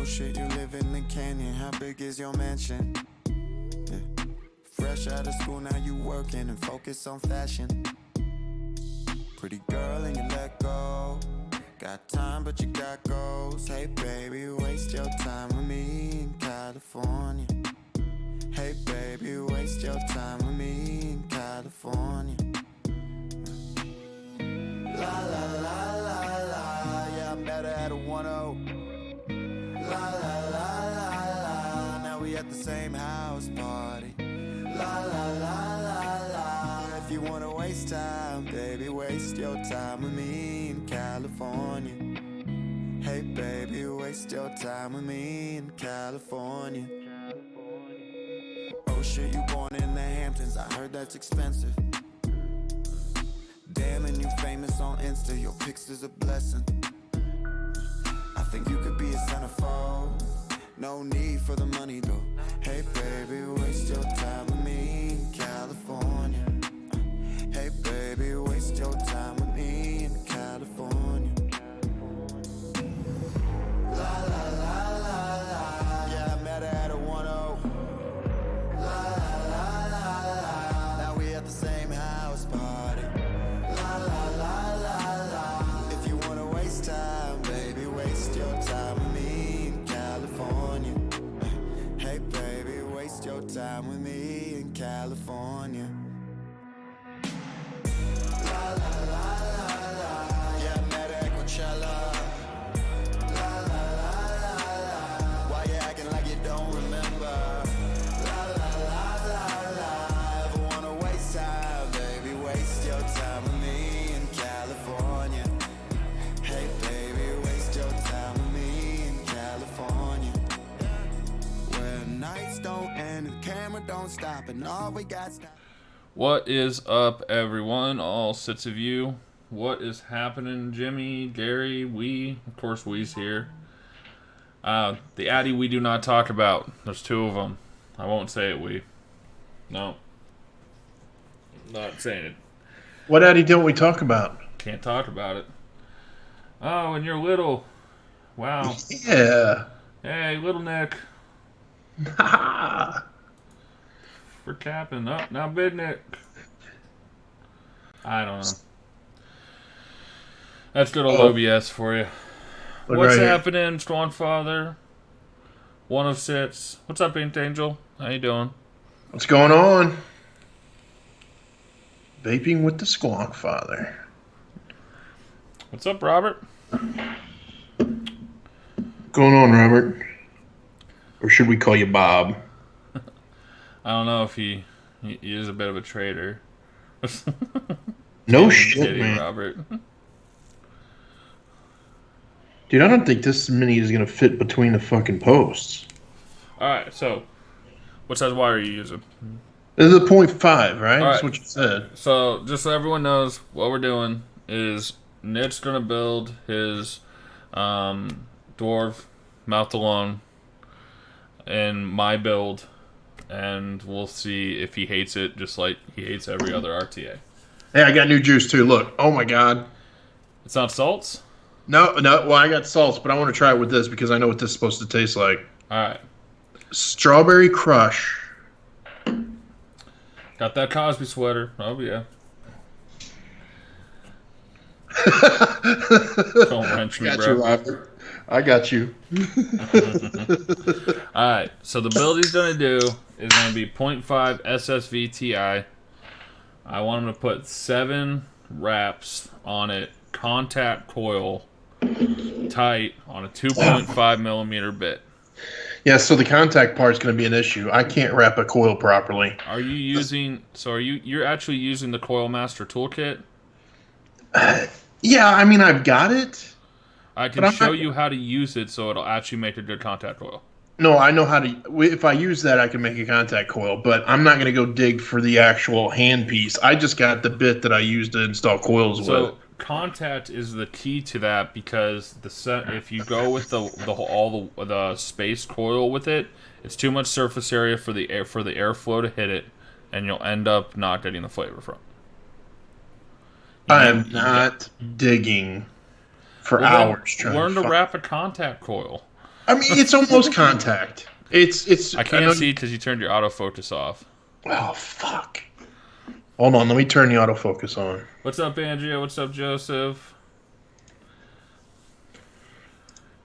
Oh shit, you live in the canyon. How big is your mansion? Yeah. Fresh out of school, now you working and focus on fashion. Pretty girl and you let go. Got time, but you got goals. Hey baby, waste your time with me in California. Hey baby, waste your time with me in California. La la la la la, yeah, I met her at a 1-0. La la la la la, now we at the same house party. La la la la la, if you wanna waste time, baby, waste your time with me in California. Hey baby, waste your time with me in California. Oh shit, you born in the Hamptons, I heard that's expensive. Damn, and you famous on Insta, your pics is a blessing. I think you could be a centerfold, no need for the money though. Hey baby, waste your time with me in California. Hey baby, waste your time with me in California. La la la la la, yeah, I met her at a 1-0. La la la la la, now we at the same house party. La la la la la, if you wanna waste time, baby, waste your time with me in California. Hey baby, waste your time with me in California. La la la la la, yeah, I met her at Coachella. La la la la la, why you acting like you don't remember? La la la la la, ever wanna waste time, baby, waste your time with me in California. Hey baby, waste your time with me in California. Where nights don't end and the camera don't stop and all we got stop. What is up, everyone? All six of you. What is happening? Jimmy, Gary, of course, we's here. The Addy we do not talk about. There's two of them. I won't say it, we. No. Not saying it. What Addy don't we talk about? Can't talk about it. Oh, and you're little. Wow. Yeah. Hey, little Nick. For capping up. Now, big Nick. I don't know. That's good old OBS for you. Look What's right happening, Squonk Father? One of six. What's up, Int Angel? How you doing? What's going on? Vaping with the Squonk Father. What's up, Robert? Going on, Robert? Or should we call you Bob? I don't know if he is a bit of a traitor. No shit, Kidding, man. Robert. Dude, I don't think this mini is going to fit between the fucking posts. Alright, so what size wire are you using? This is a 0.5, right? All That's right. what you said. So, just so everyone knows, what we're doing is Nick's going to build his dwarf mouth alone in my build, and we'll see if he hates it just like he hates every other RTA. Hey, I got new juice too. Look. Oh my god. It's not salts? No. Well, I got salts, but I want to try it with this because I know what this is supposed to taste like. Alright. Strawberry Crush. Got that Cosby sweater. Oh, yeah. Don't wrench me, bro. You, Robert. I got you. Alright, so the build he's going to do is going to be 0.5 SSV Ti. I want him to put 7 wraps on it, contact coil, tight, on a 2.5 millimeter bit. Yeah, so the contact part is going to be an issue. I can't wrap a coil properly. Are you using... So you're actually using the Coil Master toolkit? Yeah, I mean, I've got it. I can show you how to use it so it'll actually make a good contact coil. No, I know how to... If I use that, I can make a contact coil, but I'm not going to go dig for the actual hand piece. I just got the bit that I use to install coils with. So contact is the key to that because if you go with the space coil with it, it's too much surface area for the airflow to hit it, and you'll end up not getting the flavor from it. I am not digging for hours trying learn to find... wrap a contact coil. I mean, it's almost contact. It's. I I know. can't see because you turned your autofocus off. Oh fuck! Hold on, let me turn the autofocus on. What's up, Andrea? What's up, Joseph?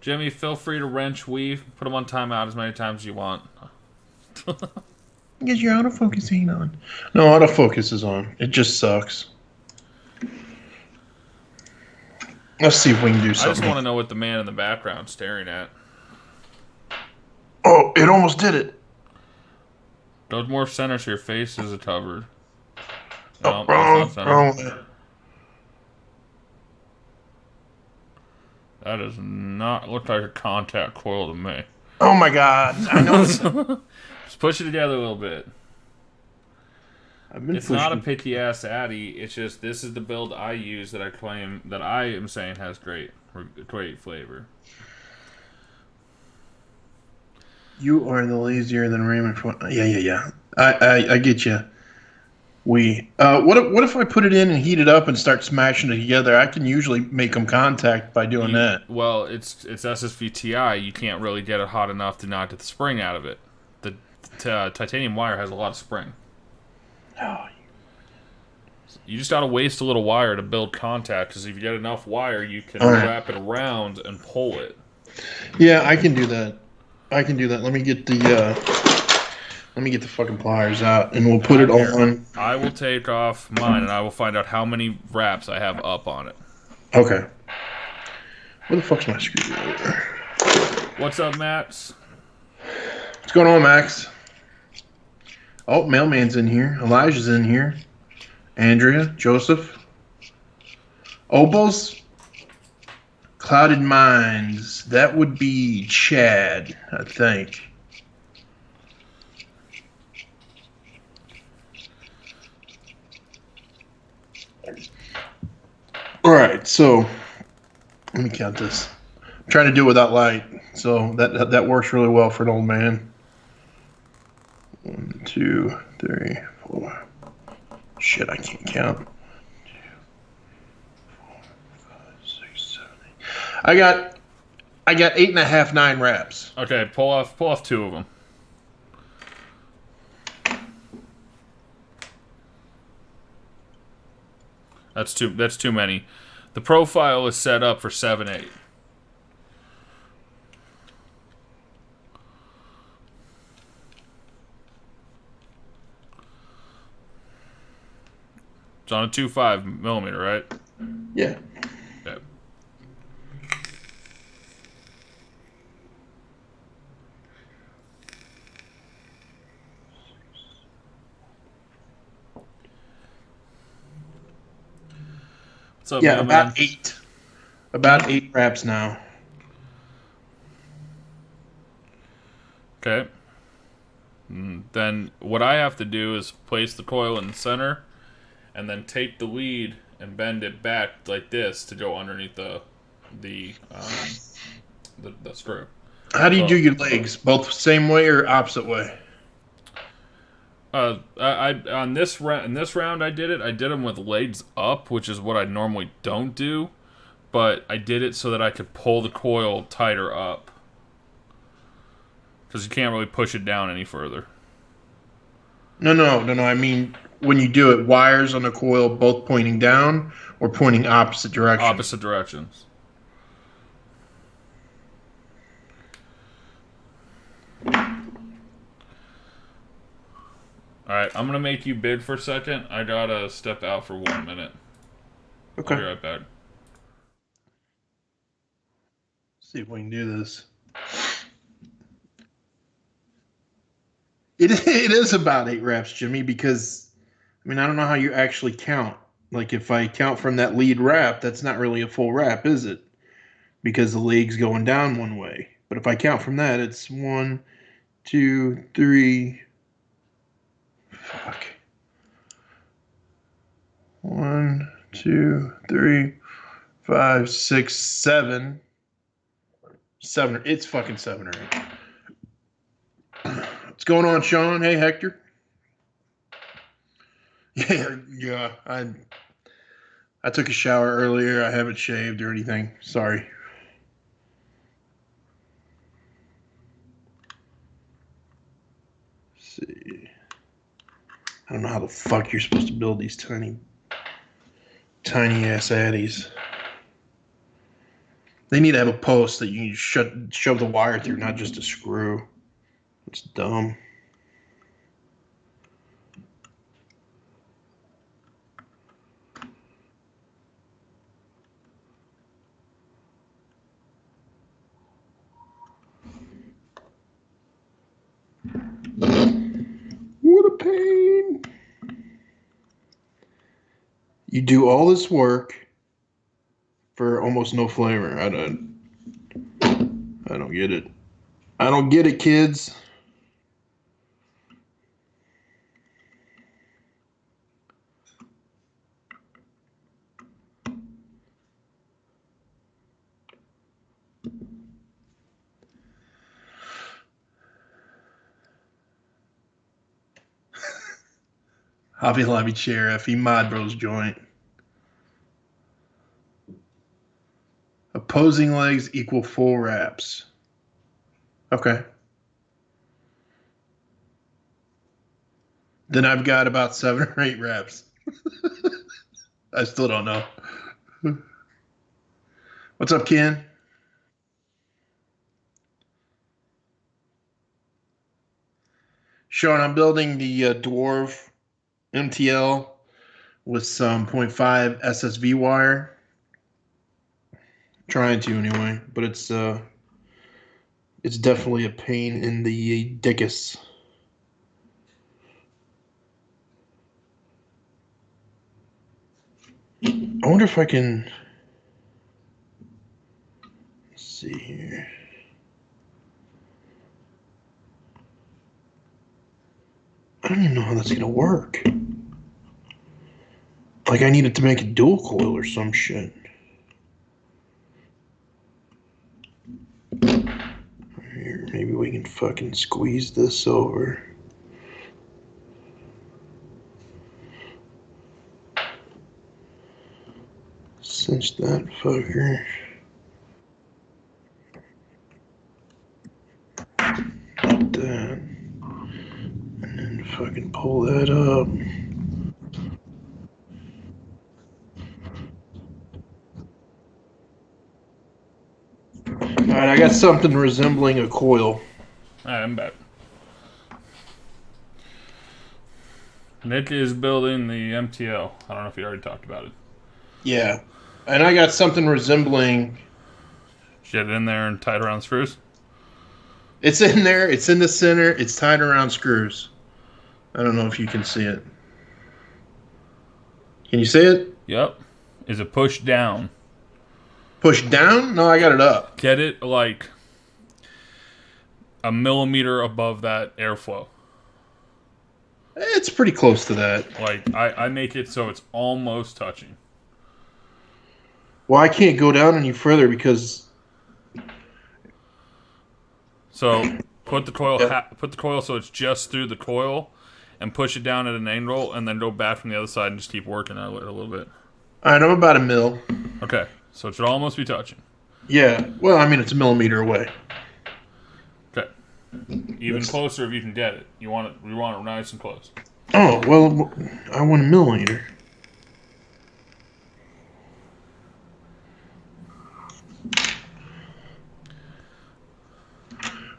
Jimmy, feel free to wrench weave. Put them on timeout as many times as you want. Get your autofocus ain't on. No, autofocus is on. It just sucks. Let's see if we can do I just something. want to know what the man in the background staring at. Oh, it almost did it. Go more center so your face is covered. Oh, No, that's not center. wrong. That does not look like a contact coil to me. Oh my god! I know. Just push it together a little bit. I've been It's pushing. not a picky ass Addy. It's just this is the build I use that I claim that I am saying has great flavor. You are the lazier than Raymond. Yeah. I get you. What if I put it in and heat it up and start smashing it together? I can usually make them contact by doing that. Well, it's SSVTI. You can't really get it hot enough to not get the spring out of it. The titanium wire has a lot of spring. Oh, You just gotta waste a little wire to build contact. Because if you get enough wire, you can All right. wrap it around and pull it. yeah, I can do that. Let me get the fucking pliers out, and we'll put it Here, on. I will take off mine, and I will find out how many wraps I have up on it. Okay. Where the fuck's my screwdriver? What's up, Max? What's going on, Max? Oh, Mailman's in here. Elijah's in here. Andrea, Joseph. Opals. Clouded Minds. That would be Chad, I think. All right, so let me count this. I'm trying to do it without light, so that works really well for an old man. 1, 2, 3, 4. Shit, I can't count. 2, 4, 5, 6, 7, 8. I got 8.5, 9 wraps. Okay, pull off 2 of them. That's too many. The profile is set up for 7/8. It's on a 2.5 millimeter, right? Yeah. Okay. What's up, Yeah, man? about 8. About 8 wraps now. Okay. Then what I have to do is place the coil in the center, and then take the lead and bend it back like this to go underneath the screw. How do you do your legs? Both same way or opposite way? I on this round in this round I did them with legs up, which is what I normally don't do, but I did it so that I could pull the coil tighter up, because you can't really push it down any further. No. I mean, when you do it, wires on the coil both pointing down or pointing opposite directions? Opposite directions. Alright, I'm gonna make you big for a second. I gotta step out for 1 minute. Okay. I'll be right back. See if we can do this. It is about 8 reps, Jimmy, because, I mean, I don't know how you actually count. Like, if I count from that lead wrap, that's not really a full wrap, is it? Because the leg's going down one way. But if I count from that, it's 1, 2, 3. Fuck. 1, 2, 3, 5, 6, 7. 7. It's fucking 7 or 8. What's going on, Sean? Hey, Hector. Yeah. I took a shower earlier. I haven't shaved or anything. Sorry. I don't know how the fuck you're supposed to build these tiny ass addies. They need to have a post that you can shove the wire through, not just a screw. It's dumb. What a pain. You do all this work for almost no flavor. I don't get it. I don't get it, kids. Hobby Lobby chair, FE Mod Bros joint. Opposing legs equal full wraps. Okay. Then I've got about 7 or 8 wraps. I still don't know. What's up, Ken? Sean, I'm building the Dwarf MTL with some 0.5 SSV wire. Trying to anyway, but it's definitely a pain in the dickus. I wonder if I can. Let's see here. I don't even know how that's gonna work. Like I needed to make a dual coil or some shit. Here, maybe we can fucking squeeze this over. Cinch that fucker. Like that. And then fucking pull that up. Alright, I got something resembling a coil. Alright, I'm back. Nick is building the MTL. I don't know if you already talked about it. Yeah. And I got something resembling. Get it in there and tied around screws? It's in there. It's in the center. It's tied around screws. I don't know if you can see it. Can you see it? Yep. Is it pushed down? Push down? No, I got it up. Get it like a millimeter above that airflow. It's pretty close to that. Like, I make it so it's almost touching. Well, I can't go down any further because... So, put the coil so it's just through the coil and push it down at an angle and then go back from the other side and just keep working at it a little bit. Alright, I'm about a mil. Okay, so it should almost be touching. Yeah, well, I mean, it's a millimeter away. Okay. Even closer if you can get it. You want it nice and close. Oh, well, I want a millimeter.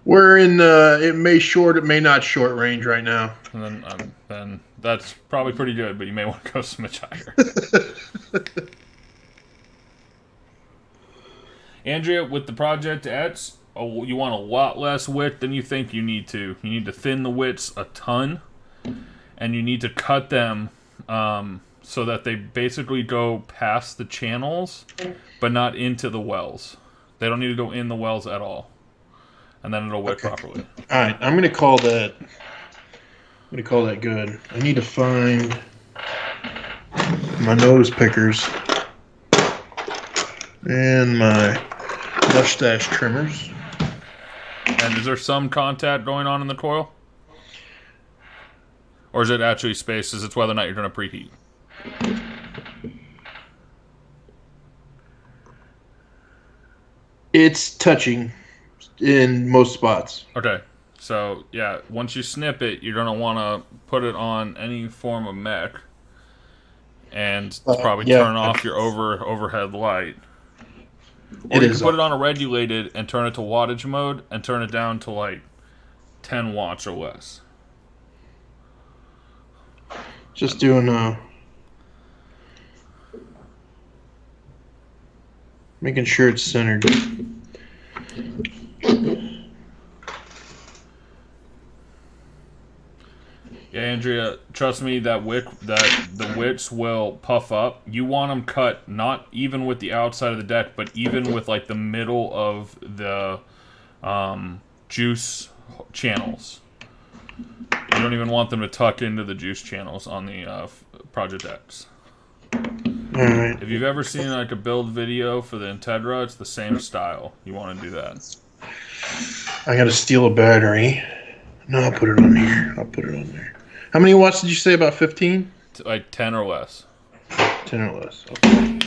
We're in, it may short, it may not short range right now. And then that's probably pretty good, but you may want to go so much higher. Andrea, with the Project X, you want a lot less width than you think you need to. You need to thin the widths a ton, and you need to cut them so that they basically go past the channels, but not into the wells. They don't need to go in the wells at all. And then it'll wick properly. All right, I'm gonna call that. Good. I need to find my nose pickers and my mustache trimmers. And is there some contact going on in the coil? Or is it actually spaces? It's whether or not you're going to preheat. It's touching in most spots. Okay. So yeah, once you snip it, you're gonna want to put it on any form of mech, and probably Yeah, turn off your overhead light. Or it you can is. put it on a regulated and turn it to wattage mode and turn it down to like 10 watts or less. Just doing making sure it's centered. Yeah, Andrea, trust me, that the wicks will puff up. You want them cut not even with the outside of the deck, but even with like the middle of the juice channels. You don't even want them to tuck into the juice channels on the Project X. All right. If you've ever seen like a build video for the Integra, it's the same style. You want to do that. I got to steal a battery. No, I'll put it on here. I'll put it on there. How many watts did you say? About 15? Like 10 or less. 10 or less. Okay.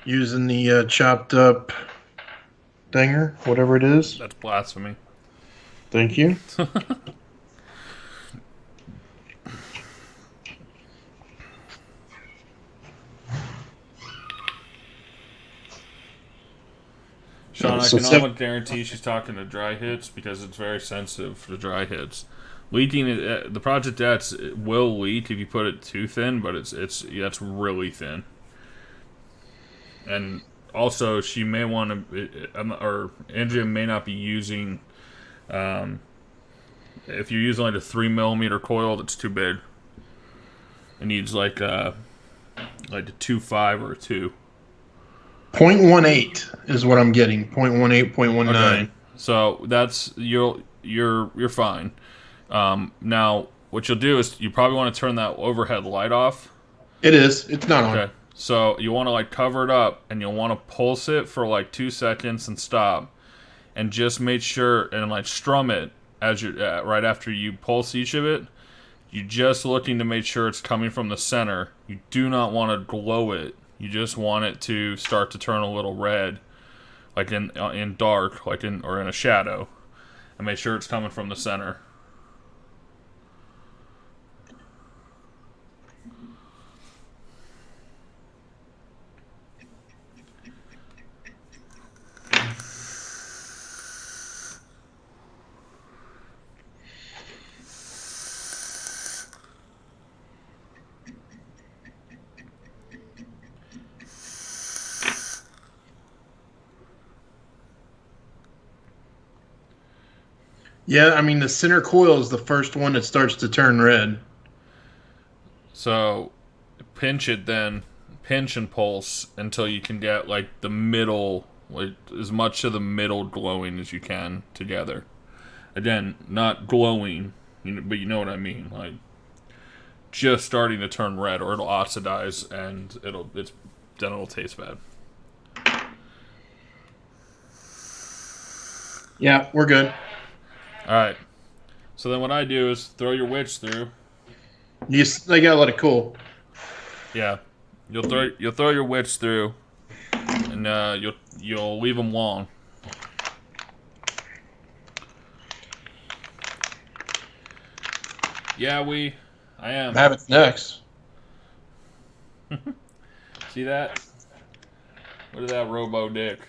Using the chopped up dinger, whatever it is. That's blasphemy. Thank you. Sean, I So can almost guarantee she's talking to dry hits because it's very sensitive for the dry hits. Leaking, the Project X will leak if you put it too thin, but it's really thin. And also, she may want to, or Andrea may not be using. If you're using like a 3mm coil, that's too big. It needs like a 2.5 or a 2. 0.18 is what I'm getting. 0.18, 0.19. Okay. So that's you're fine. Now what you'll do is you probably want to turn that overhead light off. It is. It's not on. Okay. So you want to like cover it up and you'll want to pulse it for like 2 seconds and stop, and just make sure and like strum it as you right after you pulse each of it. You're just looking to make sure it's coming from the center. You do not want to glow it. You just want it to start to turn a little red, like in dark, like in a shadow, and make sure it's coming from the center. Yeah, I mean, the center coil is the first one that starts to turn red. So pinch it then, pinch and pulse until you can get like the middle, like as much of the middle glowing as you can together. Again, not glowing, but you know what I mean. Like just starting to turn red, or it'll oxidize and then it'll taste bad. Yeah, we're good. All right. So then what I do is throw your witch through. They gotta let it cool. Yeah, you'll throw your witch through, and you'll leave them long. Yeah, I am. Have it next. See that? Look at that robo dick.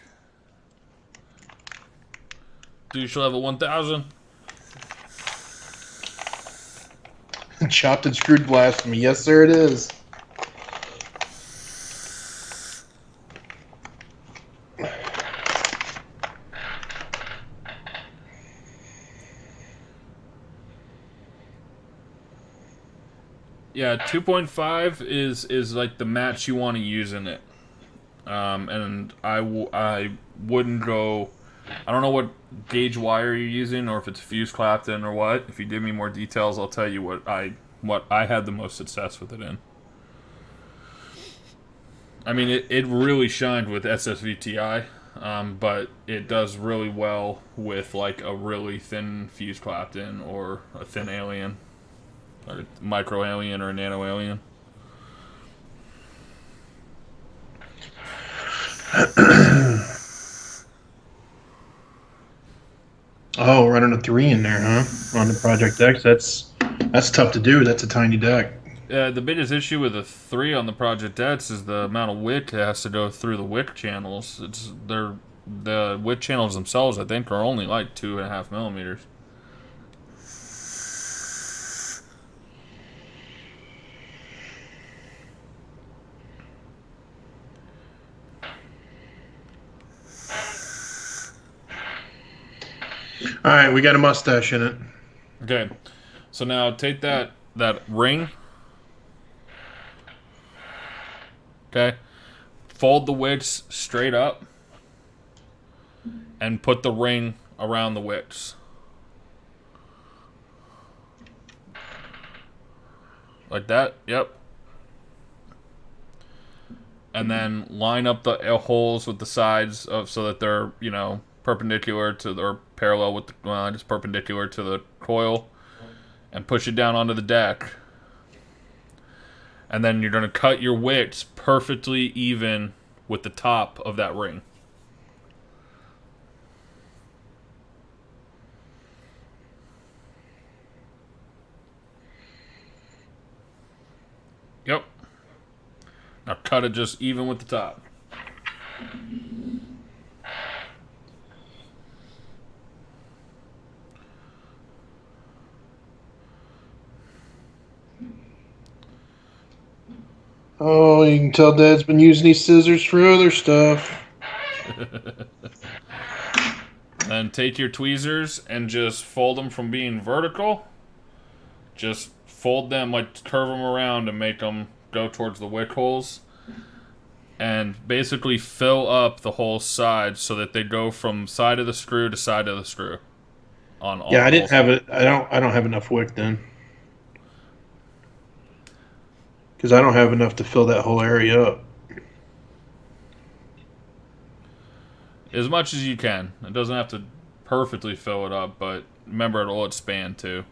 Douche level 1000. Chopped and screwed blasphemy. Yes, sir, it is. Yeah, 2.5 is like the match you want to use in it. And I wouldn't go. I don't know what gauge wire you're using, or if it's fused Clapton or what. If you give me more details, I'll tell you what I had the most success with it in. I mean, it really shined with SSVTI, but it does really well with like a really thin fused Clapton or a thin alien, or a micro alien or a nano alien. put 3 in there, huh? On the Project X, that's tough to do. That's a tiny deck. The biggest issue with the 3 on the Project X is the amount of wick that has to go through the wick channels. The wick channels themselves, I think, are only like 2.5 millimeters. All right, we got a mustache in it. Okay, so now take that ring. Okay, fold the wicks straight up, and put the ring around the wicks. Like that, yep. And then line up the holes with the sides so that they're, perpendicular to, or parallel with, just perpendicular to the coil. And push it down onto the deck. And then you're going to cut your wicks perfectly even with the top of that ring. Yep. Now cut it just even with the top. Oh, you can tell Dad's been using these scissors for other stuff. Then take your tweezers and just fold them from being vertical. Just fold them, like curve them around and make them go towards the wick holes. And basically fill up the whole side so that they go from side of the screw to side of the screw. On all. Yeah, I didn't have it. I don't have enough wick then. Because I don't have enough to fill that whole area up. As much as you can. It doesn't have to perfectly fill it up, but remember it'll expand too.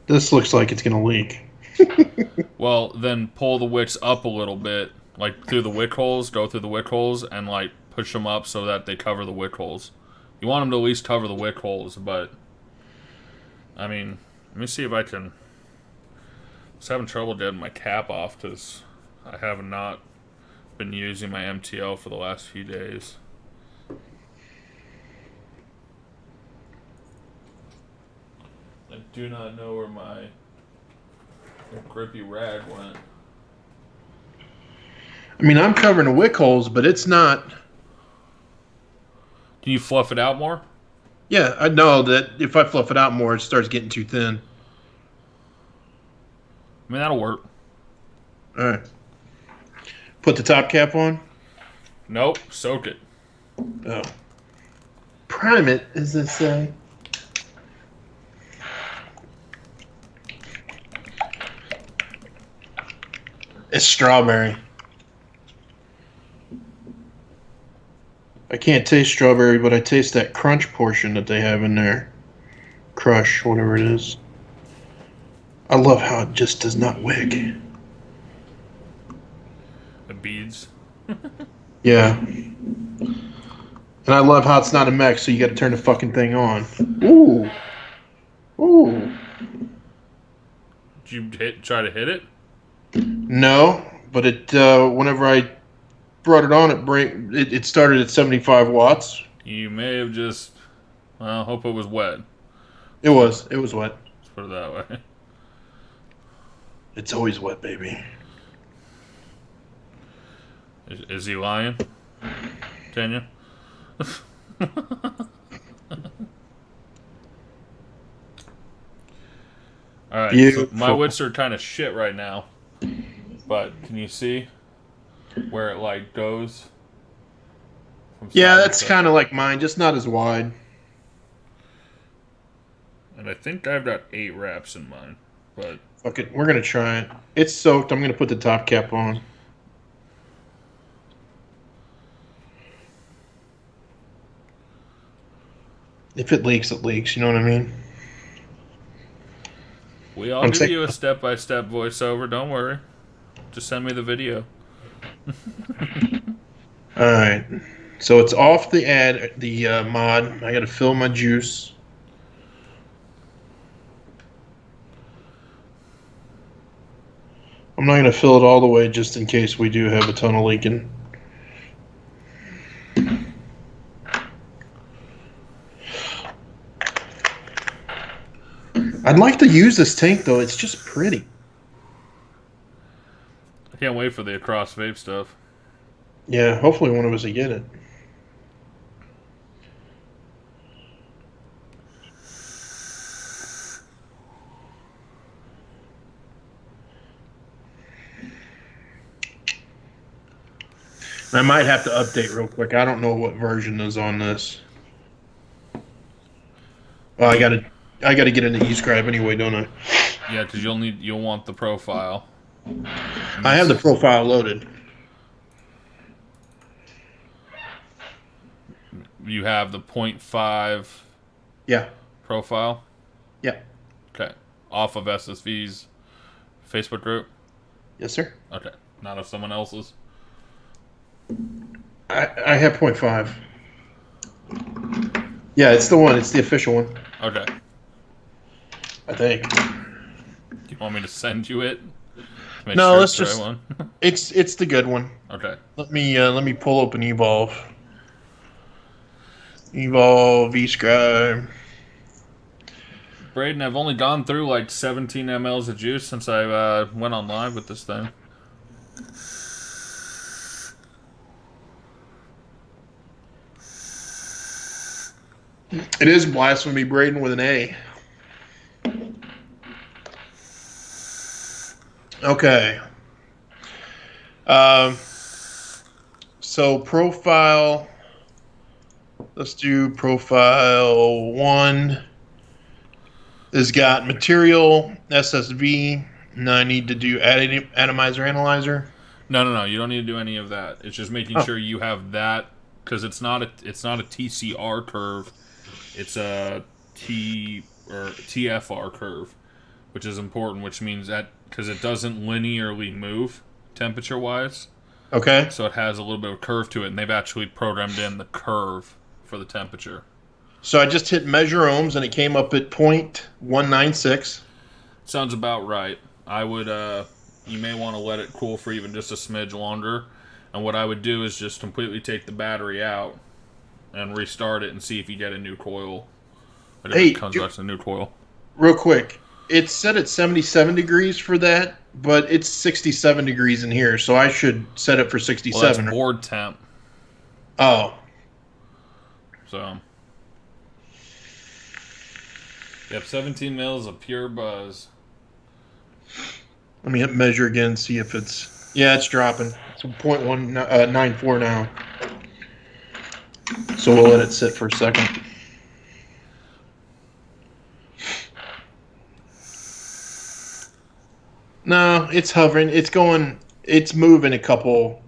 This looks like it's going to leak. Well, then pull the wicks up a little bit, like through the wick holes, go through the wick holes, and like push them up so that they cover the wick holes. You want them to at least cover the wick holes, but I mean, let me see if I can. I was having trouble getting my cap off because I have not been using my MTL for the last few days. I do not know where my grippy rag went. I mean, I'm covering the wick holes, but it's not. Can you fluff it out more? Yeah, I know that if I fluff it out more, it starts getting too thin. I mean, that'll work. All right. Put the top cap on? Nope, soak it. Oh. Prime it, as they say. It's strawberry. I can't taste strawberry, but I taste that crunch portion that they have in there. Crush, whatever it is. I love how it just does not wick. The beads. Yeah. And I love how it's not a mech, so you got to turn the fucking thing on. Ooh. Ooh. Did you try to hit it? No, but it whenever I brought it on, it started at 75 watts. You may have just. Well, I hope it was wet. It was wet. Let's put it that way. It's always wet, baby. Is he lying? Tanya? Alright, so my wits are kind of shit right now. But can you see where it like goes? Yeah, that's kind of like mine, just not as wide. And I think I've got 8 wraps in mine. But fuck it, we're gonna try it. It's soaked. I'm gonna put the top cap on. If it leaks, it leaks. You know what I mean? I'll give you a step-by-step voiceover. Don't worry. Just send me the video. All right. So it's off the mod. I got to fill my juice. I'm not going to fill it all the way just in case we do have a tunnel leaking. I'd like to use this tank though. It's just pretty. I can't wait for the across vape stuff. Yeah, hopefully one of us will get it. I might have to update real quick. I don't know what version is on this. Oh, I gotta get into eScribe anyway, don't I? Yeah, because you'll want the profile. I have the profile loaded. You have the 0.5 Yeah, profile. yeah, Okay, off of SSV's Facebook group. yes, sir. Okay, not of someone else's. I have 0.5. Yeah, it's the one. It's the official one. Okay. I think. Do you want me to send you it? Make No, sure let's it's the just. right one. It's the good one. Okay. Let me pull open Evolve. Evolve eScribe. Braden, I've only gone through like 17 mLs of juice since I went on live with this thing. It is Blasphemy Braden with an A. Okay. Um. So profile. Let's do profile 1. It's got material, SSV. Now I need to do atomizer analyzer. No. You don't need to do any of that. It's just making sure you have that because it's not a TCR curve. It's a TFR curve, which is important. Which means that because it doesn't linearly move temperature wise, Okay. so it has a little bit of curve to it, and they've actually programmed in the curve for the temperature. So I just hit measure ohms and it came up at 0.196. Sounds about right. I would, you may want to let it cool for even just a smidge longer. And what I would do is just completely take the battery out and restart it and see if you get a new coil. But if Hey, it comes back to a new coil. Real quick. It's set at 77 degrees for that, but it's 67 degrees in here, so I should set it for Well, 67. that's board temp. Oh. So. Yep, 17 mils of pure buzz. Let me hit measure again, see if it's... Yeah, it's dropping. It's 0.194 now. So we'll let it sit for a second. No, it's hovering. It's going... It's moving a couple...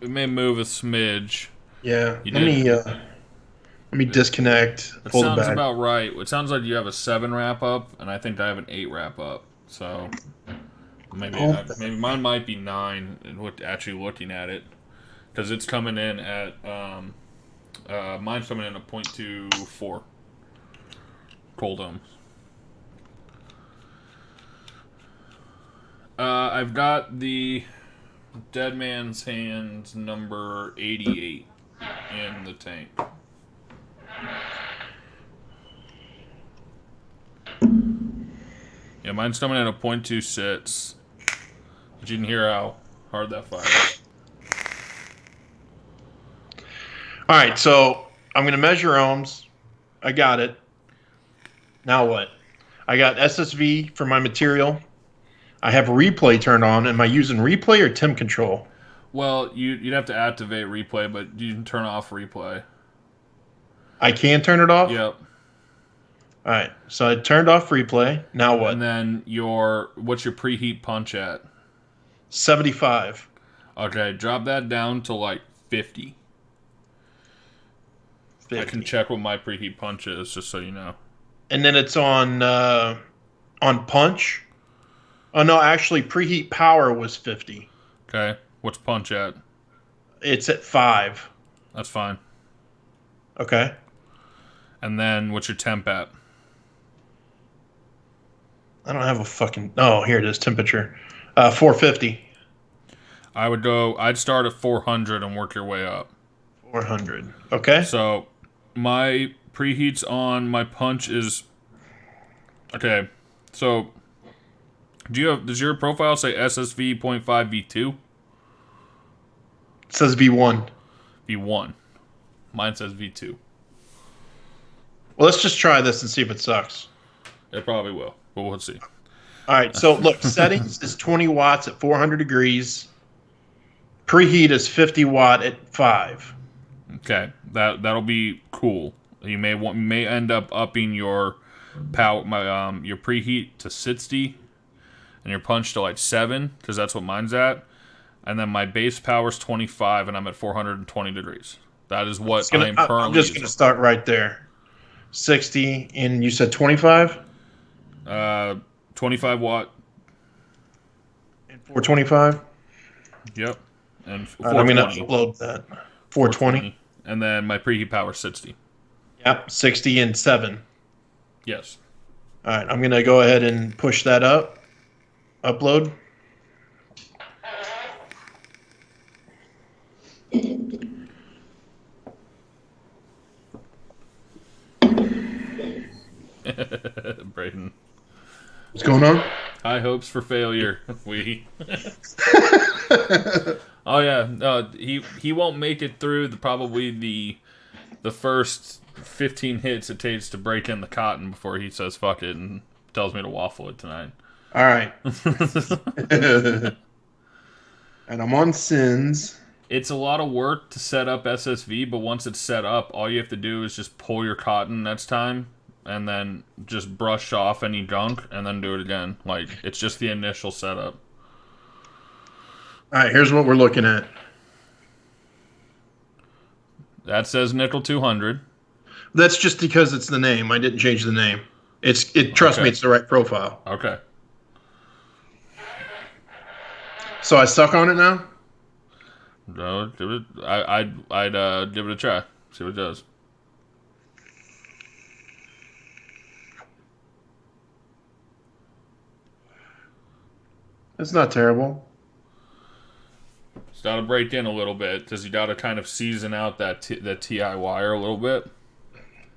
It may move a smidge. Yeah, let me disconnect. It Pull the sounds back. about right. It sounds like you have a 7 wrap up, and I think I have an 8 wrap up. So maybe maybe mine might be 9. Actually looking at it, because it's coming in at mine's coming in at 0.24 cold ohms. I've got the Dead Man's Hands number 88 in the tank. Yeah, mine's coming in at 0.26. But you can hear how hard that fires. All right, so I'm going to measure ohms. I got it. Now what? I got SSV for my material. I have replay turned on. Am I using replay or temp control? Well, you'd have to activate replay, but you can turn off replay. I can turn it off? Yep. All right, so I turned off replay. Now what? And then what's your preheat punch at? 75. Okay, drop that down to like 50. 50. I can check what my preheat punch is, just so you know. And then it's on punch. Oh no, actually preheat power was 50. Okay, what's punch at? It's at 5. That's fine. Okay. And then what's your temp at? I don't have a fucking. Oh, here it is. Temperature, 450. I'd start at 400 and work your way up. 400. Okay. So my preheats on my punch is okay. So does your profile say SSV 0.5 V2? It says V1. V1. Mine says V2. Well, let's just try this and see if it sucks. It probably will, but we'll see. All right. So look, settings is 20 watts at 400 degrees. Preheat is 50 watt at 5. Okay, that'll be cool. You may end up upping your power, your preheat to 60, and your punch to like 7, because that's what mine's at. And then my base power's 25, and I'm at 420 degrees. That is what I'm currently. I'm just going to start right there. 60, and you said 25? 25 watt. And 425? Yep. And All right, I'm going 420. to upload that. 420. And then my preheat power is 60. Yep, 60 and 7. Yes. All right, I'm going to go ahead and push that up. Upload. Brayden. What's going on? High hopes for failure. Oh yeah, he won't make it through probably the first 15 hits it takes to break in the cotton before he says fuck it and tells me to waffle it tonight. All right. And I'm on Sins. It's a lot of work to set up SSV, but once it's set up, all you have to do is just pull your cotton next time and then just brush off any gunk and then do it again. Like, it's just the initial setup. All right, here's what we're looking at. That says nickel 200. That's just because it's the name. I didn't change the name. Trust me, it's the right profile. Okay. So I suck on it now? No, I'd give it a try. See what it does. It's not terrible. It's got to break in a little bit because you got to kind of season out that TI wire a little bit,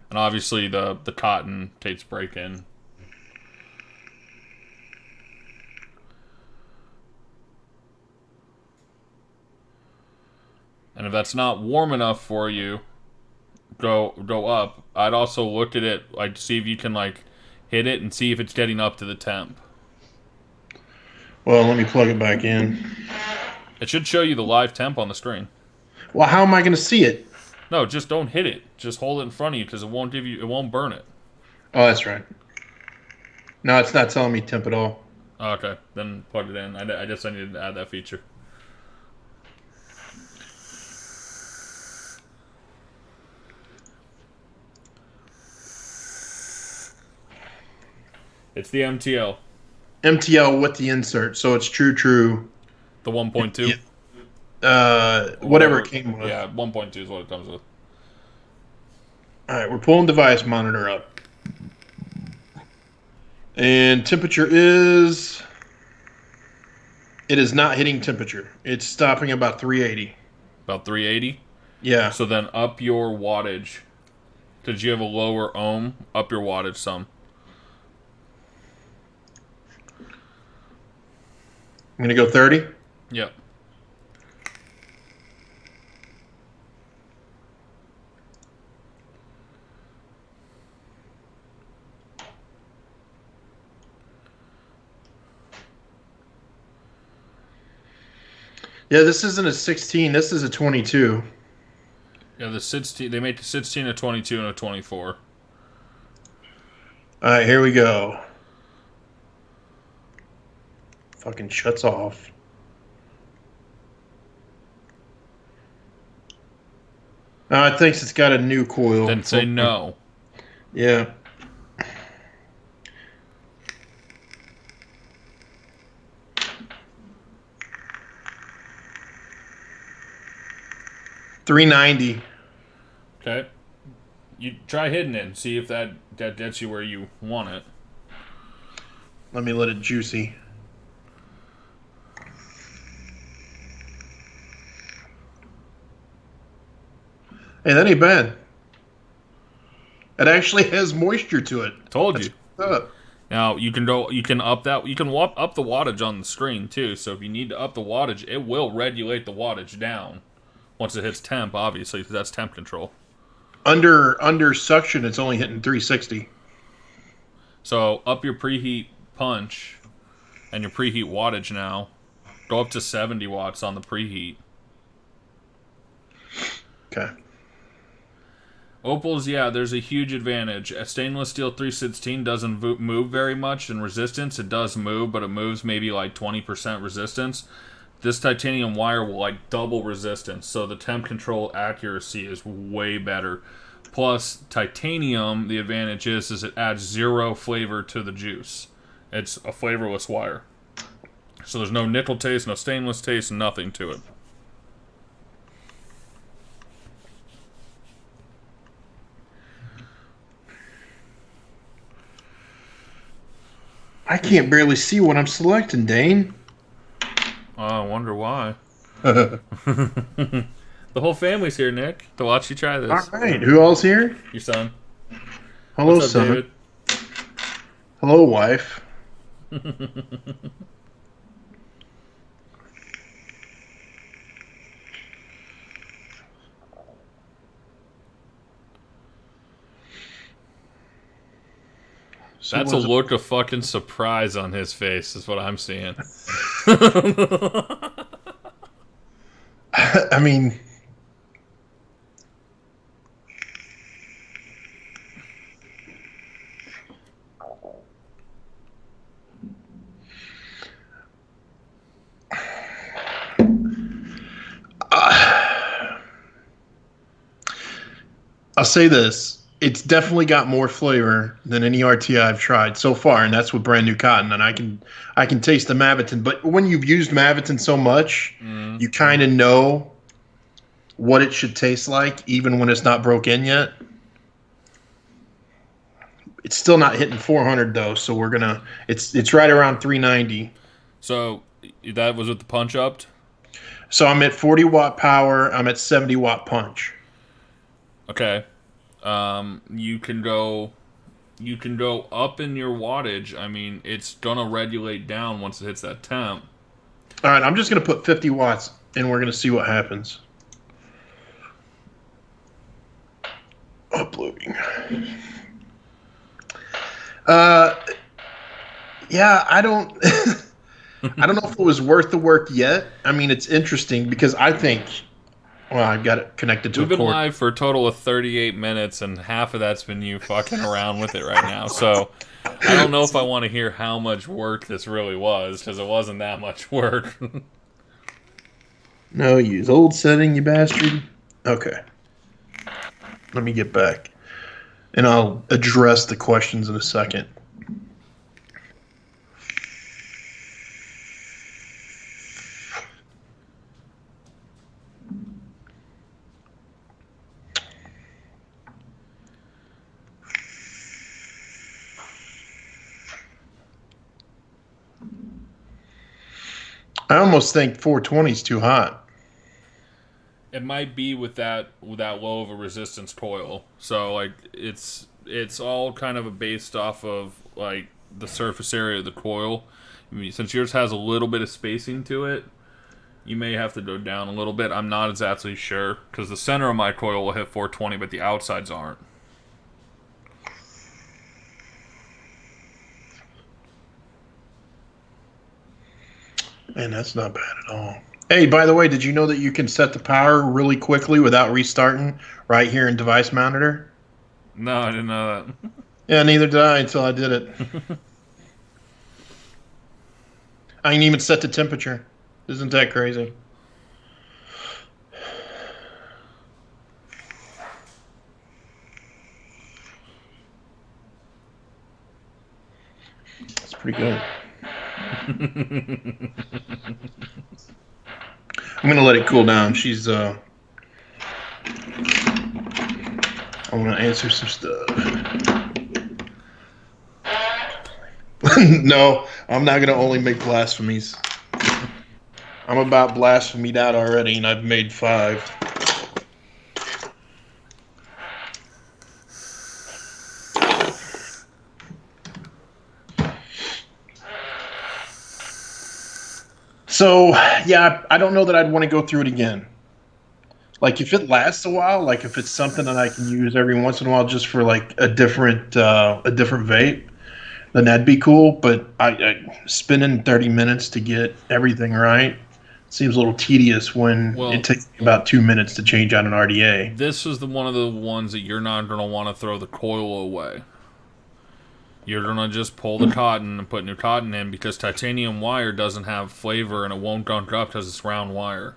and obviously the cotton takes break in. And if that's not warm enough for you, go up. I'd also look at it, like see if you can like hit it and see if it's getting up to the temp. Well, let me plug it back in. It should show you the live temp on the screen. Well, how am I going to see it? No, just don't hit it. Just hold it in front of you because it won't burn it. Oh, that's right. No, it's not telling me temp at all. Oh, okay, then plug it in. I guess I needed to add that feature. It's the MTL. MTL with the insert, so it's true. The 1.2? Whatever it came with. Yeah, 1.2 is what it comes with. All right, we're pulling device monitor up. And temperature is... It is not hitting temperature. It's stopping about 380. About 380? Yeah. So then up your wattage. Did you have a lower ohm? Up your wattage some. I'm going to go 30. Yep. Yeah, this isn't a 16. This is a 22. Yeah, the 16. They make the 16 a 22 and a 24. All right, here we go. Fucking shuts off. It thinks it's got a new coil. Then say no. Yeah. 390. Okay. You try hitting it and see if that gets you where you want it. Let me let it juicy. Hey, that ain't bad. It actually has moisture to it. Told you. What's up? Now you can up the wattage on the screen too. So if you need to up the wattage, it will regulate the wattage down once it hits temp, obviously, because that's temp control. Under suction, it's only hitting 360. So up your preheat punch and your preheat wattage now. Go up to 70 watts on the preheat. Okay. Opals, yeah, there's a huge advantage. A stainless steel 316 doesn't move very much in resistance. It does move, but it moves maybe like 20% resistance. This titanium wire will like double resistance, so the temp control accuracy is way better. Plus, titanium, the advantage is it adds 0 flavor to the juice. It's a flavorless wire. So there's no nickel taste, no stainless taste, nothing to it. I can't barely see what I'm selecting, Dane. Oh, I wonder why. The whole family's here, Nick, to watch you try this. All right. Who else here? Your son. Hello, What's up, son. David? Hello, wife. So That's a look of fucking surprise on his face, is what I'm seeing. I mean, I'll say this. It's definitely got more flavor than any RTI I've tried so far, and that's with brand new cotton. And I can taste the Maviton. But when you've used Maviton so much, you kind of know what it should taste like, even when it's not broke in yet. It's still not hitting 400 though, so we're gonna. It's right around 390. So that was with the punch upped? So I'm at 40 watt power. I'm at 70 watt punch. Okay. You can go up in your wattage. I mean, it's gonna regulate down once it hits that temp. All right, I'm just gonna put 50 watts, and we're gonna see what happens. Uploading. Yeah, I don't. I don't know if it was worth the work yet. I mean, it's interesting because I think. Well, I've got it connected to We've a been cord. live for a total of 38 minutes, and half of that's been you fucking around with it right now. So I don't know if I want to hear how much work this really was, because it wasn't that much work. No, use old setting, you bastard. Okay. Let me get back. And I'll address the questions in a second. I almost think 420 is too hot. It might be with that low of a resistance coil. So like it's all kind of based off of like the surface area of the coil. I mean, since yours has a little bit of spacing to it, you may have to go down a little bit. I'm not exactly sure because the center of my coil will hit 420, but the outsides aren't. Man, that's not bad at all. Hey, by the way, did you know that you can set the power really quickly without restarting right here in Device Monitor? No, I didn't know that. Yeah, neither did I until I did it. I can even set the temperature. Isn't that crazy? That's pretty good. I'm gonna let it cool down. She's I want to answer some stuff. No, I'm not gonna only make blasphemies. I'm about blasphemied out already, and I've made 5. So, yeah, I don't know that I'd want to go through it again. Like, if it lasts a while, like if it's something that I can use every once in a while just for like a different vape, then that'd be cool. But I spending 30 minutes to get everything right seems a little tedious when Well, it takes me about 2 minutes to change out an RDA. this is one of the ones that you're not going to want to throw the coil away. You're going to just pull the cotton and put new cotton in because titanium wire doesn't have flavor and it won't gunk up because it's round wire.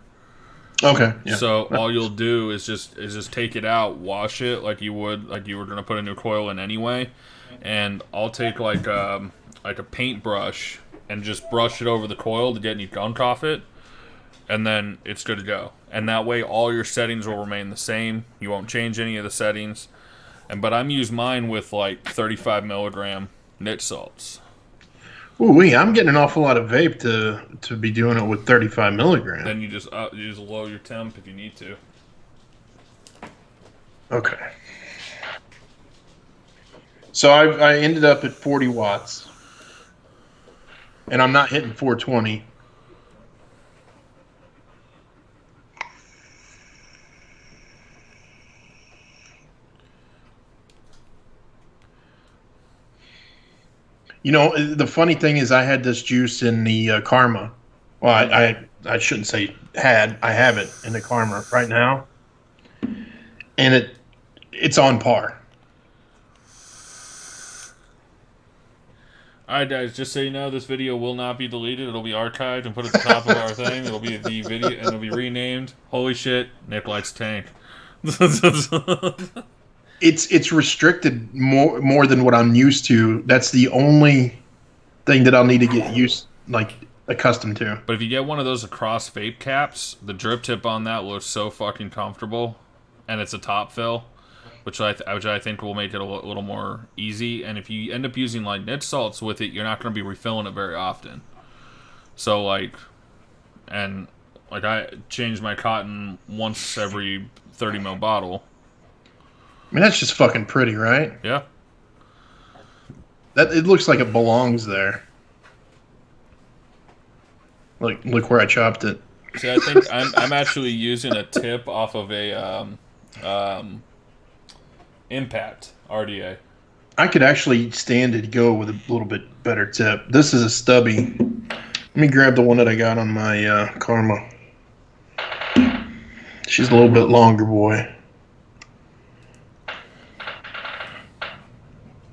Okay. Yeah. So all you'll do is just take it out, wash it like you were going to put a new coil in anyway, and I'll take like a paintbrush and just brush it over the coil to get any gunk off it, and then it's good to go. And that way all your settings will remain the same. You won't change any of the settings. But I'm using mine with like 35 milligram nit salts. Ooh, I'm getting an awful lot of vape to be doing it with 35 milligrams. Then you just lower your temp if you need to. Okay. So I ended up at 40 watts, and I'm not hitting 420. You know, the funny thing is I had this juice in the Karma. Well, I shouldn't say had. I have it in the Karma right now, and it's on par. Alright guys, just so you know, this video will not be deleted. It'll be archived and put at the top of our thing. It'll be the video, and it'll be renamed. Holy shit, Nick likes tank. It's restricted more than what I'm used to. That's the only thing that I'll need to get accustomed to. But if you get one of those across vape caps, the drip tip on that looks so fucking comfortable, and it's a top fill, which I think will make it a little more easy. And if you end up using like nit salts with it, you're not going to be refilling it very often. So I change my cotton once every 30 ml bottle. I mean, that's just fucking pretty, right? Yeah. It looks like it belongs there. Like, look where I chopped it. See, I think I'm actually using a tip off of a Impact RDA. I could actually stand to go with a little bit better tip. This is a stubby. Let me grab the one that I got on my Karma. She's a little bit longer, boy.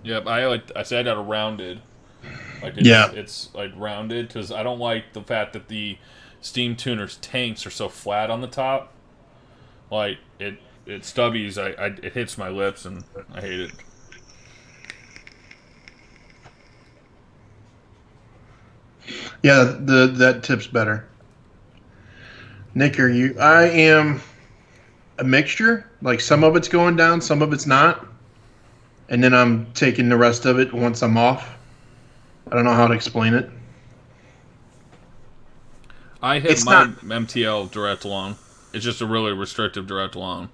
Yep, I said I got a rounded. It's like rounded because I don't like the fact that the Steam Tuner's tanks are so flat on the top. Like it stubbies. It hits my lips and I hate it. Yeah, that tip's better. Nick, I am a mixture. Like some of it's going down, some of it's not. And then I'm taking the rest of it once I'm off. I don't know how to explain it. I hit my MTL direct long. It's just a really restrictive direct long.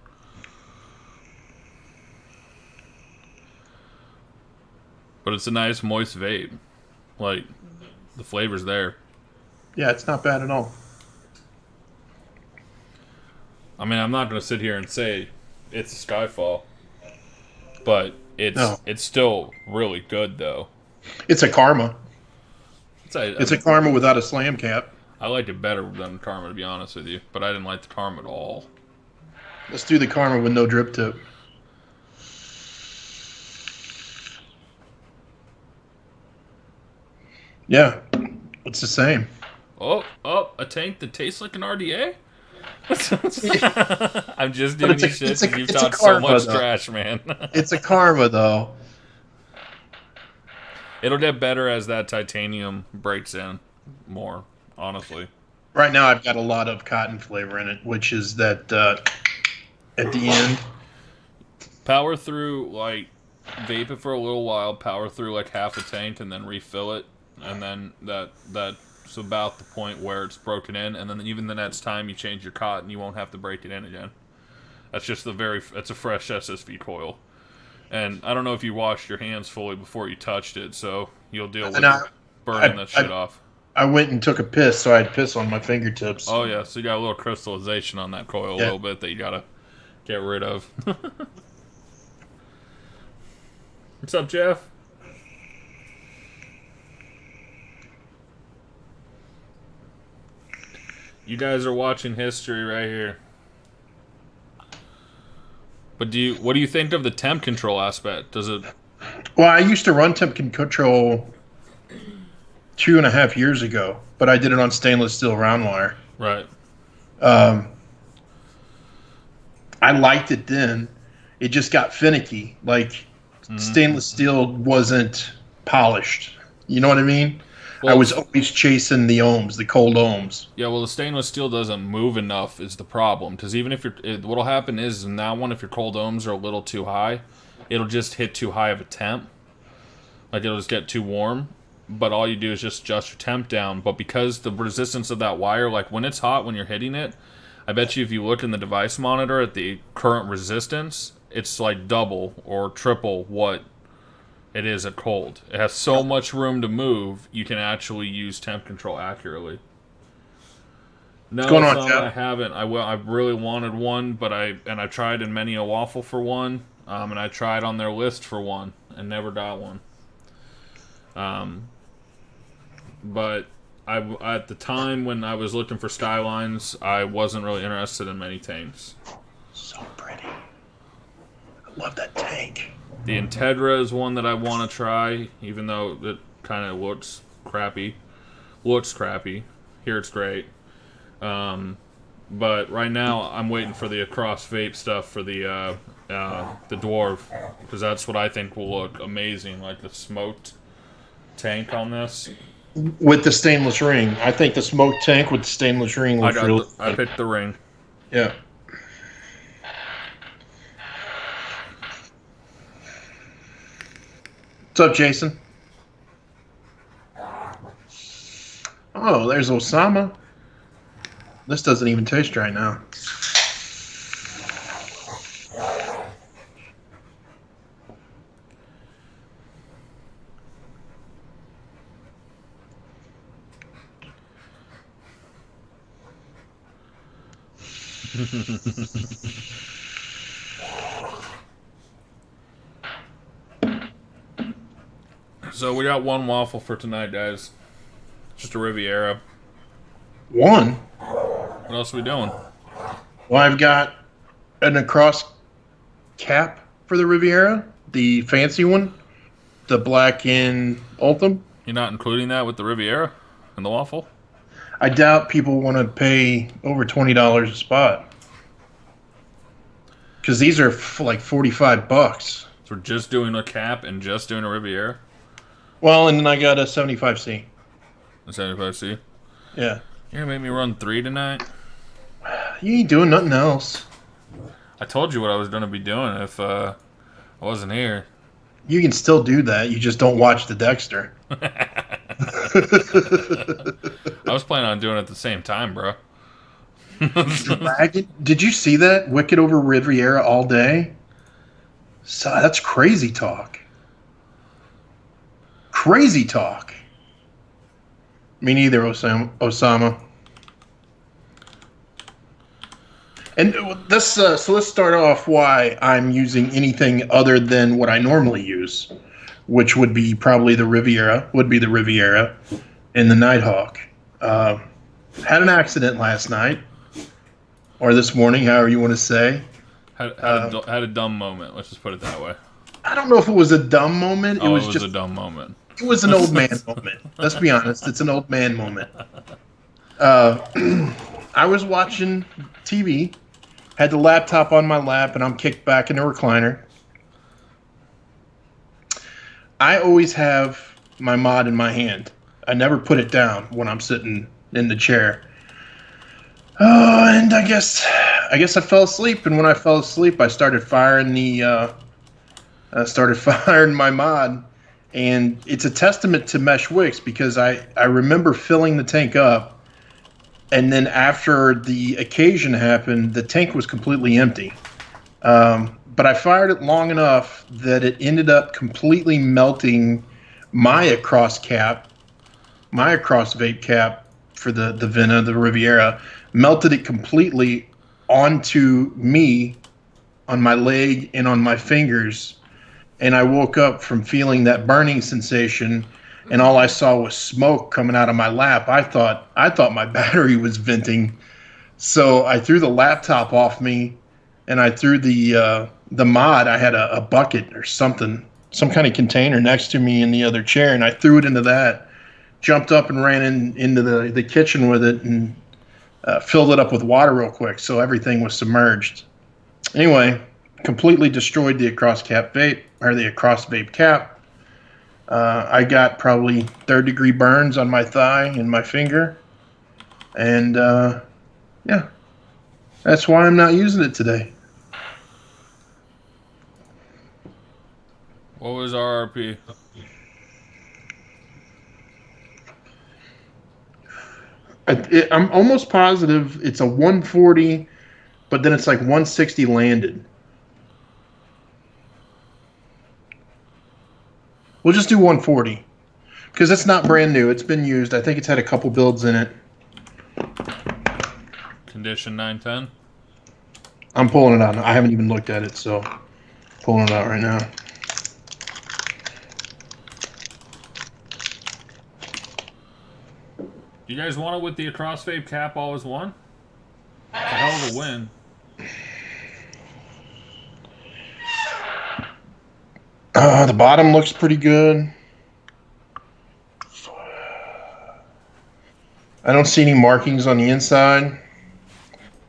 But it's a nice moist vape. Like, the flavor's there. Yeah, it's not bad at all. I mean, I'm not going to sit here and say it's a Skyfall. But it's still really good, though. It's a Karma. It's a Karma without a slam cap. I liked it better than Karma, to be honest with you. But I didn't like the Karma at all. Let's do the Karma with no drip tip. Yeah, it's the same. Oh, a tank that tastes like an RDA? I'm just giving you shit because you've talked so much trash, man. It's a Karma, though. It'll get better as that titanium breaks in more, honestly. Right now, I've got a lot of cotton flavor in it, which is that at the end. Power through, like, vape it for a little while, power through, like, half a tank, and then refill it. And then that's about the point where it's broken in. And then even the next time you change your cotton, you won't have to break it in again. That's just it's a fresh SSV coil. And I don't know if you washed your hands fully before you touched it, so you'll deal with burning that shit off. I went and took a piss, so I had piss on my fingertips. Oh, yeah, so you got a little crystallization on that coil a little bit that you gotta get rid of. What's up, Jeff? You guys are watching history right here. But what do you think of the temp control aspect? Does it... Well, I used to run temp control 2.5 years ago, but I did it on stainless steel round wire. Right. I liked it then. It just got finicky. Like, stainless steel wasn't polished. You know what I mean? Well, I was always chasing the ohms, the cold ohms. Yeah, well, the stainless steel doesn't move enough is the problem. Because even if what'll happen is in that one, if your cold ohms are a little too high, it'll just hit too high of a temp. Like, it'll just get too warm. But all you do is just adjust your temp down. But because the resistance of that wire, like when it's hot, when you're hitting it, I bet you if you look in the device monitor at the current resistance, it's like double or triple what it is at cold. It has so much room to move, you can actually use temp control accurately. No, what's going on, Jeff? I haven't. I really wanted one, but I tried in many a waffle for one, and I tried on their list for one, and never got one. But at the time when I was looking for Skylines, I wasn't really interested in many tanks. So pretty. I love that tank. The Integra is one that I want to try, even though it kind of looks crappy. Here it's great. But right now I'm waiting for the Across Vape stuff for the Dwarf, because that's what I think will look amazing, like the smoked tank on this. With the stainless ring. I think the smoked tank with the stainless ring looks really I picked the ring. Yeah. What's up, Jason? Oh, there's Osama. This doesn't even taste right now. So we got one waffle for tonight, guys. Just a Riviera. One? What else are we doing? Well, I've got an Across cap for the Riviera, the fancy one, the black in Ultim. You're not including that with the Riviera and the waffle? I doubt people want to pay over $20 a spot. Because these are like $45. So we're just doing a cap and just doing a Riviera? Well, and then I got a 75C. A 75C? Yeah. You're going to make me run 3 tonight? You ain't doing nothing else. I told you what I was going to be doing if I wasn't here. You can still do that. You just don't watch the Dexter. I was planning on doing it at the same time, bro. Did you see that? Wicked over Riviera all day? So that's crazy talk. Crazy talk. Me neither, Osama. And this, so let's start off why I'm using anything other than what I normally use, which would be probably the Riviera, and the Nighthawk. Had an accident last night, or this morning, however you want to say. Had a dumb moment. Let's just put it that way. I don't know if it was a dumb moment. It was just a dumb moment. It was an old man moment. Let's be honest. It's an old man moment. I was watching TV, had the laptop on my lap, and I'm kicked back in the recliner. I always have my mod in my hand. I never put it down when I'm sitting in the chair. Oh, and I guess I guess I fell asleep, and when I fell asleep, I started firing my mod, and it's a testament to mesh wicks because I remember filling the tank up, and then after the occasion happened, the tank was completely empty. But I fired it long enough that it ended up completely melting my across vape cap for the Vena, the Riviera, melted it completely onto me, on my leg and on my fingers. And I woke up from feeling that burning sensation, and all I saw was smoke coming out of my lap. I thought my battery was venting. So I threw the laptop off me, and I threw the mod. I had a bucket or something, some kind of container next to me in the other chair, and I threw it into that. Jumped up and ran into the kitchen with it, and filled it up with water real quick, so everything was submerged. Anyway, completely destroyed the across vape cap. I got probably third-degree burns on my thigh and my finger, and yeah, that's why I'm not using it today. What was RRP? I'm almost positive it's a 140, but then it's like 160 landed. We'll just do 140 because it's not brand new. It's been used. I think it's had a couple builds in it. Condition 910. I'm pulling it out. I haven't even looked at it, so pulling it out right now. You guys want it with the across vape cap always one? It's a hell of a win. The bottom looks pretty good. I don't see any markings on the inside.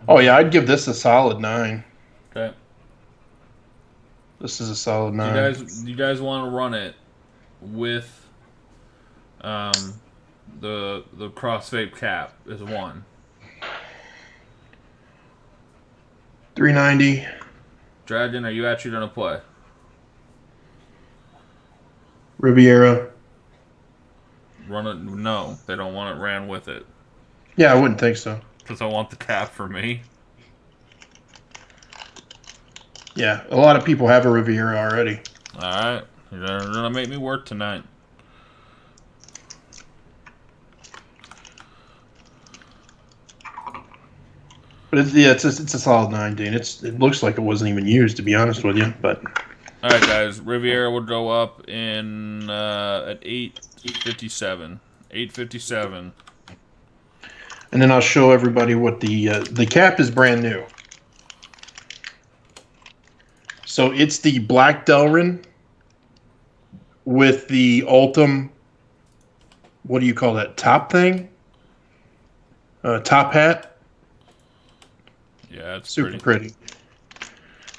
Oh yeah, I'd give this a solid 9. Okay. This is a solid 9. You guys want to run it with the cross vape cap is 1. 390. Dragon, are you actually gonna play? Riviera. Run it? No, they don't want it ran with it. Yeah, I wouldn't think so. Because I want the cap for me. Yeah, a lot of people have a Riviera already. Alright. You're gonna make me work tonight. But it's a solid 9, Dean. It looks like it wasn't even used, to be honest with you. But alright, guys. Riviera will go up in at 8:57. 8:57. and then I'll show everybody what the cap is brand new. So it's the black Delrin with the Ultim. What do you call that? Top thing? Top hat. Yeah, it's Super pretty.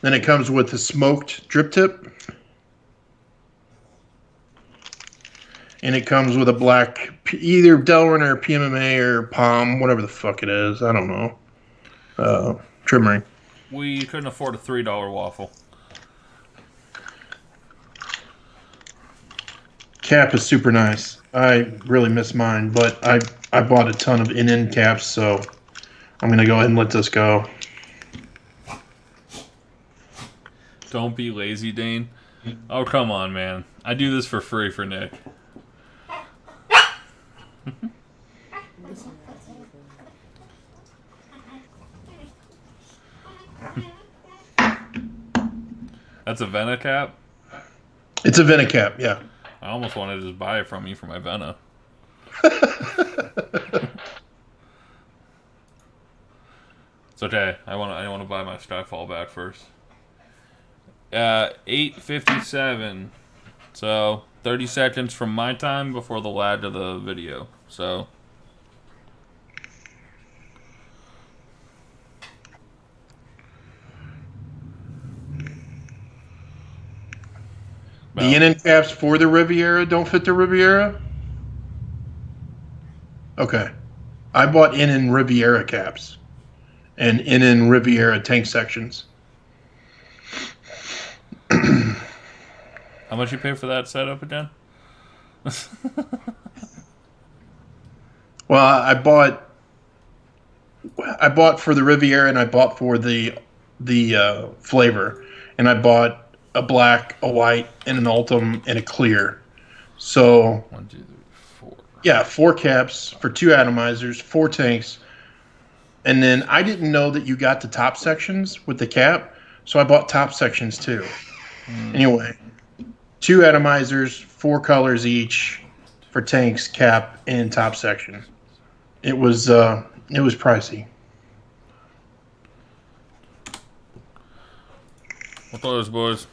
Then it comes with the smoked drip tip. And it comes with a black, either Delrin or PMMA or Palm, whatever the fuck it is. I don't know. Trim ring. We couldn't afford a $3 waffle. Cap is super nice. I really miss mine, but I bought a ton of NN caps, so I'm going to go ahead and let this go. Don't be lazy, Dane. Oh, come on, man. I do this for free for Nick. That's a Vena cap? It's a Vena cap, yeah. I almost wanted to just buy it from you for my Vena. It's okay. I want to buy my Skyfall back first. 8:57. So 30 seconds from my time before the lag of the video. So The NN caps for the Riviera don't fit the Riviera? Okay. I bought NN Riviera caps. and in Riviera tank sections. How much you pay for that setup again? Well, I bought for the Riviera and I bought for the flavor, and I bought a black, a white, and an Ultim and a clear. So 1, 2, 3, 4. yeah, 4 caps for 2 atomizers, 4 tanks, and then I didn't know that you got the top sections with the cap, so I bought top sections too. Anyway, 2 atomizers, 4 colors each for tanks, cap, and top section. It was pricey. What those, boys?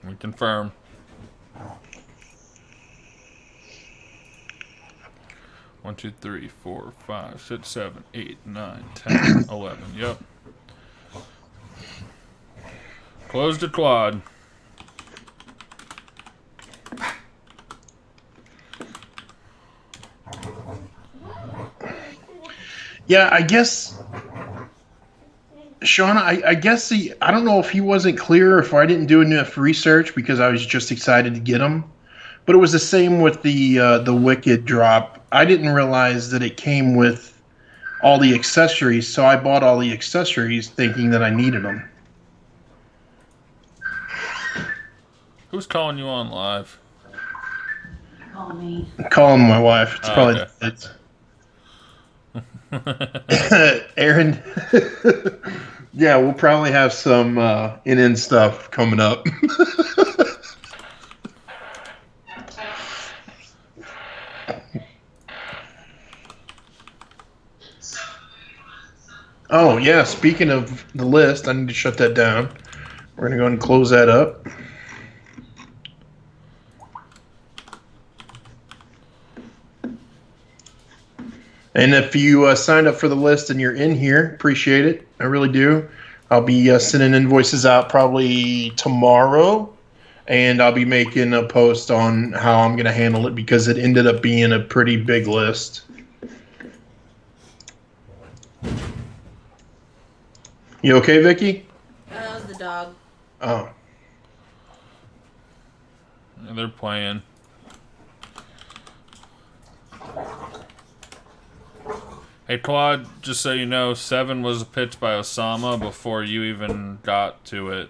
We confirm. 1, 2, 3, 4, 5, 6, 7, 8, 9, 10, 11. Yep. Close to quad. Yeah, I guess, Sean, I guess I don't know if he wasn't clear, if I didn't do enough research because I was just excited to get him. But it was the same with the Wicked drop. I didn't realize that it came with all the accessories, so I bought all the accessories thinking that I needed them. Who's calling you on live? Call me. I'm calling my wife. It's probably okay. it's Aaron. Yeah, we'll probably have some in stuff coming up. Oh, yeah, speaking of the list, I need to shut that down. We're going to go ahead and close that up. And if you signed up for the list and you're in here, appreciate it. I really do. I'll be sending invoices out probably tomorrow, and I'll be making a post on how I'm going to handle it because it ended up being a pretty big list. You okay, Vicky? That was the dog. Oh. Yeah, they're playing. Hey, Claude, just so you know, 7 was a pitch by Osama before you even got to it.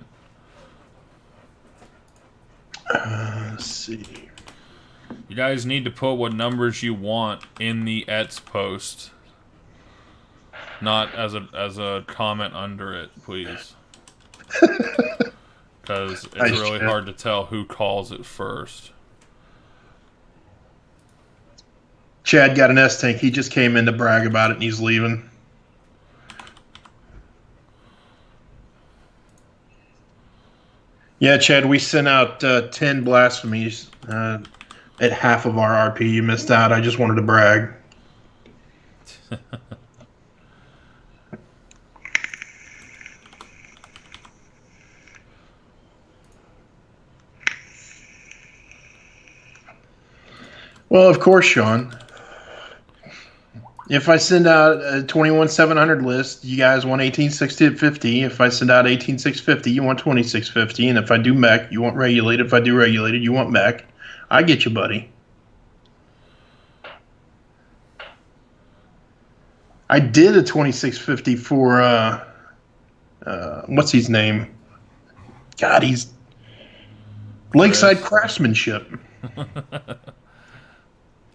Let's see. You guys need to put what numbers you want in the Ets post. Not as a comment under it, please. Because it's really hard to tell who calls it first. Chad got an S-Tank. He just came in to brag about it, and he's leaving. Yeah, Chad, we sent out 10 blasphemies at half of our RP. You missed out. I just wanted to brag. Well, of course, Sean. If I send out a 21,700 list, you guys want 18,650. If I send out 18,650, you want 2650. And if I do mech, you want regulated. If I do regulated, you want mech. I get you, buddy. I did a 2650 for what's his name? God, he's Lakeside Craftsmanship.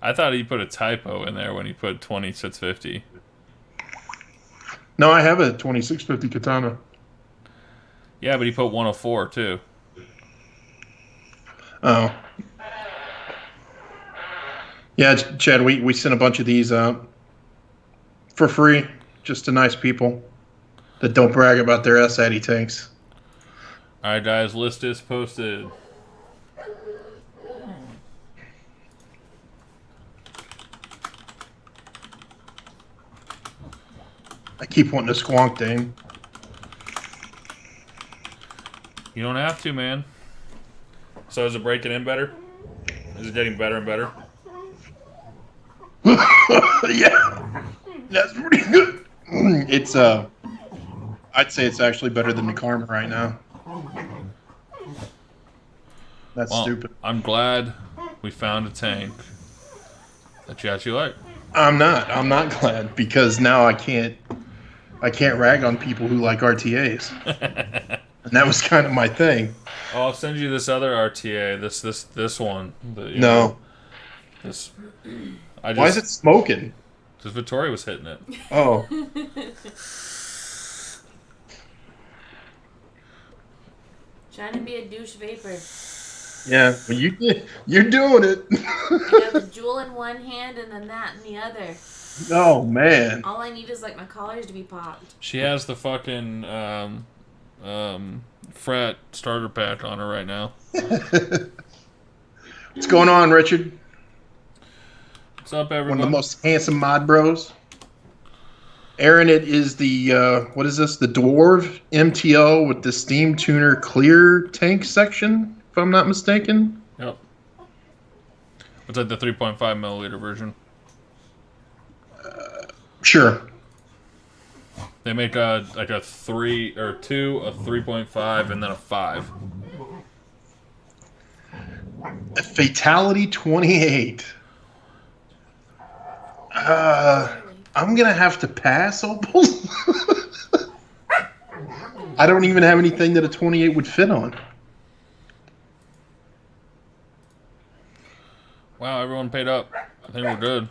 I thought he put a typo in there when he put 2650. No, I have a 2650 katana. Yeah, but he put 104 too. Oh. Yeah, Chad, we sent a bunch of these out for free, just to nice people that don't brag about their S-Addy tanks. All right, guys, list is posted. I keep wanting to squonk Dane. You don't have to, man. So is it breaking in better? Is it getting better and better? Yeah, that's pretty good. It's I'd say it's actually better than the Karma right now. That's Well, stupid. I'm glad we found a tank that you actually like. I'm not. I'm not glad because now I can't rag on people who like RTAs, and that was kind of my thing. I'll send you this other RTA. This one. No, This. why is it smoking? Because Vittoria was hitting it. Oh, Trying to be a douche vapor. yeah. Well, you're doing it. I got the jewel in one hand and then that in the other. Oh man. All I need is like my collars to be popped. She has the fucking frat starter pack on her right now. What's going on, Richard? What's up, everyone? One of the most handsome mod bros. Aaron, it is the what is this? The Dwarf MTL with the Steam Tuner clear tank section, if I'm not mistaken. Yep. It's like the 3.5 milliliter version. Sure. They make a 3 or 2, a 3.5, and then a 5. Fatality 28. I'm gonna have to pass, Opal. I don't even have anything that a 28 would fit on. Wow, everyone paid up. I think we're good.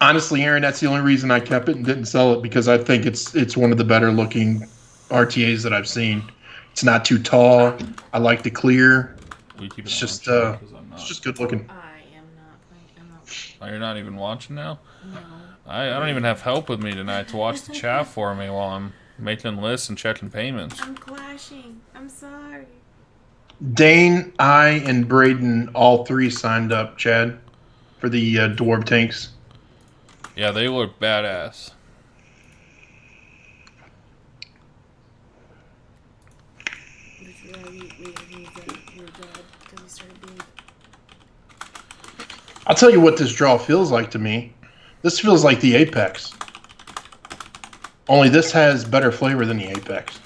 Honestly, Aaron, that's the only reason I kept it and didn't sell it, because I think it's one of the better looking RTAs that I've seen. It's not too tall. I like the clear. It's just good looking. I am not playing. I'm not. Oh, you're not even watching now? No. I don't even have help with me tonight to watch the chat for me while I'm making lists and checking payments. I'm clashing. I'm sorry. Dane, I, and Braden, all three signed up, Chad, for the Dwarf tanks. Yeah, they look badass. I'll tell you what this draw feels like to me. This feels like the Apex. Only this has better flavor than the Apex.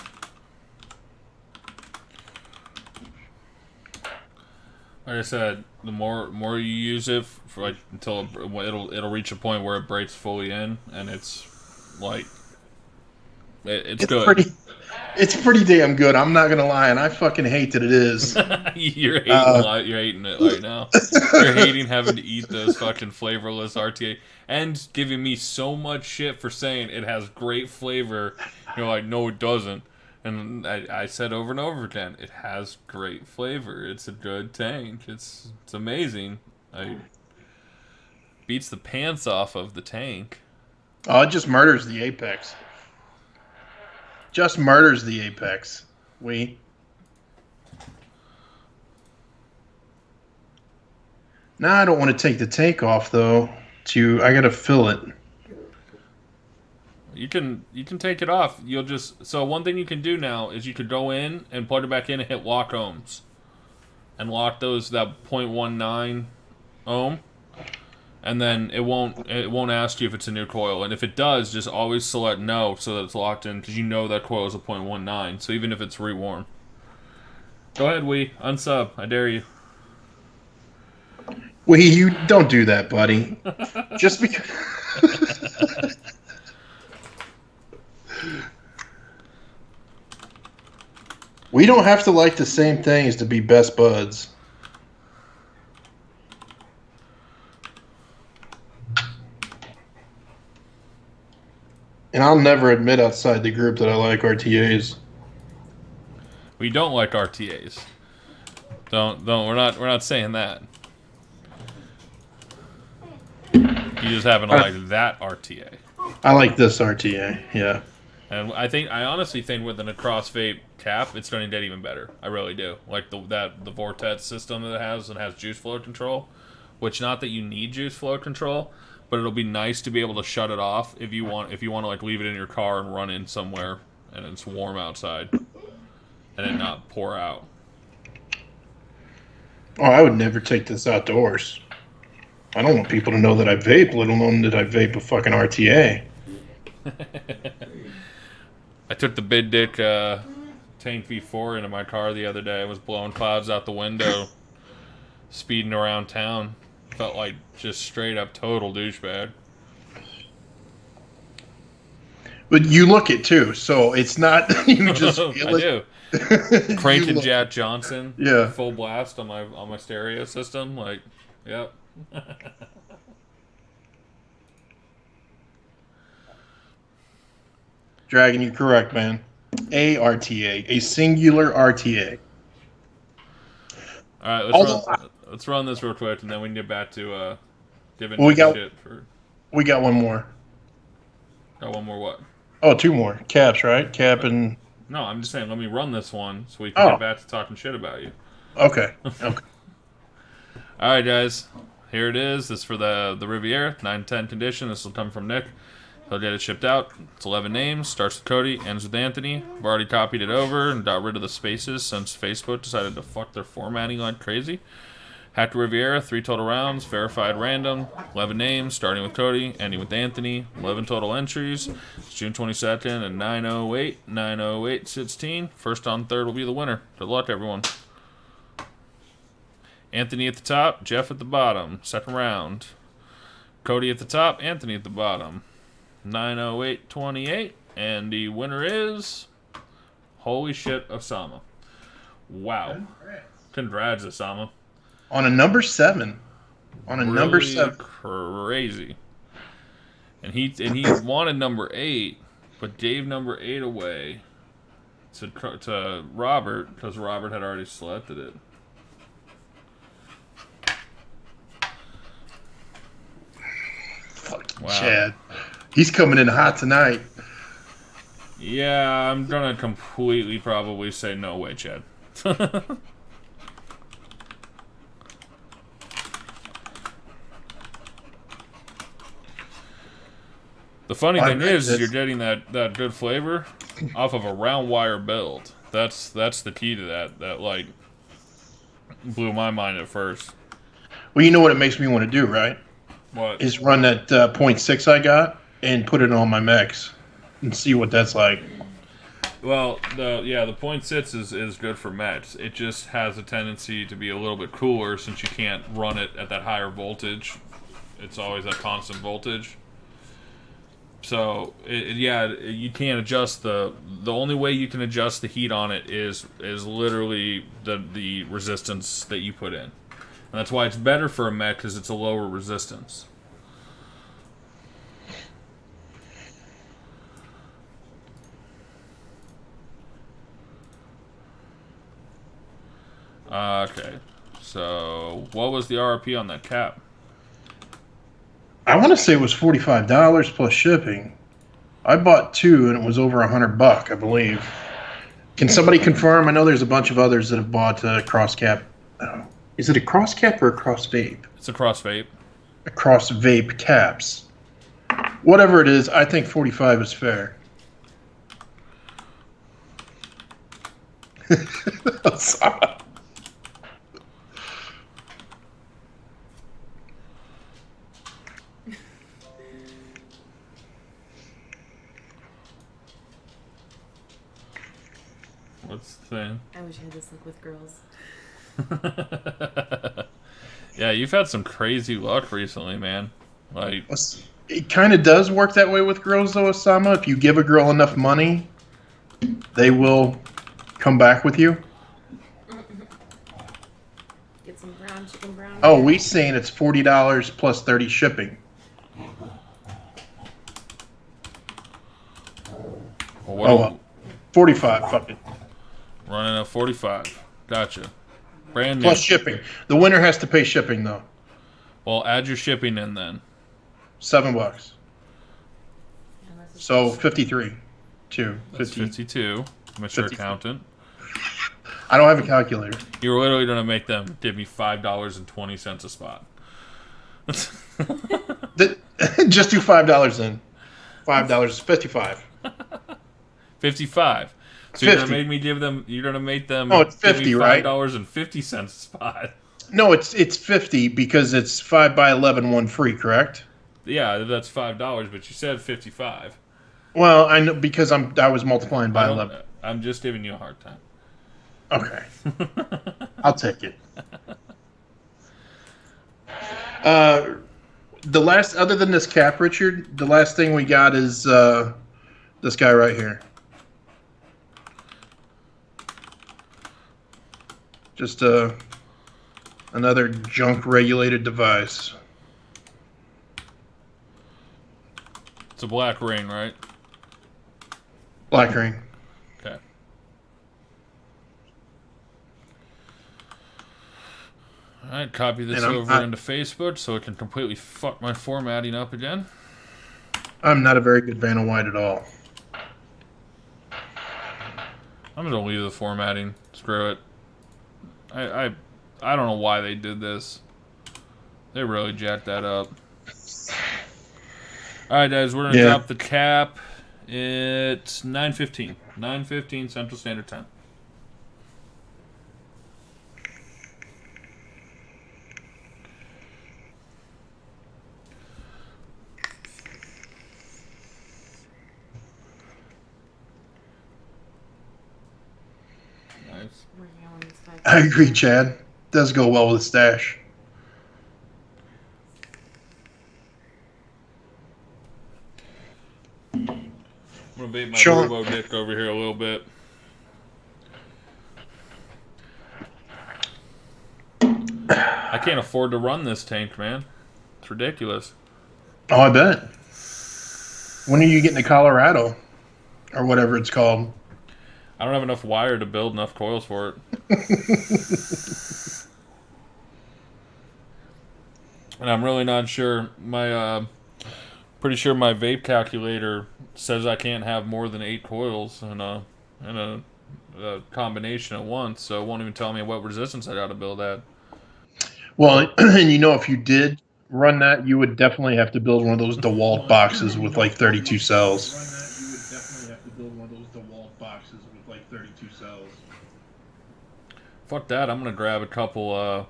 Like I said, the more you use it for like until it'll reach a point where it breaks fully in, and it's like it's good. It's pretty damn good. I'm not gonna lie, and I fucking hate that it is. You're hating it right now. You're hating having to eat those fucking flavorless RTA and giving me so much shit for saying it has great flavor. You're like, no, it doesn't. And I said over and over again, it has great flavor. It's a good tank. It's amazing. It beats the pants off of the tank. Oh, it just murders the Apex. Just murders the Apex. Now I don't want to take the tank off though. I gotta fill it. You can take it off. So one thing you can do now is you could go in and plug it back in and hit lock ohms, and lock that 0.19 ohm, and then it won't ask you if it's a new coil, and if it does, just always select no so that it's locked in, because you know that coil is a 0.19. So even if it's rewarm, go ahead, unsub. I dare you. You don't do that, buddy. Just because. We don't have to like the same things to be best buds. And I'll never admit outside the group that I like RTAs. We don't like RTAs. Don't. We're not saying that. You just happen to like that RTA. I like this RTA. Yeah. And I honestly think with an across vape cap, it's going to get even better. I really do. Like the Vortex system that it has, and has juice flow control, which, not that you need juice flow control, but it'll be nice to be able to shut it off if you want to like leave it in your car and run in somewhere and it's warm outside and it not pour out. Oh, I would never take this outdoors. I don't want people to know that I vape, let alone that I vape a fucking RTA. I took the Big Dick Tank V4 into my car the other day. I was blowing clouds out the window, speeding around town. Felt like just straight up total douchebag. But you look it too, so it's not you just I feel it. do. Cranking look Jack Johnson, Yeah. full blast on my stereo system. Like, yep. Dragon, you're correct, man. A RTA, a singular RTA. All right, Although let's run this real quick, and then we can get back to giving Well, we got- shit for. we got one more. Got one more what? Oh, two more. Caps, right? Cap and No, I'm just saying. Let me run this one so we can get back to talking shit about you. okay. Okay. All right, guys. Here it is. This is for the Riviera 910 condition. This will come from Nick. He'll get it shipped out. It's 11 names. Starts with Cody. Ends with Anthony. I've already copied it over and got rid of the spaces since Facebook decided to fuck their formatting like crazy. Hacked Riviera, 3 total rounds, verified random, 11 names, starting with Cody, ending with Anthony, 11 total entries. It's June 22nd at 9:08, 9:08:16. First on third will be the winner. Good luck, everyone. Anthony at the top, Jeff at the bottom. Second round. Cody at the top, Anthony at the bottom. 9:08:28, and the winner is... Holy shit, Osama. Wow. Congrats, Osama. On a number 7. On a Really number 7. Crazy. And he wanted number 8, but gave number 8 away to Robert because Robert had already selected it. Fucking Wow. Chad. He's coming in hot tonight. Yeah, I'm gonna completely probably say no way, Chad. The funny thing is you're getting that good flavor off of a round wire build. That's the key to that. That like blew my mind at first. Well, you know what it makes me want to do, right? What? Is run that .6 I got and put it on my mechs and see what that's like. Well, the .6 is good for mechs. It just has a tendency to be a little bit cooler since you can't run it at that higher voltage. It's always at constant voltage. So you can't adjust the only way you can adjust the heat on it is literally the resistance that you put in, and that's why it's better for a mech because it's a lower resistance. Okay, so what was the RRP on that cap? I want to say it was $45 plus shipping. I bought 2 and it was over $100, I believe. Can somebody confirm? I know there's a bunch of others that have bought cross cap. Is it a cross cap or a cross vape? It's a cross vape. A cross vape caps. Whatever it is, I think 45 is fair. What's the thing? I wish I had this look with girls. Yeah, you've had some crazy luck recently, man. Like, it kind of does work that way with girls, though, Osama. If you give a girl enough money, they will come back with you. Get some brown chicken brown. Oh, we saying it's $40 plus 30 shipping. well, 45. Fuck it. running at 45. Gotcha. Brand new. Plus shipping. The winner has to pay shipping though. Well, add your shipping in then. $7. So 53. That's 52. Mr. 50. Accountant. I don't have a calculator. You were literally going to make them give me $5.20 a spot. Just do $5 then. $5 is 55. 55. So 50. you're gonna make them. You're gonna make them. Oh, it's give 50, me right? $5.50 a spot. No, it's 50 because it's 5 by 11, one free, correct? Yeah, that's $5, but you said 55. Well, I know because I was multiplying by 11. I'm just giving you a hard time. Okay, I'll take it. The last, other than this cap, Richard, the last thing we got is this guy right here. Just another junk regulated device. It's a black ring, right? Black ring. Okay. Alright, copy this over into Facebook so it can completely fuck my formatting up again. I'm not a very good fan of white at all. I'm gonna leave the formatting. Screw it. I don't know why they did this. They really jacked that up. Alright guys, we're gonna drop the cap. It's 9:15. 9:15 Central Standard Time. Nice. I agree, Chad. Does go well with stash. I'm gonna bait my robo dick over here a little bit. I can't afford to run this tank, man. It's ridiculous. Oh, I bet. When are you getting to Colorado? Or whatever it's called. I don't have enough wire to build enough coils for it. And I'm really not sure. Pretty sure my vape calculator says I can't have more than 8 coils in a combination at once, so it won't even tell me what resistance I got to build at. Well, and you know, if you did run that, you would definitely have to build one of those DeWalt boxes with like 32 cells. Fuck that! I'm gonna grab a couple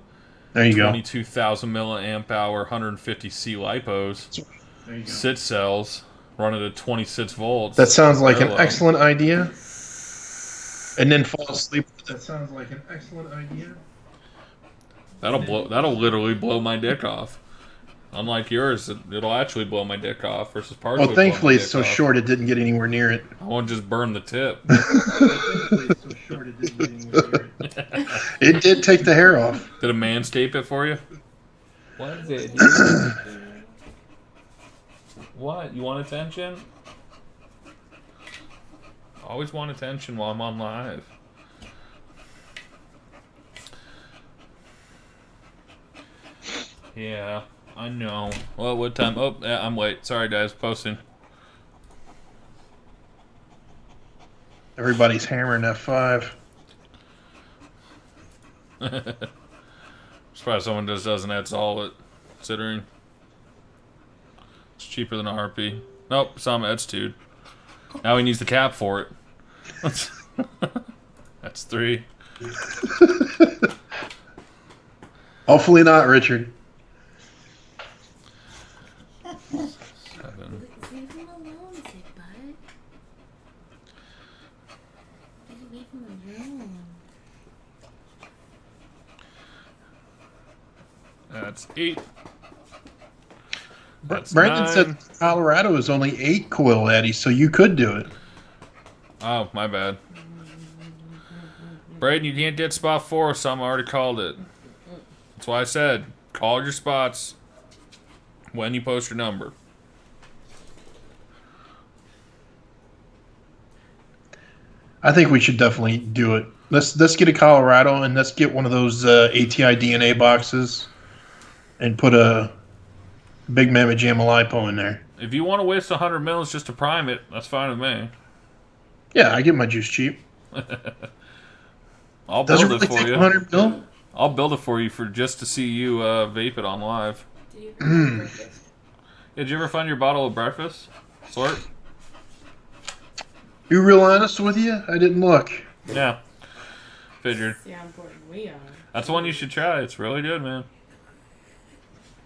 there you 22,000 milliamp hour 150C lipos, sit cells, run it at 26 volts. That sounds like an excellent idea. And then fall asleep. That sounds like an excellent idea. That'll literally blow my dick off. Unlike yours, it'll actually blow my dick off versus partially. Well, thankfully it's so short it didn't get anywhere near it. I won't just burn the tip. It did take the hair off. Did a manscape it for you? What did What? You want attention? Always want attention while I'm on live. Yeah, I know. Well, what time? Oh, yeah, I'm late. Sorry, guys. Posting. Everybody's hammering F5. Surprised someone just doesn't add solid, considering it's cheaper than a harpy. Nope, some attitude. Now he needs the cap for it. That's 3. Hopefully not, Richard. 7. Leave him alone, sick bud. Leave him alone. That's 8. That's Brandon 9. said Colorado is only 8 coil eddies, so you could do it. Oh, my bad. Braden, you can't get spot 4, so I'm already called it. That's why I said, call your spots when you post your number. I think we should definitely do it. Let's get a Colorado and let's get one of those ATI DNA boxes and put a Big Mamma Jamma lipo in there. If you want to waste 100 mils just to prime it, that's fine with me. Yeah, I get my juice cheap. I'll Does build it really it for take you. 100 mil? I'll build it for you for just to see you vape it on live. Did you have breakfast? Did you ever find your bottle of breakfast? Slurp? Be real honest with you, I didn't look. Yeah. Figured. See how important we are. That's one you should try. It's really good, man.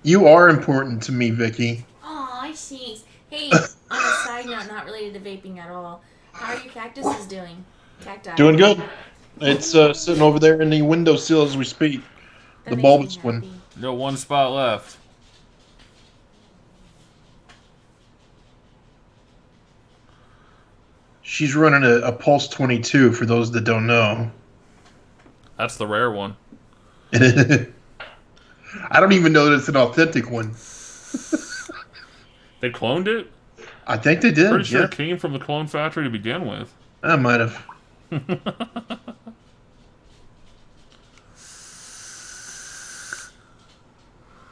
You are important to me, Vicky. Aw, thanks. Hey, on a side note, not related to vaping at all, how are your cactuses doing? Cacti. Doing good. It's sitting over there in the windowsill as we speak. That The makes me bulbous one. happy. Got one spot left. She's running a Pulse 22 for those that don't know. That's the rare one. I don't even know that it's an authentic one. They cloned it? I think they did. Pretty sure Yeah, it came from the clone factory to begin with. I might have.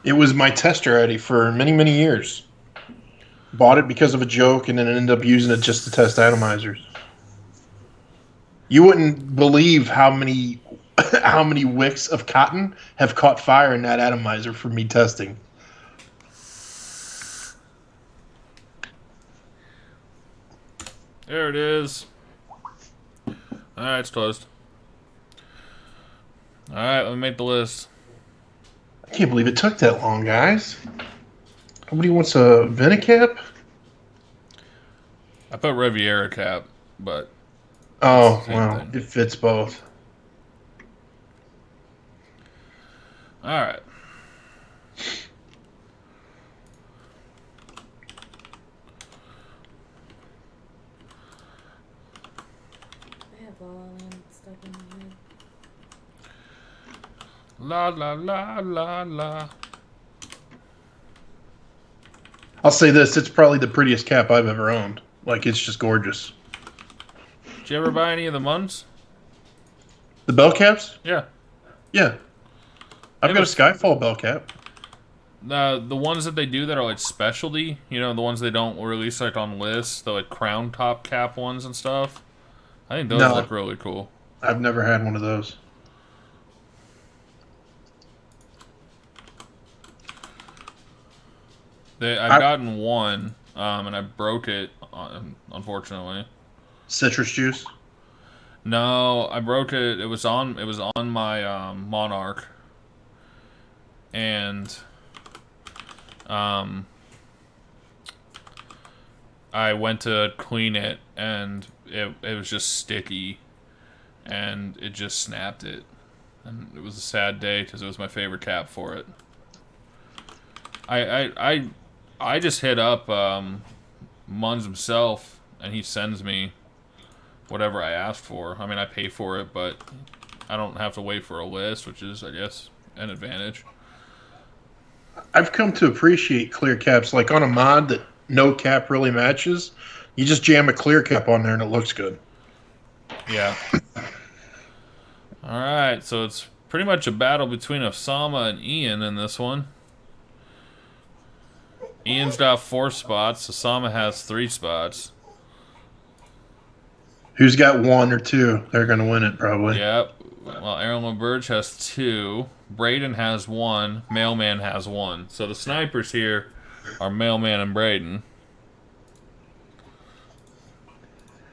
It was my tester ID for many, many years. Bought it because of a joke and then ended up using it just to test atomizers. You wouldn't believe how many how many wicks of cotton have caught fire in that atomizer for me testing. There it is. Alright, it's closed. Alright, let me make the list. I can't believe it took that long, guys. Nobody wants a Venicap? I put Riviera cap, but Oh, Same well, thing. it fits both. alright. I have La La Land stuck in my head. La la la la la. I'll say this, it's probably the prettiest cap I've ever owned. Like, it's just gorgeous. Did you ever buy any of the Muns? The bell caps? Yeah. Yeah. I've It got a was- Skyfall bell cap. The ones that they do that are like specialty, you know, the ones they don't release like on lists, the like crown top cap ones and stuff. I think those No. look really cool. I've never had one of those. I've gotten one, and I broke it, unfortunately. Citrus juice. No, I broke it. It was on my Monarch, and I went to clean it, and it was just sticky, and it just snapped it, and it was a sad day because it was my favorite cap for it. I just hit up Munz himself, and he sends me whatever I ask for. I mean, I pay for it, but I don't have to wait for a list, which is, I guess, an advantage. I've come to appreciate clear caps. Like on a mod that no cap really matches, you just jam a clear cap on there and it looks good. Yeah. All right, so it's pretty much a battle between Osama and Ian in this one. Ian's got 4 spots. Osama has 3 spots. Who's got 1 or 2? They're going to win it probably. Yep. Well, Aaron LaBerge has 2. Braden has 1. Mailman has 1. So the snipers here are Mailman and Braden.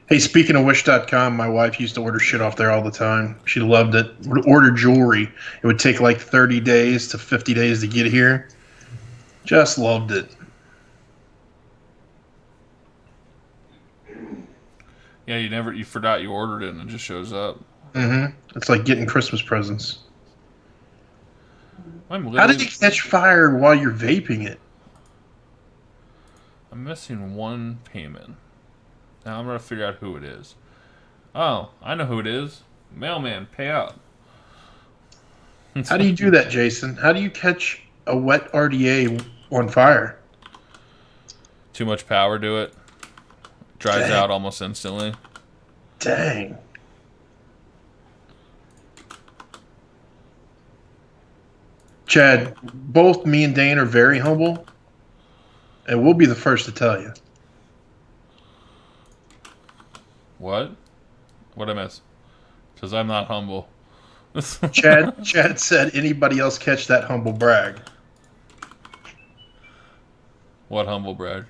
Hey, speaking of Wish.com, my wife used to order shit off there all the time. She loved it. Would order jewelry. It would take like 30 days to 50 days to get here. Just loved it. Yeah, you forgot you ordered it and it just shows up. Mm-hmm. It's like getting Christmas presents. I'm How did literally, it catch fire while you're vaping it? I'm missing 1 payment. Now I'm gonna figure out who it is. Oh, I know who it is. Mailman, pay up. How do you do that, Jason? How do you catch a wet RDA on fire? Too much power to it. Dries Dang. out almost instantly. Dang. Chad, both me and Dane are very humble, and we'll be the first to tell you. What? What'd I miss? Because I'm not humble. Chad said anybody else catch that humble brag. What humble brag?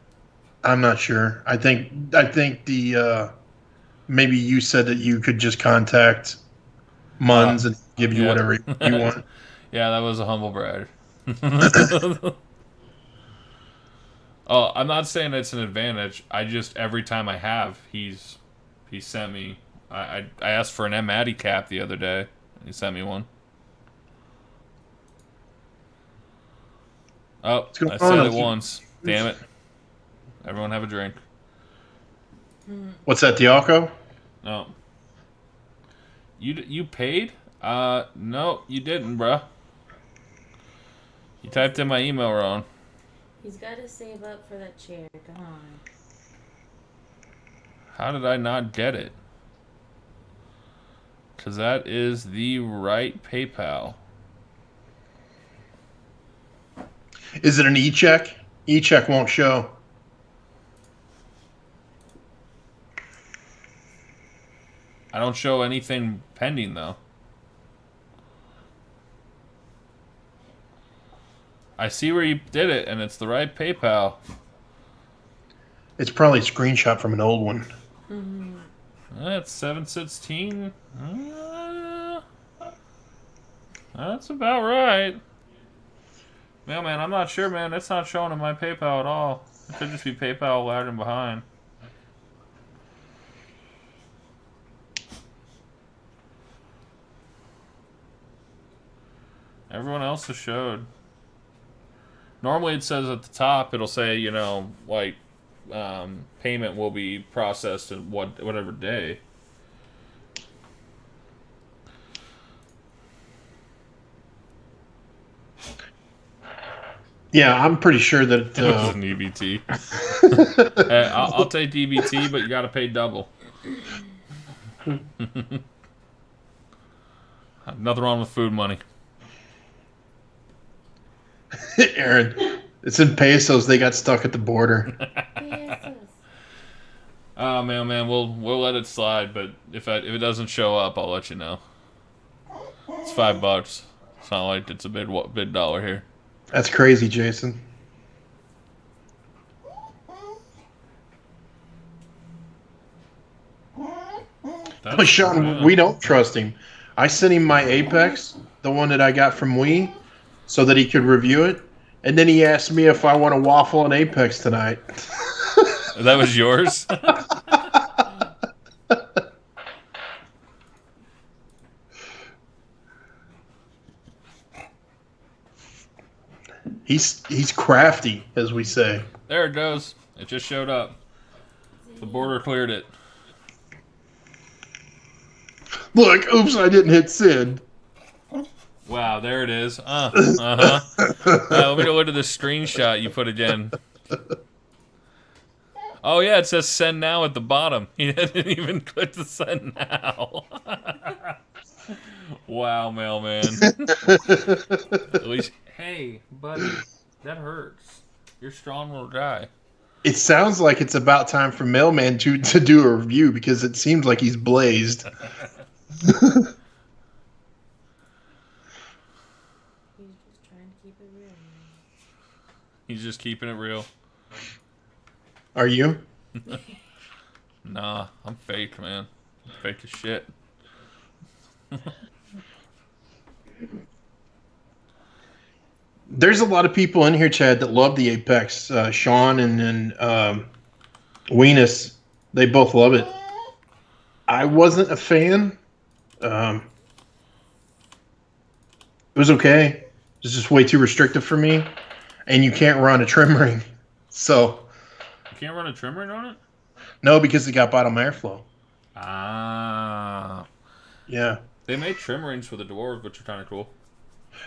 I'm not sure. I think the maybe you said that you could just contact Munz and give you Yeah. whatever you want. Yeah, that was a humble brag. Oh, I'm not saying it's an advantage. I just every time I have, he sent me. I asked for an M Addy cap the other day. He sent me one. Oh, What's going I on? said it once. Damn it! Everyone have a drink. What's that, Diaco? No. You paid? No, you didn't, bruh. You typed in my email wrong. He's got to save up for that chair. Come on. How did I not get it? Because that is the right PayPal. Is it an e-check? E-check won't show. I don't show anything pending, though. I see where you did it, and it's the right PayPal. It's probably a screenshot from an old one. That's 716. That's about right. Mailman, I'm not sure, man. It's not showing in my PayPal at all. It could just be PayPal lagging behind. Everyone else has showed. Normally it says at the top, it'll say, you know, like, payment will be processed in whatever day. Yeah, I'm pretty sure that. It was an EBT. Hey, I'll take EBT, but you got to pay double. Nothing wrong with food money. Aaron, it's in pesos. They got stuck at the border. Yes. Oh man, we'll let it slide. But if it doesn't show up, I'll let you know. It's $5. It's not like it's a big dollar here. That's crazy, Jason. But Sean, we don't trust him. I sent him my Apex, the one that I got from Wii, so that he could review it. And then he asked me if I want to waffle on Apex tonight. That was yours? He's crafty, as we say. There it goes. It just showed up. The border cleared it. Look, oops, I didn't hit send. Wow, there it is. Let me go look at the screenshot you put again. Oh yeah, it says send now at the bottom. He didn't even click the send now. Wow, mailman. At least, hey, buddy, that hurts. You're a strong little guy. It sounds like it's about time for Mailman to do a review because it seems like he's blazed. He's just trying to keep it real. He's just keeping it real. Are you? Nah, I'm fake, man. I'm fake as shit. There's a lot of people in here, Chad, that love the Apex. Sean and Weenus, they both love it. I wasn't a fan. It was okay. It was just way too restrictive for me, and you can't run a trim ring. So You can't run a trim ring on it? no, because it got bottom airflow. Ah. Yeah. They made trim rings for the dwarves, which are kind of cool.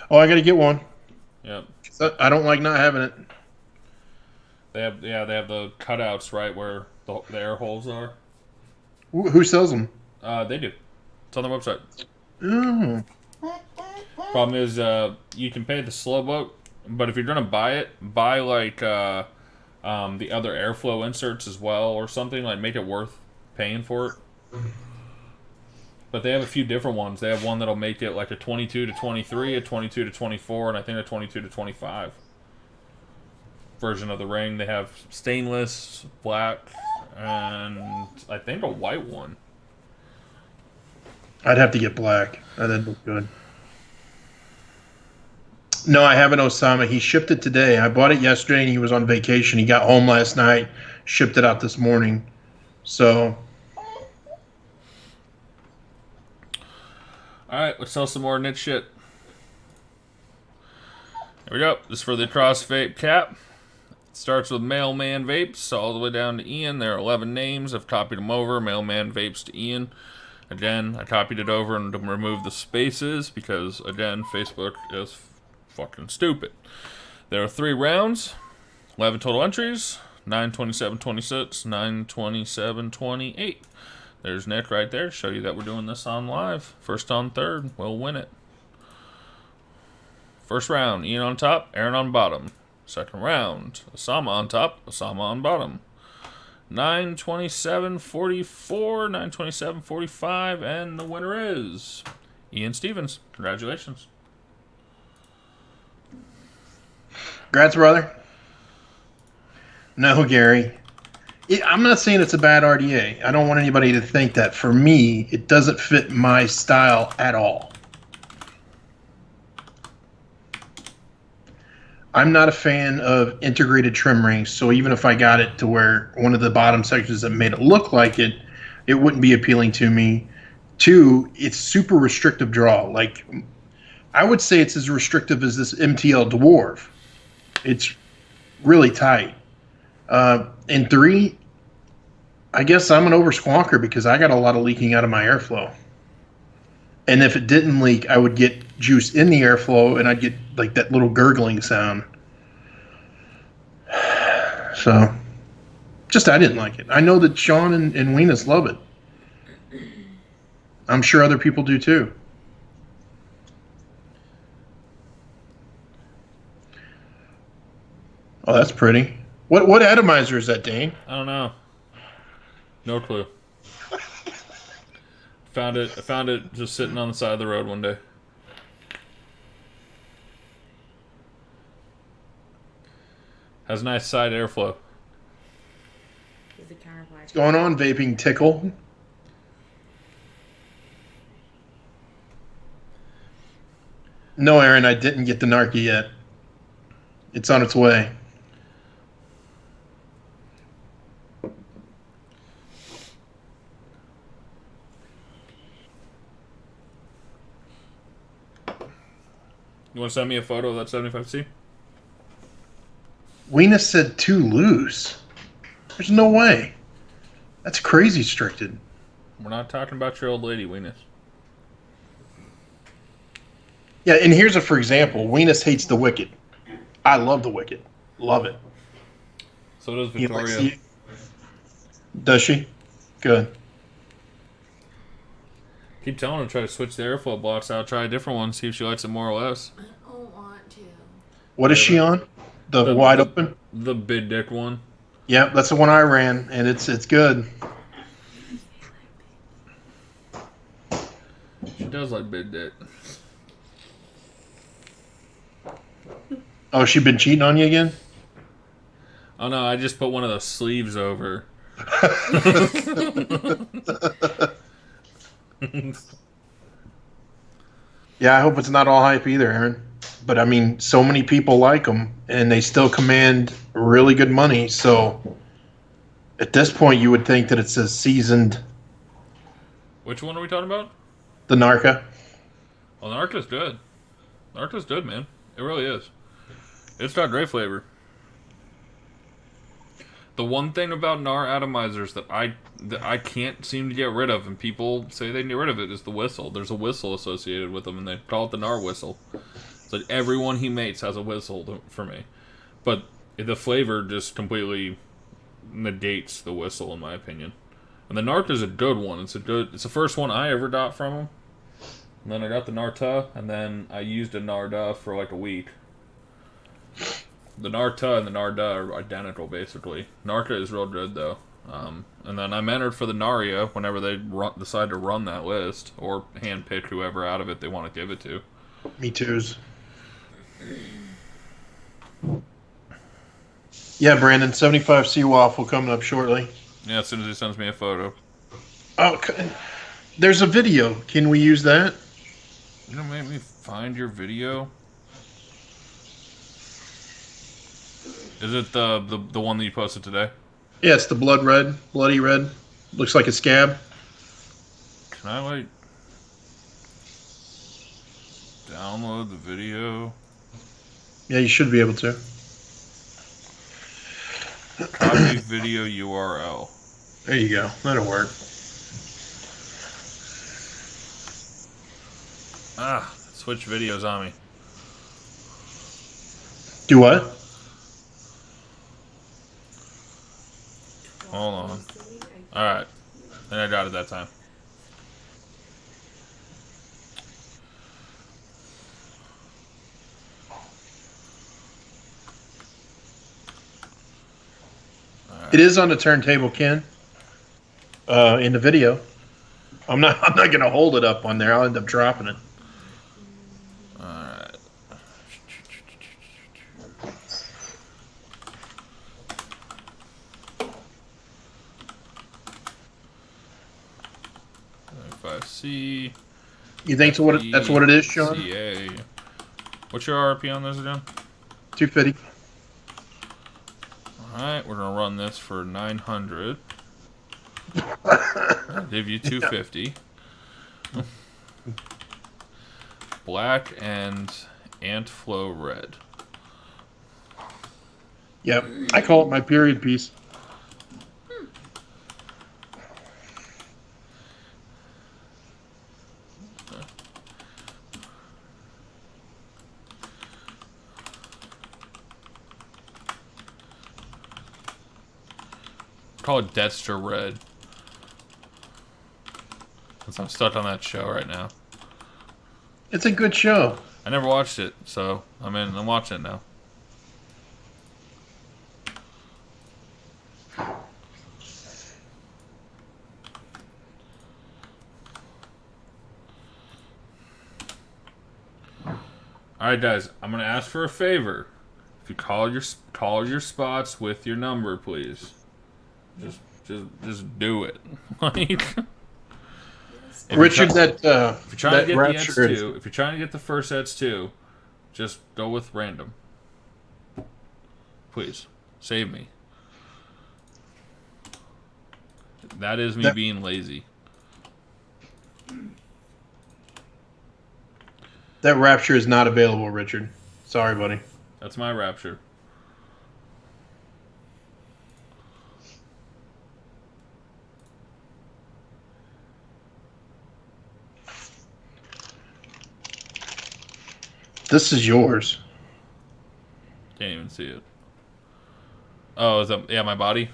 Oh, I got to get one. Yep. I don't like not having it. They have the cutouts right where the air holes are. Who sells them? They do. It's on their website. Oh. Problem is, you can pay the slow boat, but if you're gonna buy it, buy like the other airflow inserts as well, or something like make it worth paying for it. But they have a few different ones. They have one that'll make it like a 22 to 23, a 22 to 24, and I think a 22 to 25 version of the ring. They have stainless, black, and I think a white one. I'd have to get black. That'd look good. No, I have an Osama. He shipped it today. I bought it yesterday, and he was on vacation. He got home last night, shipped it out this morning. So, All right, let's sell some more niche shit. Here we go. This is for the Cross Vape cap. It starts with Mailman Vapes all the way down to Ian. There are 11 names. I've copied them over. Mailman Vapes to Ian. Again, I copied it over and removed the spaces because, again, Facebook is fucking stupid. There are 3 rounds, 11 total entries, 9/27/26, 9/27/28. There's Nick right there. Show you that we're doing this on live. First on third, we'll win it. First round, Ian on top, Aaron on bottom. Second round, Osama on top, Osama on bottom. 9/27/44, 9/27/45, and the winner is Ian Stevens. Congratulations. congrats, brother. No, Gary. I'm not saying it's a bad RDA. I don't want anybody to think that. For me, it doesn't fit my style at all. I'm not a fan of integrated trim rings, so even if I got it to where one of the bottom sections that made it look like it, it wouldn't be appealing to me. 2, it's super restrictive draw. Like, I would say it's as restrictive as this MTL Dwarf. It's really tight. And 3, I guess I'm an over squonker because I got a lot of leaking out of my airflow. And if it didn't leak, I would get juice in the airflow and I'd get like that little gurgling sound. So, just I didn't like it. I know that Sean and Weenus love it. I'm sure other people do too. Oh, that's pretty. What atomizer is that, Dane? I don't know. No clue. I found it just sitting on the side of the road one day. Has nice side airflow. Is it counterclockwise? What's going on, vaping tickle? No, Aaron, I didn't get the Narky yet. It's on its way. You want to send me a photo of that 75C? Weenus said too loose. There's no way. That's crazy stricted. We're not talking about your old lady, Weenus. Yeah, and here's a for example. Weenus hates the Wicked. I love the Wicked. Love it. So does He likes Victoria. Does she? Good. Keep telling her to try to switch the airflow blocks out, try a different one, see if she likes it more or less. I don't want to. What is she on? The wide open? The big dick one. Yeah, that's the one I ran, and it's good. She does like big dick. Oh, she been cheating on you again? Oh no, I just put one of the sleeves over. Yeah, I hope it's not all hype either, Aaron. But I mean, so many people like them, and they still command really good money. So at this point, you would think that it's a seasoned. Which one are we talking about? The Narca. Oh, the Narca's good. Narca's good, man. It really is. It's got great flavor. The one thing about NAR atomizers that I can't seem to get rid of, and people say they can get rid of it, is the whistle. There's a whistle associated with them, and they call it the NAR whistle. It's like everyone he mates has a whistle for me. But the flavor just completely negates the whistle, in my opinion. And the Narc is a good one. It's the first one I ever got from him. And then I got the Narta, and then I used a Narda for like a week. The Narta and the Narda are identical, basically. Narca is real good, though. And then I'm entered for the Naria whenever they decide to run that list, or handpick whoever out of it they want to give it to. Me too's. Yeah, Brandon, 75C waffle coming up shortly. Yeah, as soon as he sends me a photo. Oh, there's a video. Can we use that? You gonna make me find your video? Is it the one that you posted today? Yeah, it's the bloody red. Looks like a scab. Can I like download the video? Yeah, you should be able to. Copy video URL. There you go. That'll work. Ah, switch videos on me. Do what? Hold on. Alright. Then I got it that time. It is on the turntable, Ken. In the video. I'm not gonna hold it up on there. I'll end up dropping it. Alright. If I see You think that's what it is, Sean? CA. What's your RP on this again? 250. Alright, we're gonna run this for 900. I'll give you 250. Black and ant flow red. Yep. I call it my period piece. Call it Dexter Red. Since I'm stuck on that show right now. It's a good show. I never watched it, so I'm watching it now. Alright guys, I'm gonna ask for a favor. If you call your spots with your number, please. Just do it. Like Richard, if you're trying to get the rapture Eds2, if you're trying to get the first Eds2, just go with random. Please. Save me. That is me being lazy. That rapture is not available, Richard. Sorry, buddy. That's my rapture. This is yours. Can't even see it. Oh, is that my body?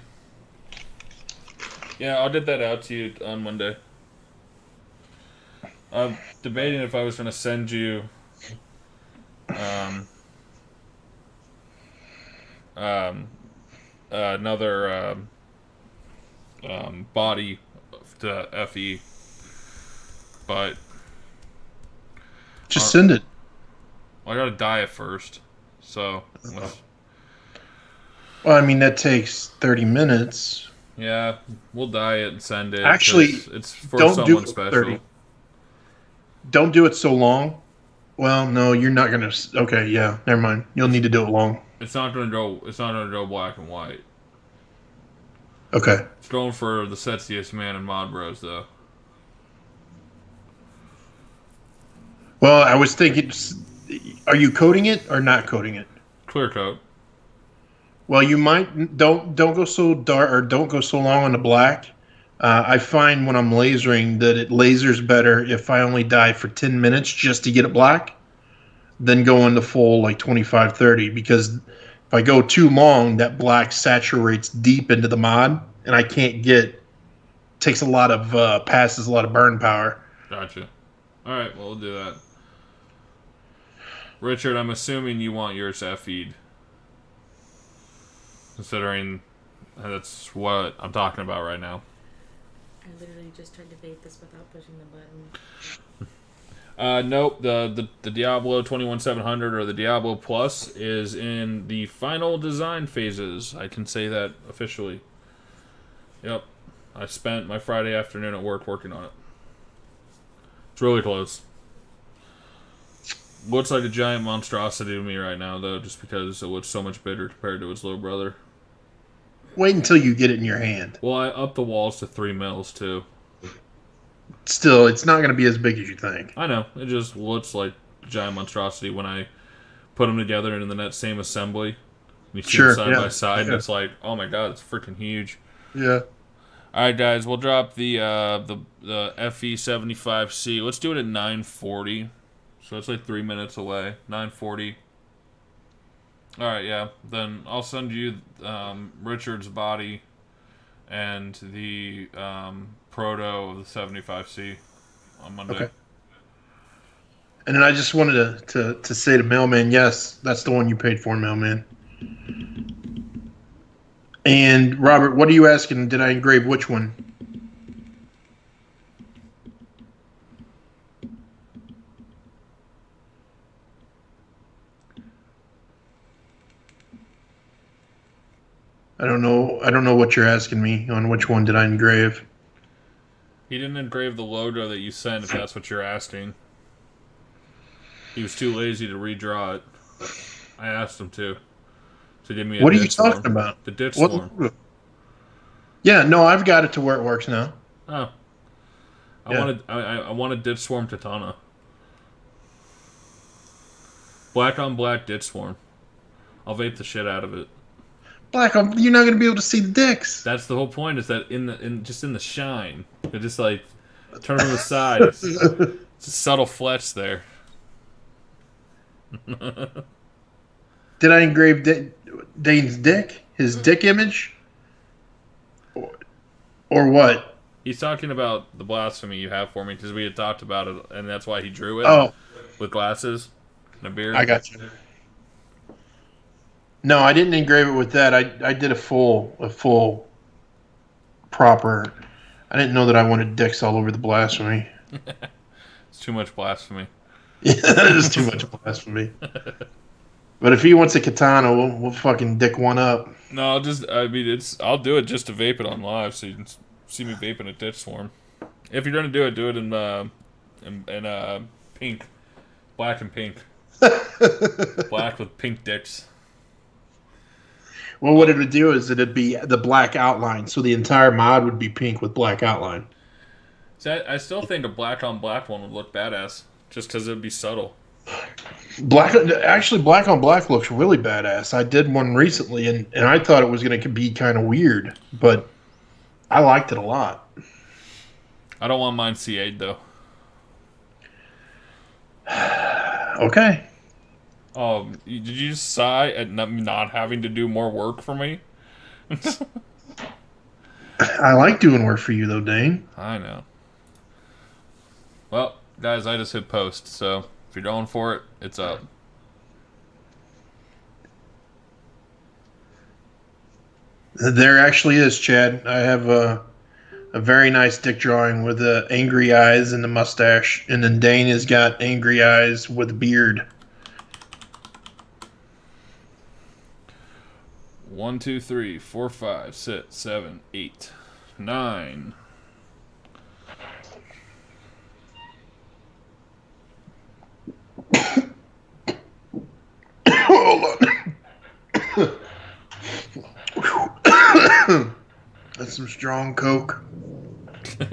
Yeah, I'll get that out to you on Monday. I'm debating if I was going to send you another body to FE, but Just send it. I got to dye it first. So, Well, I mean, that takes 30 minutes. yeah, we'll dye it and send it. Actually, 'cause it's for don't do someone it special. 30. Don't do it so long. Well, no, you're not going to... Okay, yeah, never mind. You'll need to do it long. It's not gonna go. It's not gonna go black and white. Okay. It's going for the sexiest man in Mod Bros, though. Well, I was thinking... Are you coating it or not coating it? Clear coat. Well, you might... Don't go so dark or don't go so long on the black. I find when I'm lasering that it lasers better if I only dye for 10 minutes just to get it black than go into full like 25, 30. Because if I go too long, that black saturates deep into the mod and I can't get... Takes a lot of... passes a lot of burn power. Gotcha. Alright, well, we'll do that. Richard, I'm assuming you want yours FE'd. Considering that's what I'm talking about right now. I literally just tried to vape this without pushing the button. Nope. The Diablo 21700 or the Diablo Plus is in the final design phases. I can say that officially. Yep. I spent my Friday afternoon at work working on it. It's really close. looks like a giant monstrosity to me right now, though, just because it looks so much bigger compared to its little brother. Wait until you get it in your hand. Well, I upped the walls to 3 mils, too. Still, it's not going to be as big as you think. I know. It just looks like a giant monstrosity when I put them together in that same assembly. You see them side by side, and it's like, oh my god, it's freaking huge. Yeah. All right, guys, we'll drop the FE75C. Let's do it at 9:40. So it's like 3 minutes away. 9:40. All right, yeah. Then I'll send you Richard's body and the proto of the 75C on Monday. Okay. And then I just wanted to say to Mailman, yes, that's the one you paid for, Mailman. And Robert, what are you asking? Did I engrave which one? I don't know what you're asking me on which one did I engrave. He didn't engrave the logo that you sent, if that's what you're asking. He was too lazy to redraw it. I asked him to. So give me a What are you ditch talking swarm. about? The ditch What? swarm. Yeah, no, I've got it to where it works now. Oh. Yeah. I wanted ditch swarm Titana. Black on black ditch swarm. I'll vape the shit out of it. Black, you're not going to be able to see the dicks. That's the whole point, is that in the shine. It just like turn on the side. It's a subtle fletch there. Did I engrave Dane's dick? His dick image? Or what? He's talking about the blasphemy you have for me, because we had talked about it, and that's why he drew it with glasses and a beard. I got you. No, I didn't engrave it with that. I did a full proper. I didn't know that I wanted dicks all over the blasphemy. It's too much blasphemy. Yeah, that is too much blasphemy. But if he wants a katana, we'll fucking dick one up. No, I'll do it just to vape it on live, so you can see me vaping a ditch swarm. If you're gonna do it in pink, black and pink, black with pink dicks. Well, what it would do is it'd be the black outline, so the entire mod would be pink with black outline. So I still think a black on black one would look badass, just because it'd be subtle. Black on black looks really badass. I did one recently, and I thought it was going to be kind of weird, but I liked it a lot. I don't want mine CA'd though. Okay. Did you just sigh at not having to do more work for me? I like doing work for you, though, Dane. I know. Well, guys, I just hit post, so if you're going for it, it's up. There actually is, Chad. I have a very nice dick drawing with angry eyes and the mustache, and then Dane has got angry eyes with a beard. 1, 2, 3, 4, 5, 6, 7, 8, 9. Hold on. That's some strong coke. I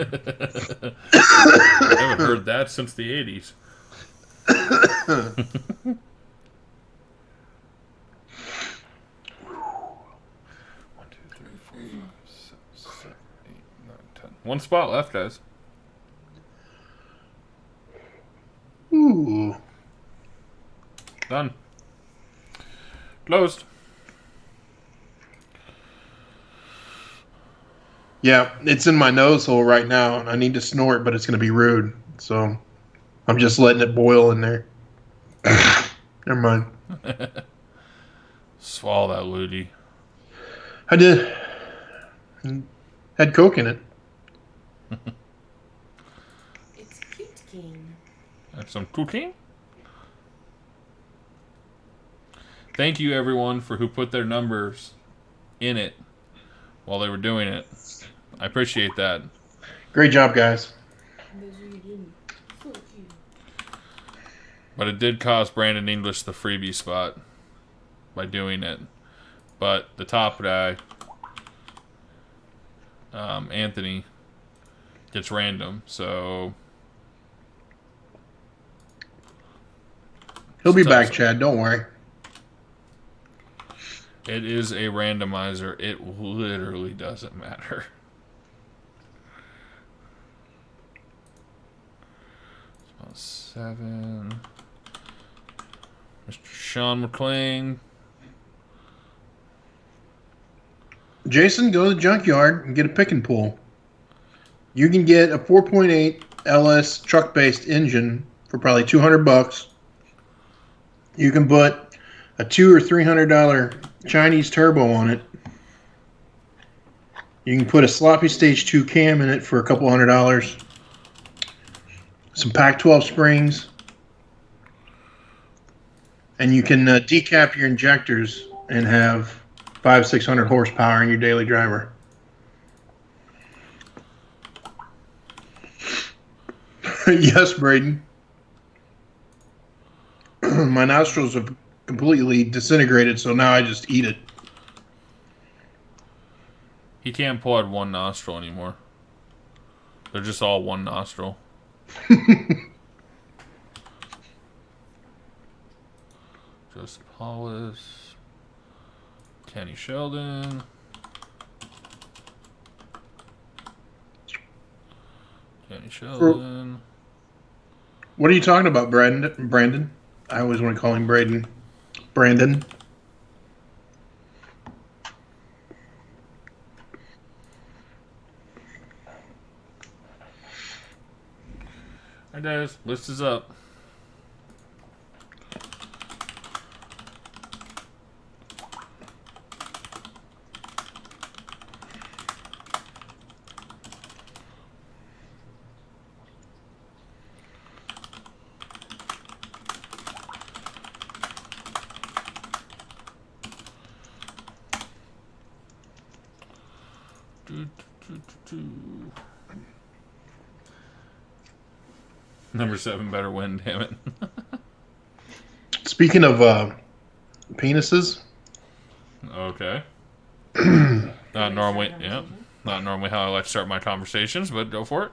haven't heard that since the 80s. 1 spot left, guys. Ooh. Done. Closed. Yeah, it's in my nose hole right now, and I need to snort, but it's going to be rude. So I'm just letting it boil in there. Never mind. Swallow that, Ludi. I did. Had coke in it. It's cute king. That's some cooking. Thank you, everyone, for who put their numbers in it while they were doing it. I appreciate that. Great job, guys. But it did cost Brandon English the freebie spot by doing it. But the top guy, Anthony, gets random, so... He'll be back, Chad. Don't worry. It is a randomizer. It literally doesn't matter. About 7. Mr. Sean McLean. Jason, go to the junkyard and get a pick and pull. You can get a 4.8 LS truck-based engine for probably $200. You can put a $200 or $300 Chinese turbo on it. You can put a sloppy stage 2 cam in it for a couple $100. Some Pac-12 springs. And you can decap your injectors and have 500-600 horsepower in your daily driver. Yes, Braden. My nostrils have completely disintegrated, so now I just eat it. He can't pull out one nostril anymore. They're just all one nostril. Joseph Hollis. Kenny Sheldon. Kenny Sheldon. What are you talking about, Brandon? I always want to call him Braden. Brandon. Hi guys, list is up. Number 7 better win, damn it. Speaking of penises. Okay. Not normally, yeah. Not normally how I like to start my conversations, but go for it.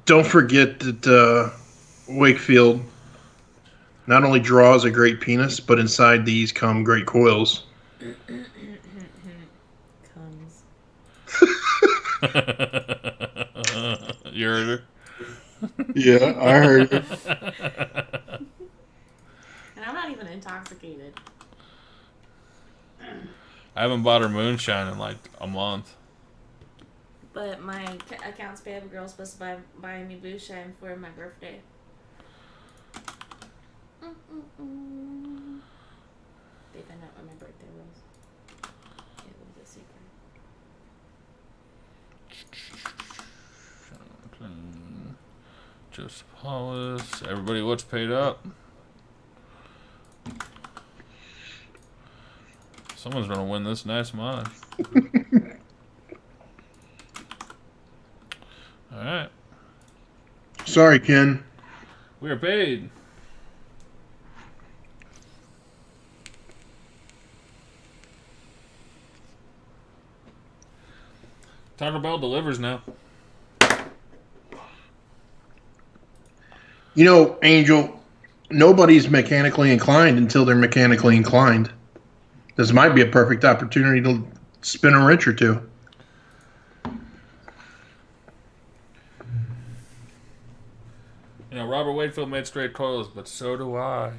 Don't forget that Wakefield not only draws a great penis, but inside these come great coils. Comes. You heard her? Yeah, I heard it. And I'm not even intoxicated. I haven't bought her moonshine in like a month. But my accounts payable girl's supposed to buy me moonshine for my birthday. They found out when my birthday was. It was a secret. Joseph Hollis. Everybody, what's paid up? Someone's gonna win this nice mod. All right. Sorry, Ken. We are paid. Taco Bell delivers now. You know, Angel, nobody's mechanically inclined until they're mechanically inclined. This might be a perfect opportunity to spin a wrench or two. You know, Robert Wakefield made straight coils, but so do I.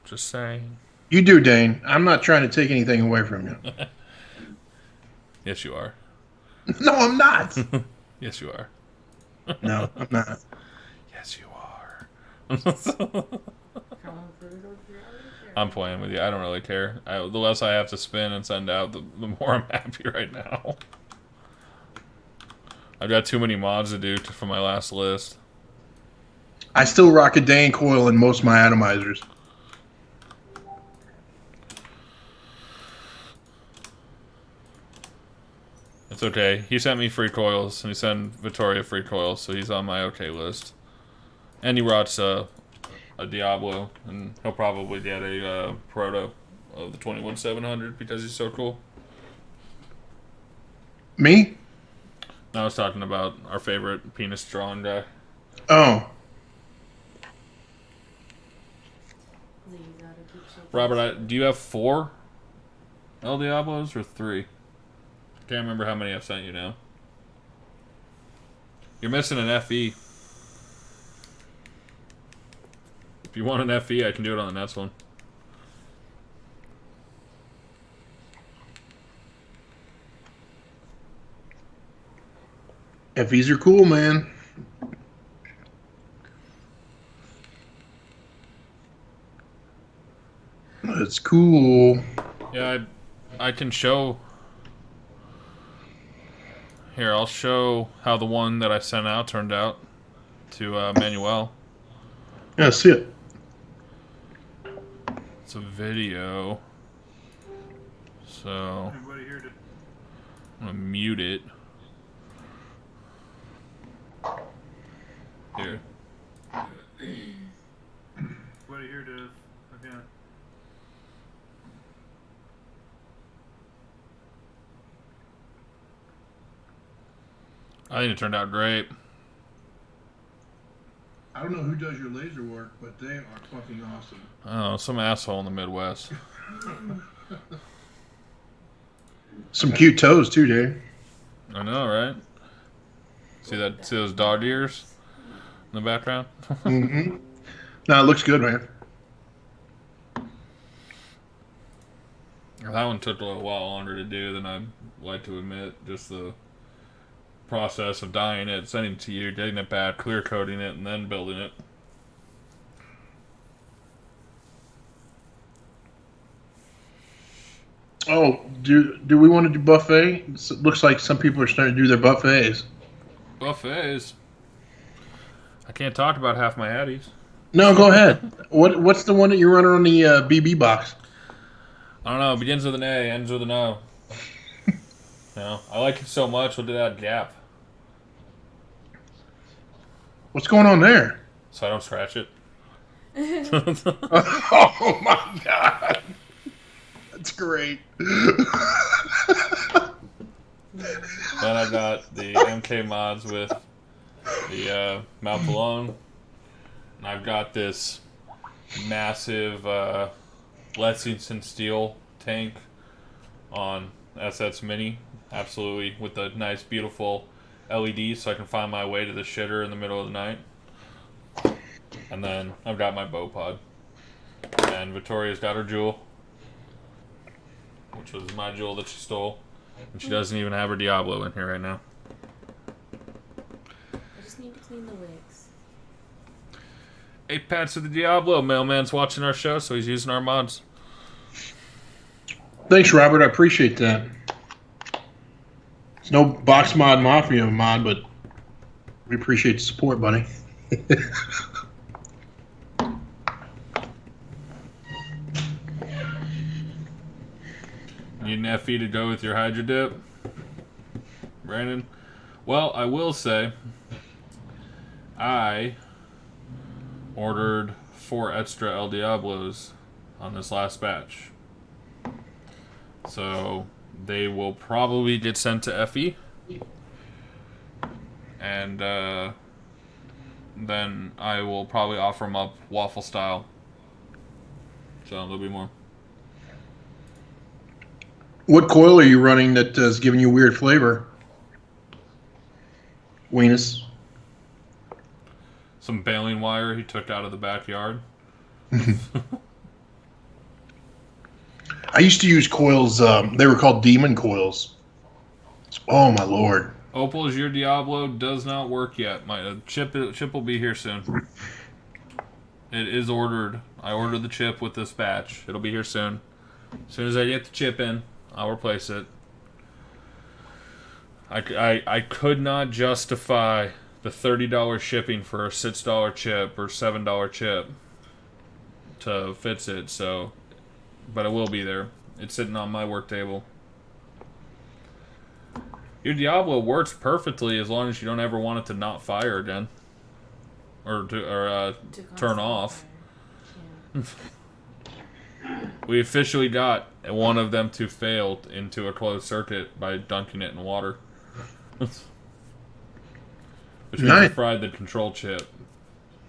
Just saying. You do, Dane. I'm not trying to take anything away from you. Yes, you are. No, I'm not. Yes, you are. No, I'm not. Yes, you are. I'm playing with you. I don't really care. The less I have to spin and send out, the more I'm happy right now. I've got too many mods to do for my last list. I still rock a Dane coil in most of my atomizers. It's okay. He sent me free coils, and he sent Vittoria free coils, so he's on my okay list. And he brought a a Diablo, and he'll probably get a proto of the 21700 because he's so cool. Me? I was talking about our favorite penis drawing guy. Oh. Robert, do you have 4 El Diablos or 3? Can't remember how many I've sent you now. You're missing an FE. If you want an FE, I can do it on the next one. FEs are cool, man. It's cool. Yeah, I can show. Here, I'll show how the one that I sent out turned out to Manuel. Yeah, see it. It's a video. So I'm gonna mute it. Here. Everybody here to okay. I think it turned out great. I don't know who does your laser work, but they are fucking awesome. Oh, some asshole in the Midwest. Some cute toes too, Dave. I know, right? See that? See those dog ears in the background? Mm-hmm. No, it looks good, man. That one took a little while longer to do than I'd like to admit. Just the process of dyeing it, sending it to you, getting it back, clear coating it, and then building it. Oh, do we want to do buffet? It looks like some people are starting to do their buffets. Buffets. I can't talk about half my Addies. No, go ahead. What's the one that you're running on the BB box? I don't know. It begins with an A, ends with an O. I like it so much. We'll do that gap, What's going on there? so I don't scratch it. Oh my god, that's great. Then I got the MK mods with the Mount Malone. And I've got this massive Lexington steel tank on SS Mini. Absolutely, with the nice, beautiful LEDs so I can find my way to the shitter in the middle of the night. And then I've got my bow pod. And Victoria's got her jewel, which was my jewel that she stole. And she doesn't even have her Diablo in here right now. I just need to clean the wigs. 8 pats of the Diablo. Mailman's watching our show, so he's using our mods. Thanks, Robert. I appreciate that. It's no Box Mod Mafia mod, but we appreciate the support, buddy. Need an FE to go with your Hydra Dip, Brandon? Well, I will say, I ordered 4 extra El Diablos on this last batch. So they will probably get sent to FE. And then I will probably offer them up waffle style. So there'll be more. What coil are you running that is giving you weird flavor? Weenus. Some baling wire he took out of the backyard. I used to use coils. They were called demon coils. Oh my lord! Opal's your Diablo does not work yet. My chip will be here soon. It is ordered. I ordered the chip with this batch. It'll be here soon. As soon as I get the chip in, I'll replace it. I could not justify the $30 shipping for a $6 chip or $7 chip to fix it. So, but it will be there. It's sitting on my work table. Your Diablo works perfectly as long as you don't ever want it to not fire again, or to turn off. We officially got one of them to fail into a closed circuit by dunking it in water. Which means Nice. we fried the control chip,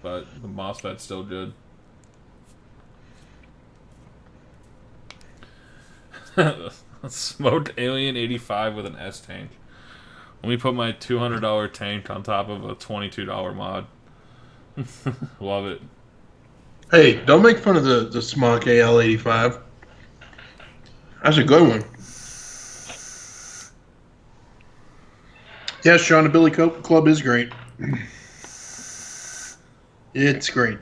but the MOSFET's still good. Smoked Alien 85 with an S tank. Let me put my $200 tank on top of a $22 mod. Love it. Hey, don't make fun of the Smock AL85. That's a good one. Yeah, Sean, the Billy Club is great. It's great.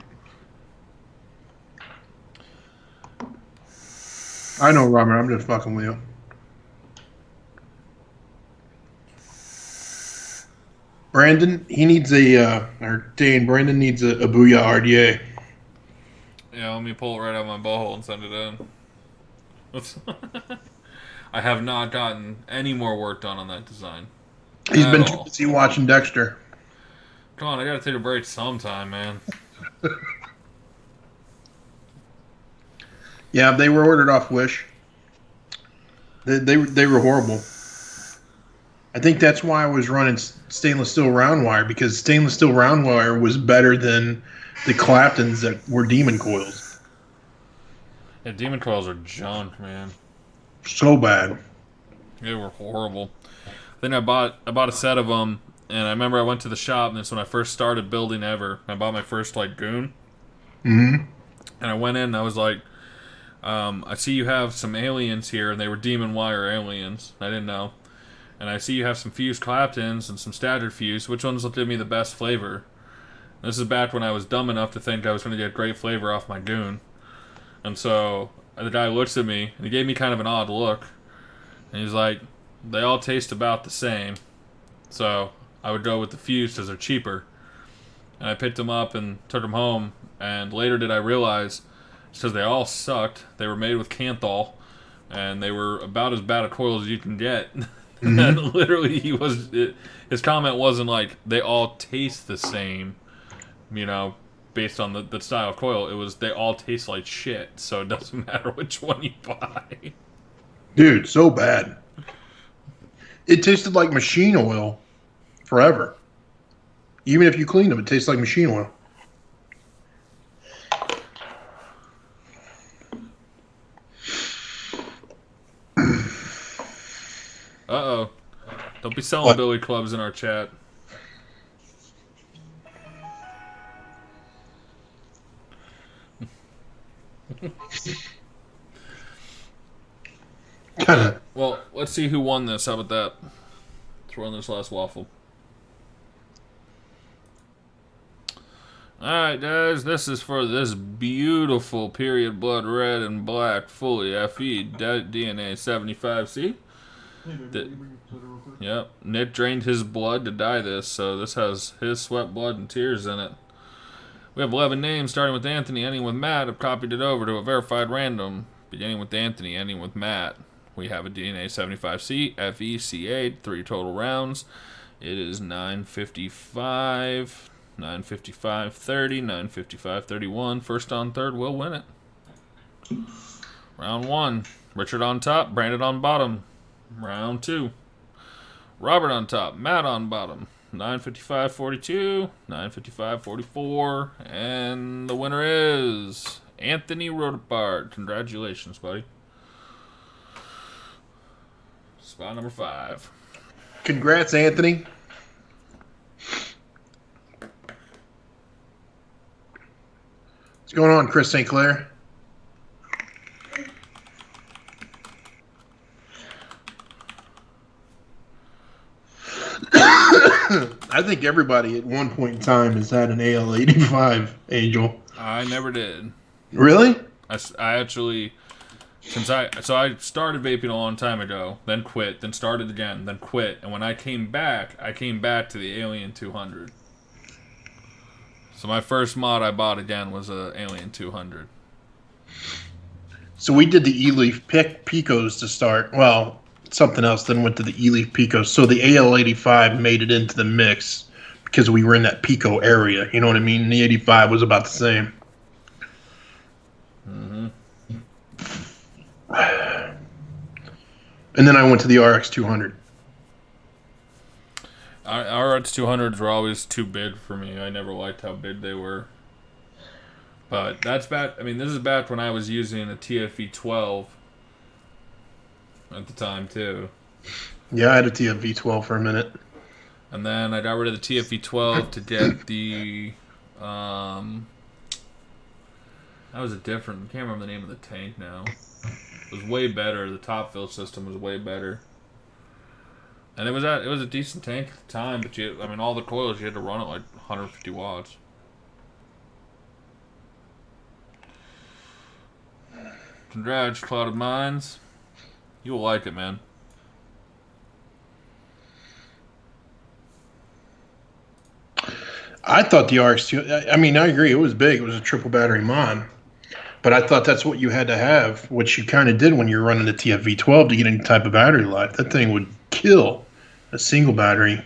I know, Robert. I'm just fucking with you. Brandon, he needs or Dane, Brandon needs a Booyah RDA. Yeah, let me pull it right out of my butthole and send it in. I have not gotten any more work done on that design. He's been all. too busy watching Dexter. Come on, I gotta take a break sometime, man. Yeah, they were ordered off Wish. They were horrible. I think that's why I was running stainless steel round wire, because stainless steel round wire was better than the Claptons that were demon coils. Yeah, demon coils are junk, man. So bad. They were horrible. Then I bought a set of them, and I remember I went to the shop, and that's when I first started building ever. I bought my first like goon, Mm-hmm. and I went in, and I was like, I see you have some aliens here, and they were demon wire aliens. I didn't know. And I see you have some fused Claptons and some standard fused. Which ones will give me the best flavor? This is back when I was dumb enough to think I was going to get great flavor off my goon. And so the guy looks at me, and he gave me kind of an odd look. And he's like, they all taste about the same. So I would go with the fused because they're cheaper. And I picked them up and took them home. And later did I realize, it's because they all sucked. They were made with Kanthal. And they were about as bad a coil as you can get. Mm-hmm. And literally, his comment wasn't like, they all taste the same, you know, based on the style of coil. It was, they all taste like shit, so it doesn't matter which one you buy. Dude, so bad. It tasted like machine oil forever. Even if you clean them, it tastes like machine oil. Uh-oh. Don't be selling What? Billy Clubs in our chat. Kind of. Well, let's see who won this. How about that? Throw in this last waffle. Alright, guys, this is for this beautiful period blood red and black fully FE DNA 75C. Yep, Nick drained his blood to dye this, so this has his sweat, blood, and tears in it. We have 11 names, starting with Anthony, ending with Matt. I've copied it over to a verified random, beginning with Anthony, ending with Matt. We have a DNA 75C, FECA, 3 total rounds. It is 955, 955, 30, 955, 31. First on third will win it. Round 1, Richard on top, Brandon on bottom. Round 2, Robert on top, Matt on bottom. 955.42, 955.44, and the winner is Anthony Rodapart. Congratulations, buddy. Spot number 5. Congrats, Anthony. What's going on, Chris St. Clair? I think everybody at one point in time has had an AL85, Angel. I never did. Really? I actually, so I started vaping a long time ago, then quit, then started again, then quit, and when I came back to the Alien 200. So my first mod I bought again was a Alien 200. So we did the E-Leaf Picos to start. Well, something else then went to the E-Leaf Picos. So the AL85 made it into the mix because we were in that Pico area. You know what I mean? The 85 was about the same. Mm-hmm. And then I went to the RX 200. Our RX 200s were always too big for me. I never liked how big they were. But that's bad. I mean, this is back when I was using a TFE 12 at the time, too. Yeah, I had a TF V12 for a minute. And then I got rid of the TFE 12 to get the. That was a different. I can't remember the name of the tank now. It was way better. The top fill system was way better. And it was a decent tank at the time, but all the coils you had to run at like 150 watts. Congrats, Clouded Minds. You'll like it, man. I thought the RX2. I mean, I agree. It was big. It was a triple battery mod. But I thought that's what you had to have, which you kind of did when you were running the TFV12 to get any type of battery life. That thing would kill a single battery.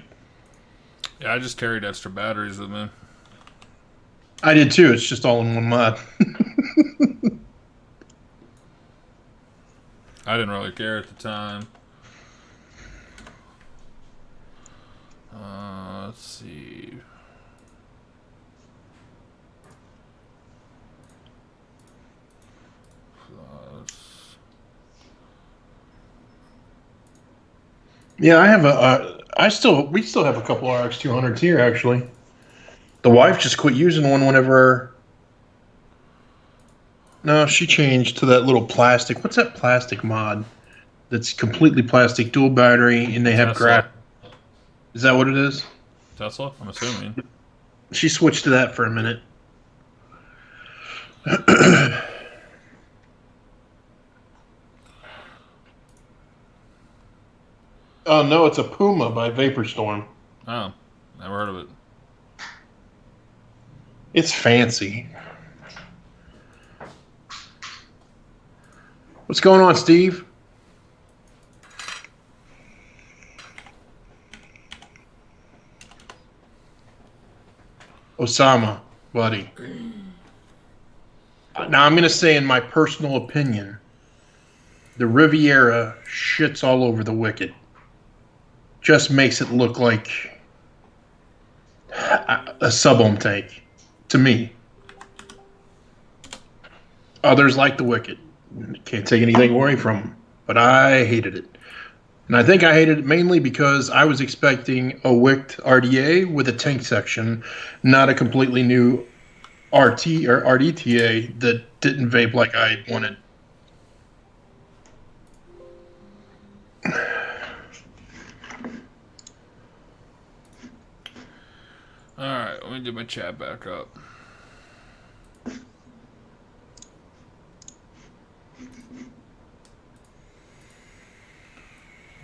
Yeah, I just carried extra batteries with me. I did too. It's just all in one mod. I didn't really care at the time. Let's see. Plus. Yeah, I have we still have a couple RX 200s here, actually. The wife just quit using one whenever. No, she changed to that little plastic. What's that plastic mod? That's completely plastic, dual battery, and they have Tesla. grass. Is that what it is? Tesla, I'm assuming. She switched to that for a minute. Oh no, it's a Puma by Vaporstorm. Oh, never heard of it. It's fancy. What's going on, Steve? Osama, buddy. Now I'm going to say, in my personal opinion, the Riviera shits all over the Wicked. Just makes it look like a sub-ohm tank to me. Others like the Wicked. Can't take anything away from them, but I hated it. And I think I hated it mainly because I was expecting a wicked RDA with a tank section, not a completely new RT or RDTA that didn't vape like I wanted. Alright, let me get my chat back up.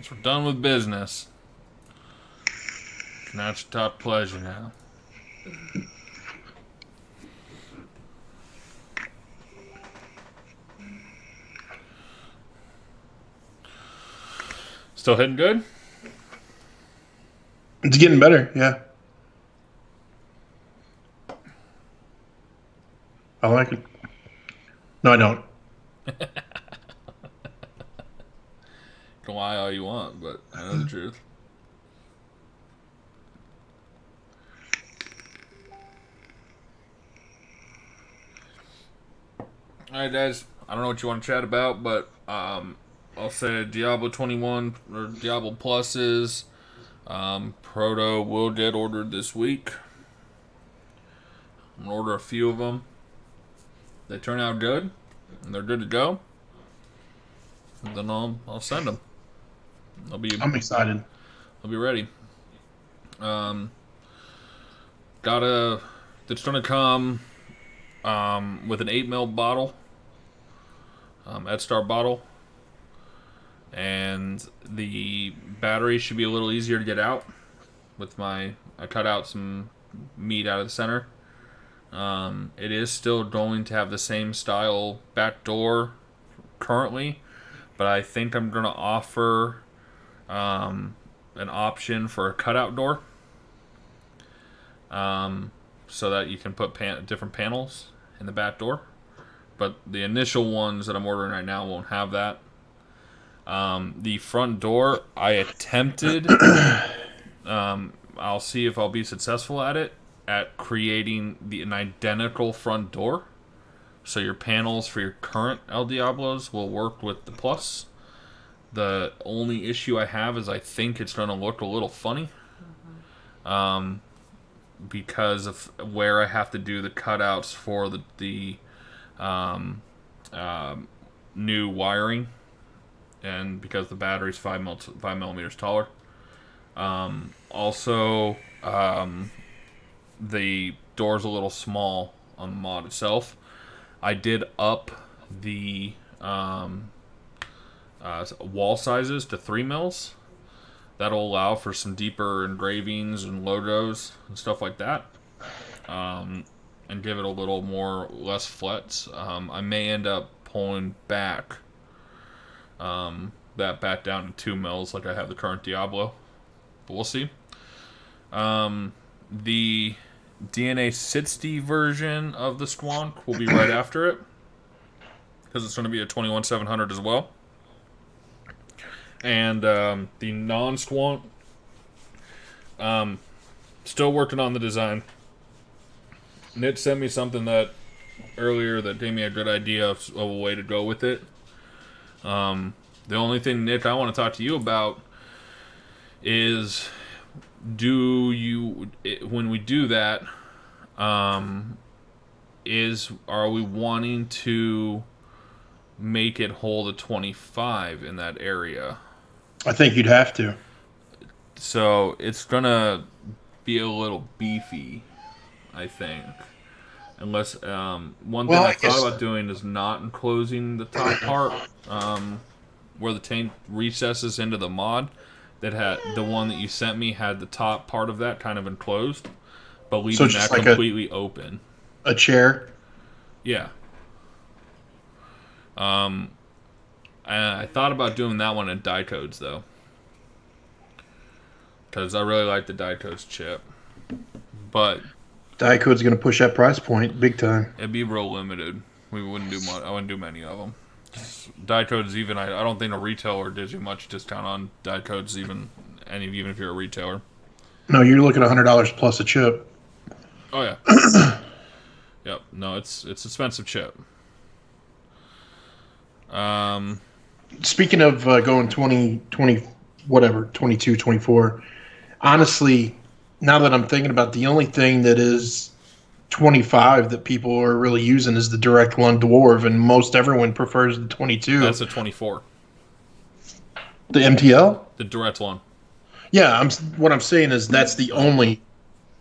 So we're done with business. Now it's your top pleasure now. Still hitting good? It's getting better, yeah. I like it. No, I don't. Can lie all you want, but I know the truth. Alright, guys. I don't know what you want to chat about, but I'll say Diablo 21 or Diablo Pluses. Proto will get ordered this week. I'm gonna order a few of them. They turn out good, and they're good to go. And then I'll send them. I'm excited. I'll be ready. That's gonna come with an 8 ml bottle, Star bottle, and the battery should be a little easier to get out. I cut out some meat out of the center. It is still going to have the same style back door currently, but I think I'm gonna offer an option for a cutout door, so that you can put different panels in the back door. but the initial ones that I'm ordering right now won't have that. The front door, I attempted. I'll see if I'll be successful at it, at creating an identical front door. So your panels for your current El Diablos will work with the Plus. The only issue I have is I think it's going to look a little funny. Because of where I have to do the cutouts for the new wiring. And because the battery's 5 millimeters taller. Also, the door's a little small on the mod itself. I did up the wall sizes to 3 mils. That'll allow for some deeper engravings and logos and stuff like that. And give it a little less flets. I may end up pulling back that back down to 2 mils like I have the current Diablo. But we'll see. The DNA 60 version of the Squonk will be right after it. Because it's going to be a 21700 as well. And the non-Squonk, still working on the design. Nit sent me something earlier that gave me a good idea of a way to go with it. The only thing, Nick, I want to talk to you about is, when we do that, are we wanting to make it hold a 25 in that area? I think you'd have to. So it's gonna be a little beefy, I think. Unless one thing I thought about doing is not enclosing the top part, where the tank recesses into the mod. That had the one that you sent me had the top part of that kind of enclosed, but leaving that like completely open. A chair. Yeah. I thought about doing that one in die codes though, because I really like the die codes chip, but die code's gonna push that price point big time. It'd be real limited. We wouldn't do much. I wouldn't do many of them. Die codes, even I don't think a retailer gives you much discount on die codes, even if you're a retailer. No, you're looking at $100 plus a chip. Oh yeah. Yep. No, it's expensive chip. Speaking of going 20, whatever, 22, 24, honestly, now that I'm thinking about it, the only thing that is 25 that people are really using is the Direct Lund Dwarf, and most everyone prefers the 22. That's a 24. The MTL? The Direct one. Yeah, what I'm saying is that's the only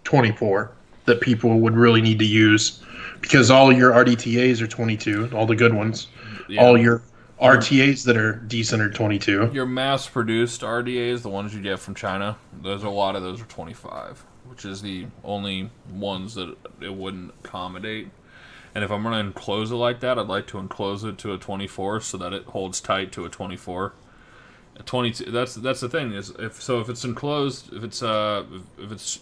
24 that people would really need to use, because all your RDTAs are 22, all the good ones. Yeah. All your RTAs that are decent are 22. Your mass-produced RDAs, the ones you get from China, a lot of those are 25, which is the only ones that it wouldn't accommodate. And if I'm going to enclose it like that, I'd like to enclose it to a 24 so that it holds tight to a 24. A 22. That's the thing is if it's enclosed, if it's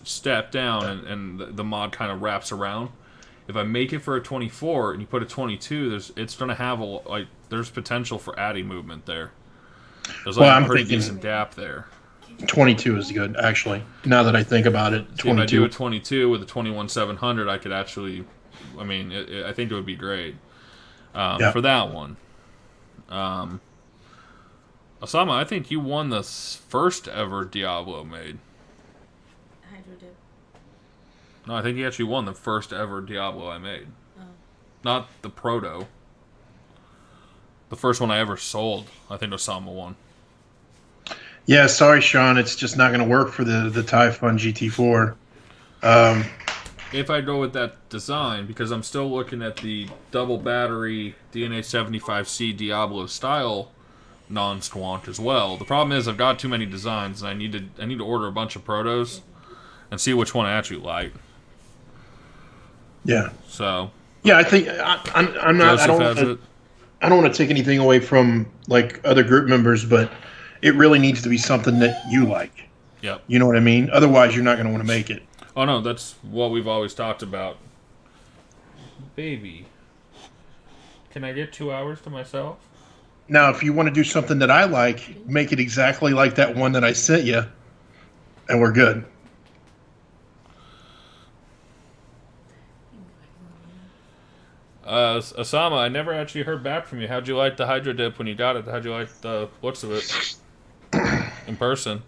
stepped down and the mod kind of wraps around. If I make it for a 24 and you put a 22, it's going to have there's potential for adding movement there. There's a pretty decent gap there. 22 is good, actually. Now that I think about it, 22. If I do a 22 with a 21700, I could actually, I think it would be great for that one. Osama, I think you won the first ever Diablo made. Hydro did. No, I think you actually won the first ever Diablo I made. Oh. Not the proto. The first one I ever sold, I think Osama won. Yeah, sorry, Sean. It's just not going to work for the Typhon GT4. If I go with that design, because I'm still looking at the double battery DNA 75C Diablo style non-squonk as well. The problem is I've got too many designs, and I need to order a bunch of protos and see which one I actually like. Yeah. So. Yeah, I think I'm not. I don't want to take anything away from like other group members, but it really needs to be something that you like. Yep. You know what I mean? Otherwise, you're not going to want to make it. Oh no, that's what we've always talked about. Baby. Can I get 2 hours to myself? Now, if you want to do something that I like, make it exactly like that one that I sent you, and we're good. Osama, I never actually heard back from you. How'd you like the Hydro Dip when you got it? How'd you like the looks of it in person?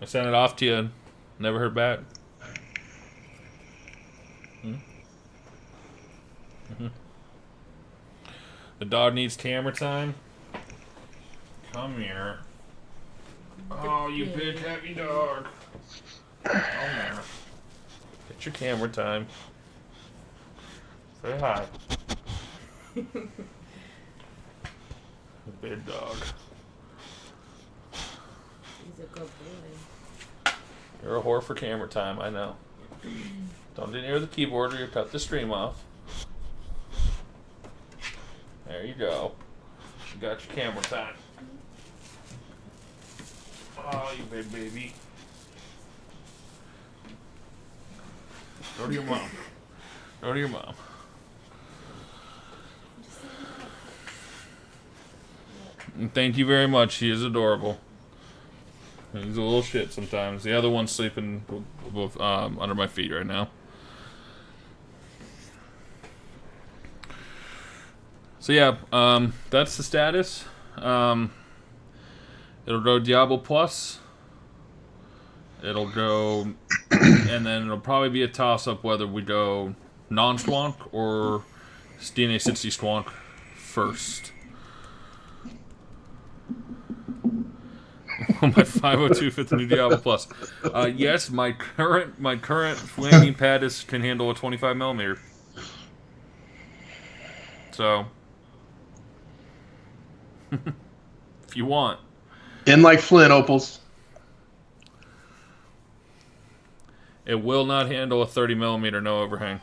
I sent it off to you and never heard back. Mm-hmm. The dog needs camera time. Come here. Oh, you big heavy dog. Come here. Get your camera time. Say hi. Big dog. He's a good boy. You're a whore for camera time, I know. Don't get near the keyboard or you'll cut the stream off. There you go. You got your camera time. Oh, you big baby. Go to your mom. Go to your mom. And thank you very much. He is adorable. He's a little shit sometimes. The other one's sleeping under my feet right now. So yeah, that's the status. It'll go Diablo Plus. It'll go, and then it'll probably be a toss-up whether we go non-Squonk or DNA 60 Squonk first. My 502 fifth new Diablo Plus. Yes, my current landing pad can handle a 25 millimeter. So, if you want, In like Flint, Opals. it will not handle a 30 millimeter no overhang.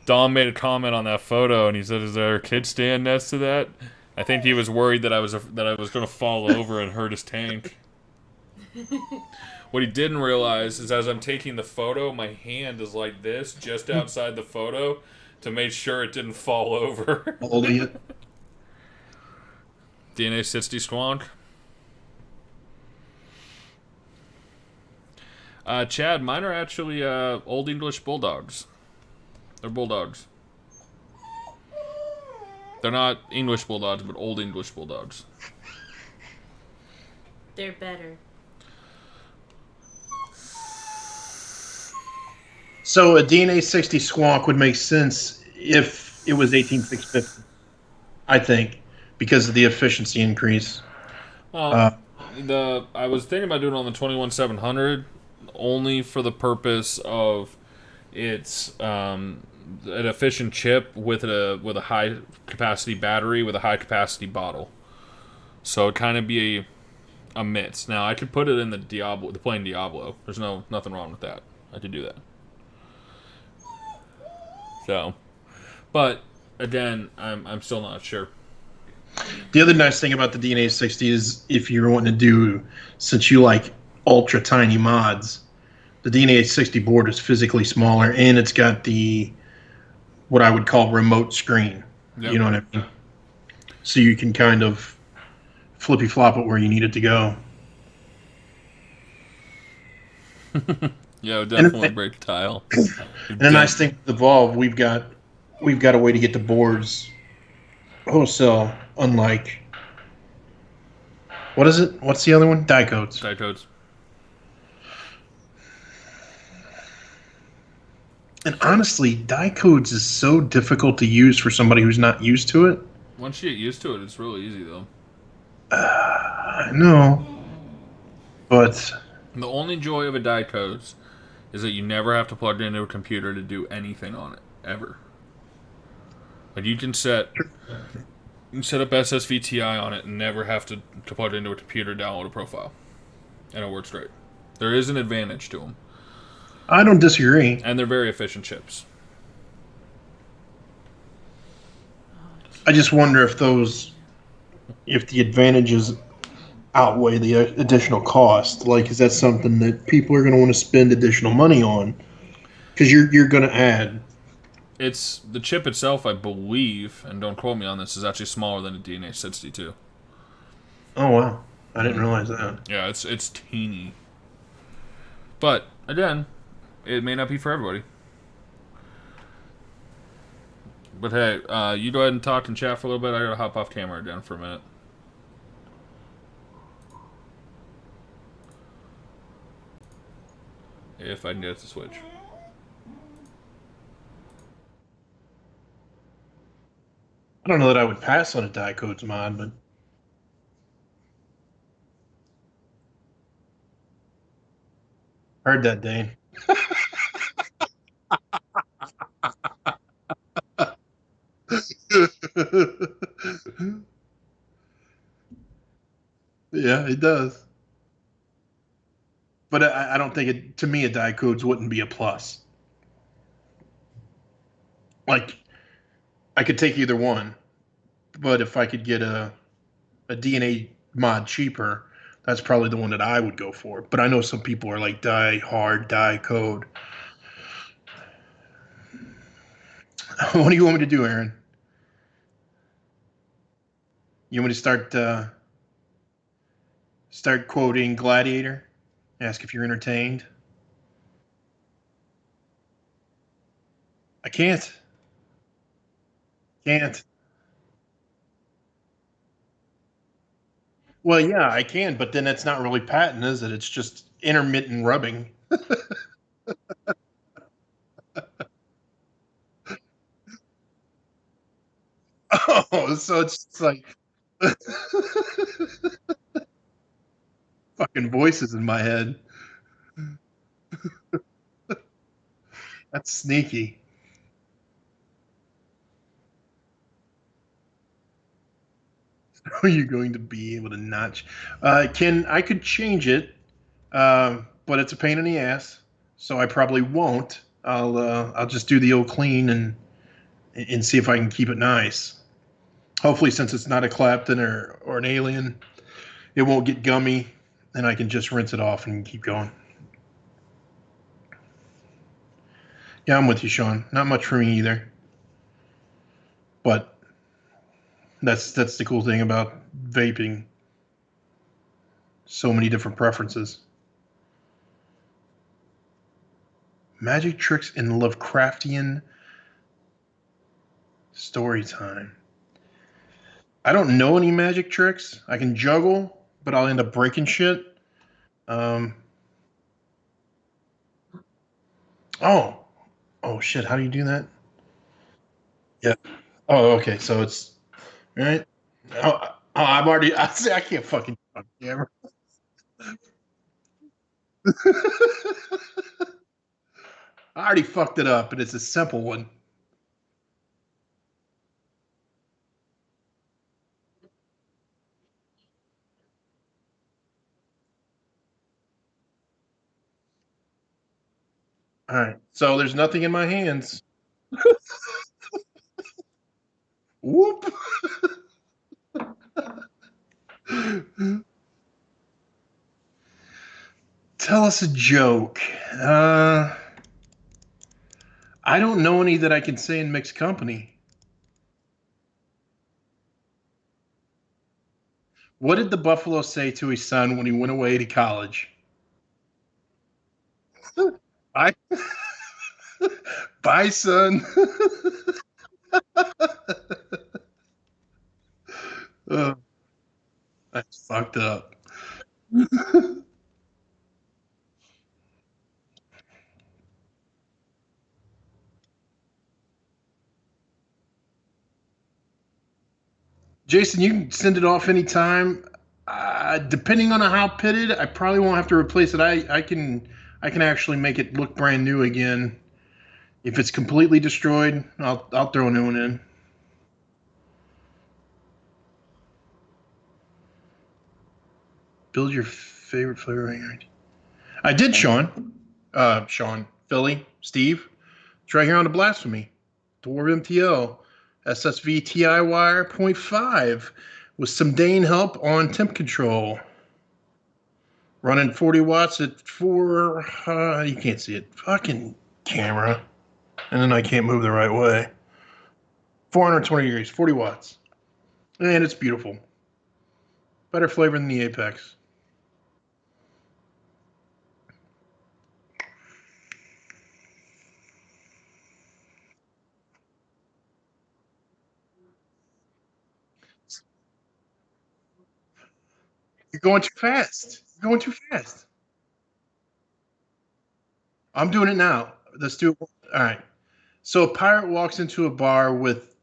Dom made a comment on that photo, and he said, "Is there a kid stand next to that?" I think he was worried that I was going to fall over and hurt his tank. What he didn't realize is, as I'm taking the photo, my hand is like this, just outside the photo, to make sure it didn't fall over. Holding it. DNA 60 Squonk. Chad, mine are actually Old English Bulldogs. They're bulldogs. They're not English bulldogs, but Old English Bulldogs. They're better. So a DNA 60 Squonk would make sense if it was 18650, I think, because of the efficiency increase. I was thinking about doing it on the 21700 only for the purpose of it's an efficient chip with a high capacity battery with a high capacity bottle. So it kind of be a mix. Now I could put it in the plain Diablo. There's nothing wrong with that. I could do that. So, but again, I'm still not sure. The other nice thing about the DNA 60 is if you're wanting to do, since you like ultra tiny mods, the DNA 60 board is physically smaller and it's got what I would call remote screen. Yep. You know what I mean? So you can kind of flippy flop it where you need it to go. Yeah, definitely break tile. And the nice thing with the Evolve, we've got a way to get the boards wholesale, unlike what is it? What's the other one? Die codes. Die codes. And honestly, die codes is so difficult to use for somebody who's not used to it. Once you get used to it, it's really easy though. I know, but The only joy of a die codes is that you never have to plug it into a computer to do anything on it ever. Like you can set up SSVTI on it and never have to plug it into a computer, download a profile, and it works great. There is an advantage to them, I don't disagree. and they're very efficient chips. I just wonder if the advantages outweigh the additional cost? Like, is that something that people are going to want to spend additional money on? Because you're going to add. It's the chip itself, I believe, and don't quote me on this, is actually smaller than a DNA 62. Oh wow, I didn't realize that. Yeah, it's teeny. But again, it may not be for everybody. But hey, you go ahead and talk and chat for a little bit. I gotta hop off camera again for a minute. If I can get it to switch. I don't know that I would pass on a die codes mod, but heard that, Dane. Yeah, it does. But I don't think it. To me, a die codes wouldn't be a plus. Like I could take either one, but if I could get a DNA mod cheaper, that's probably the one that I would go for. But I know some people are like die hard, die code. What do you want me to do, Aaron? You want me to start quoting Gladiator? Ask if you're entertained. I can't. Can't. Well, yeah, I can, but then it's not really patent, is it? It's just intermittent rubbing. Oh, so it's like fucking voices in my head. That's sneaky. Are you going to be able to notch? Can I could change it, but it's a pain in the ass, so I probably won't. I'll just do the old clean and see if I can keep it nice. Hopefully, since it's not a Clapton or an Alien, it won't get gummy, and I can just rinse it off and keep going. Yeah, I'm with you, Sean. Not much for me either, but that's the cool thing about vaping. So many different preferences. Magic tricks in Lovecraftian story time. I don't know any magic tricks. I can juggle, but I'll end up breaking shit. Um, oh, oh shit! How do you do that? Yeah. Oh, okay. So it's right. I'm already. I say I can't fucking on camera. I already fucked it up, but it's a simple one. All right. So there's nothing in my hands. Whoop. Tell us a joke. Uh, I don't know any that I can say in mixed company. What did the buffalo say to his son when he went away to college? I bye, son. Oh, that's fucked up. Jason, you can send it off anytime. Depending on how pitted, I probably won't have to replace it. I can actually make it look brand new again. If it's completely destroyed, I'll throw a new one in. Build your favorite flavor. I did, Sean. Sean, Philly, Steve. It's right here on the Blasphemy. Dwarf MTL, SSV TI wire point 0.5 with some Dane help on temp control. Running 40 watts at 4. You can't see it. Fucking camera. And then I can't move the right way. 420 degrees, 40 watts. And it's beautiful. Better flavor than the Apex. You're going too fast. You're going too fast. I'm doing it now. Let's do it. All right. So a pirate walks into a bar with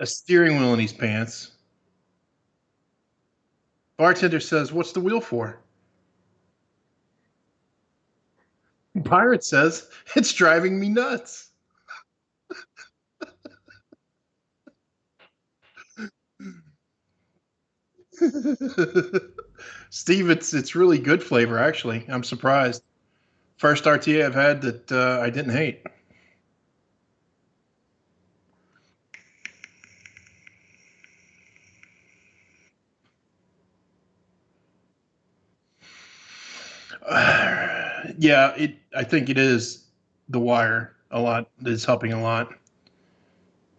a steering wheel in his pants. Bartender says, "What's the wheel for?" Pirate says, "It's driving me nuts." Steve, it's really good flavor actually. I'm surprised. First RTA I've had that I didn't hate. Yeah, I think it is the wire a lot. It's helping a lot. At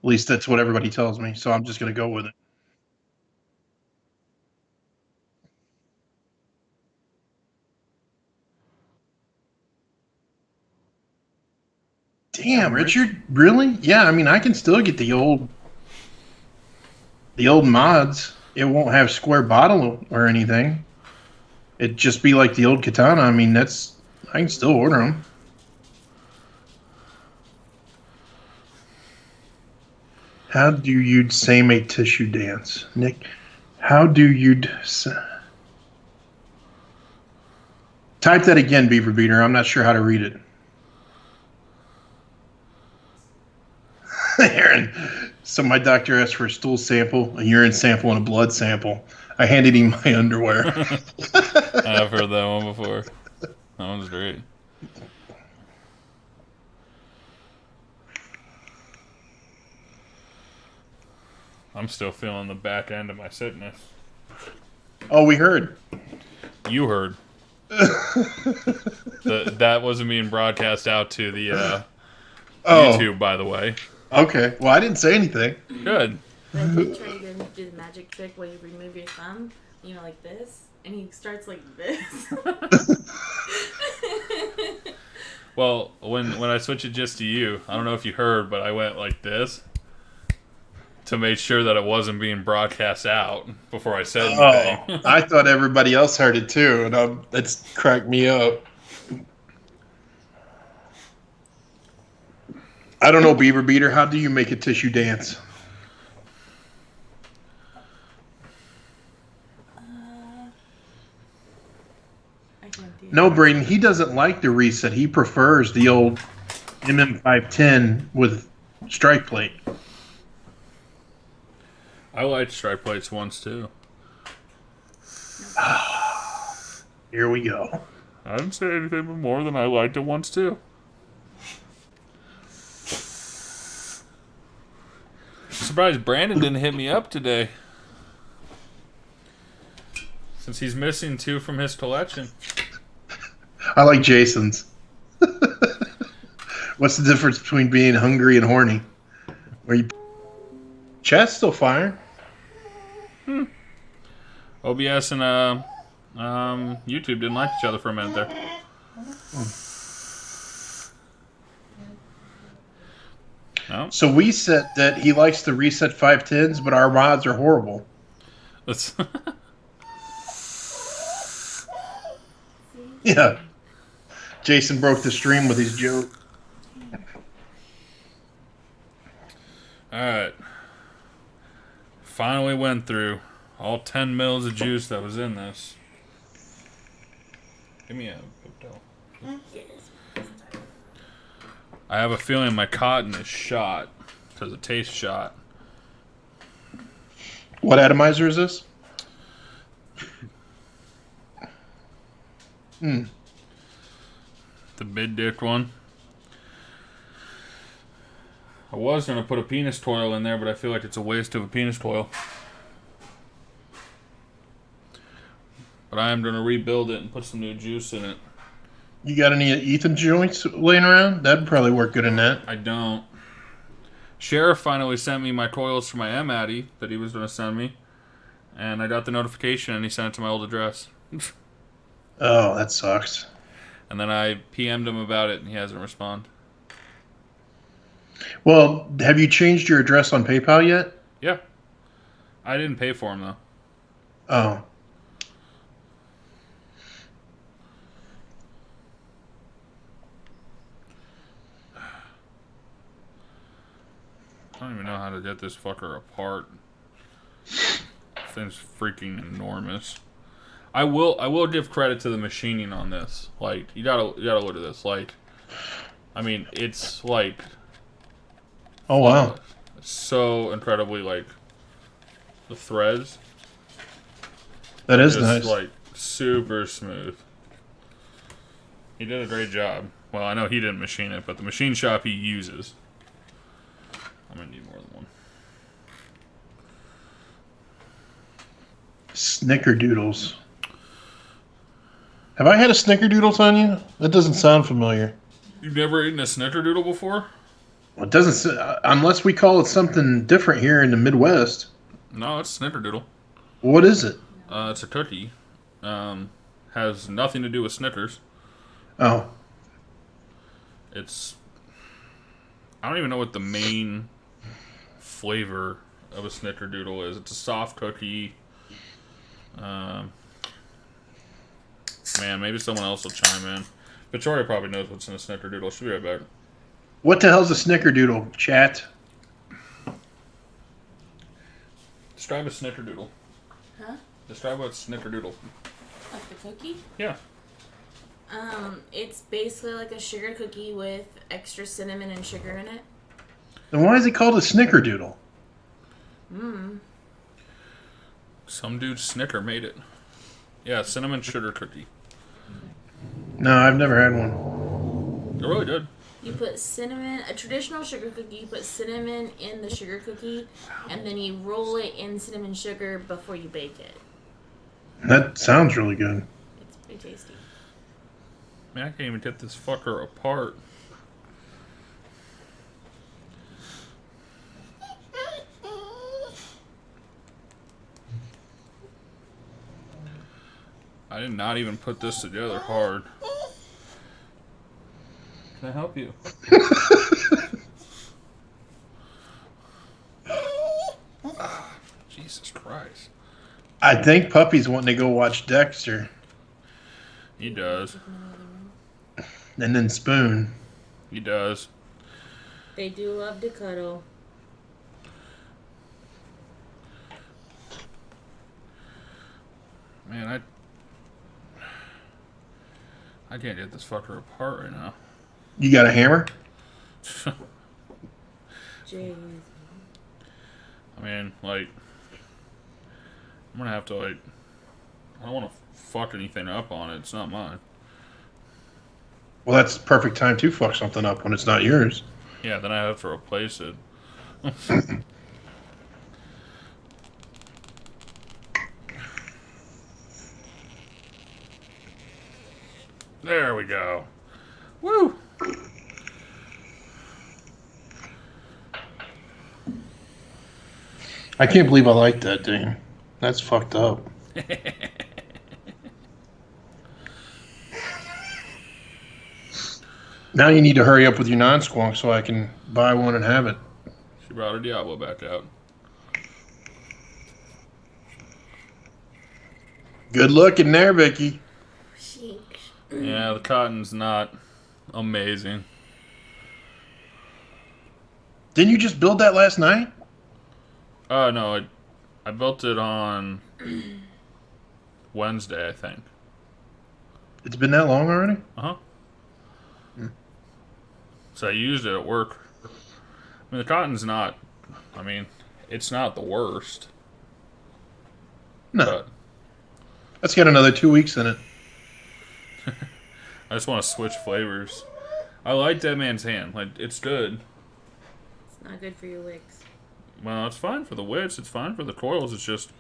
least that's what everybody tells me. So I'm just gonna go with it. Damn, Richard, really? Yeah, I mean, I can still get the old mods. It won't have square bottle or anything. It'd just be like the old katana. I mean, I can still order them. How do you say a tissue dance, Nick? How do you type that again, Beaver Beater? I'm not sure how to read it. Aaron. So my doctor asked for a stool sample, a urine sample, and a blood sample. I handed him my underwear. I've heard that one before. That one's great. I'm still feeling the back end of my sickness. Oh, we heard. You heard. That wasn't being broadcast out to the YouTube, by the way. Okay. Well, I didn't say anything. Good. I did try to do the magic trick where you remove your thumb, like this, and he starts like this. Well, when I switch it just to you, I don't know if you heard, but I went like this to make sure that it wasn't being broadcast out before I said anything. I thought everybody else heard it too, and that's cracked me up. I don't know, Beaver Beater. How do you make a tissue dance? I can't do No, Braden, he doesn't like the reset. He prefers the old MM510 with strike plate. I liked strike plates once too. Here we go. I didn't say anything but more than I liked it once too. Surprised Brandon didn't hit me up today. Since he's missing 2 from his collection. I like Jason's. What's the difference between being hungry and horny? Chat's still firing. OBS and YouTube didn't like each other for a minute there. Oh. So we said that he likes the reset 510s, but our mods are horrible. Let's Yeah. Jason broke the stream with his joke. Alright. Finally went through all 10 mils of juice that was in this. Give me a Pipto. I have a feeling my cotton is shot because it tastes shot. What atomizer is this? The big dick one. I was going to put a penis coil in there, but I feel like it's a waste of a penis coil. But I am going to rebuild it and put some new juice in it. You got any Ethan joints laying around? That'd probably work good in that. I don't. Sheriff finally sent me my coils for my M Addy that he was going to send me. And I got the notification and he sent it to my old address. Oh, that sucks. And then I PM'd him about it and he hasn't responded. Well, have you changed your address on PayPal yet? Yeah. I didn't pay for him though. Oh. I don't even know how to get this fucker apart. This thing's freaking enormous. I will give credit to the machining on this. Like, you gotta look at this. Like, I mean, it's like Oh, wow. so incredibly like the threads. That is Just nice. like super smooth. He did a great job. Well, I know he didn't machine it, but the machine shop he uses. I'm gonna need more than one. Snickerdoodles. Have I had a snickerdoodles on you? That doesn't sound familiar. You've never eaten a snickerdoodle before? Well, it doesn't, unless we call it something different here in the Midwest. No, it's snickerdoodle. What is it? It's a cookie. Has nothing to do with Snickers. Oh, It's... I don't even know what the main flavor of a snickerdoodle is. It's a soft cookie. Man, maybe someone else will chime in. Victoria probably knows what's in a snickerdoodle. She'll be right back. what the hell's a snickerdoodle, chat? Describe a snickerdoodle. Huh? Describe what's snickerdoodle. Like the cookie? Yeah. It's basically like a sugar cookie with extra cinnamon and sugar in it. Then why is it called a snickerdoodle? Some dude Snicker made it. Yeah, cinnamon sugar cookie. No, I've never had one. They're really good. You put cinnamon, a traditional sugar cookie, you put cinnamon in the sugar cookie, and then you roll it in cinnamon sugar before you bake it. That sounds really good. It's pretty tasty. Man, I can't even get this fucker apart. I did not even put this together hard. Can I help you? Jesus Christ. I think Puppy's wanting to go watch Dexter. He does. And then Spoon. He does. They do love to cuddle. Man, I can't get this fucker apart right now. You got a hammer? Jeez. I mean, like, I'm gonna have to, like, I don't want to fuck anything up on it. It's not mine. Well, that's the perfect time to fuck something up when it's not yours. Yeah, then I have to replace it. There we go. Woo! I can't believe I like that thing. That's fucked up. Now you need to hurry up with your non-squonk so I can buy one and have it. She brought her Diablo back out. Good looking there, Vicky. Sheesh. Yeah, the cotton's not amazing. Didn't you just build that last night? No, I built it on Wednesday, I think. It's been that long already? Uh-huh. So I used it at work. I mean, the cotton's not, I mean, it's not the worst. No. But That's got another 2 weeks in it. I just want to switch flavors. I like Dead Man's Hand. Like, it's good. It's not good for your wicks. Well, it's fine for the wicks. It's fine for the coils. It's just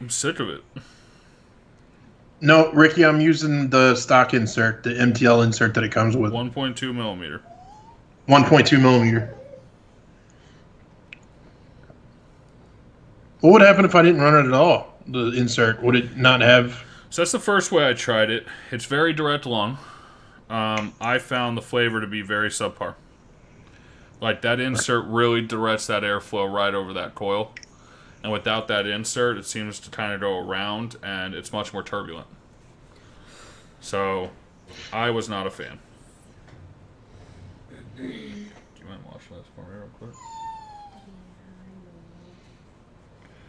I'm sick of it. No, Ricky, I'm using the stock insert, the MTL insert that it comes with. 1.2 millimeter. 1.2 millimeter. What would happen if I didn't run it at all? The insert, would it not have? So that's the first way I tried it. It's very direct lung. I found the flavor to be very subpar. Like, that insert really directs that airflow right over that coil. And without that insert, it seems to kind of go around, and it's much more turbulent. So, I was not a fan. Do you mind watching this for me real quick?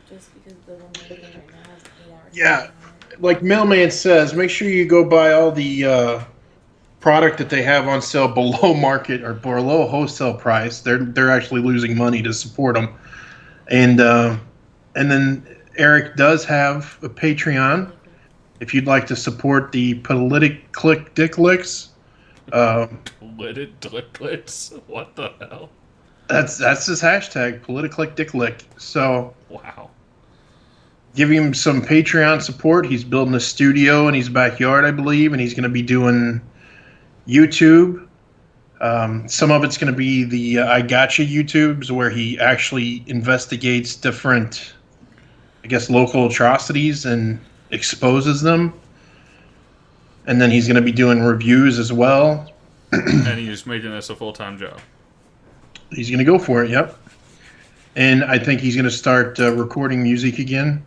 Just because the one we're doing right now has 8 hours. Yeah, like Mailman says, make sure you go buy all the product that they have on sale below market or below wholesale price. They're actually losing money to support them. And then Eric does have a Patreon. If you'd like to support the Politic Click Dick Licks, Dicklets? What the hell? that's his hashtag, Politic Click Dick Lick. So Wow. give him some Patreon support. He's building a studio in his backyard, I believe, and he's going to be doing YouTube. Some of it's going to be the I Gotcha YouTubes, where he actually investigates different, I guess, local atrocities and exposes them. And then he's going to be doing reviews as well. And he's making this a full-time job. He's going to go for it, yep. And I think he's going to start recording music again.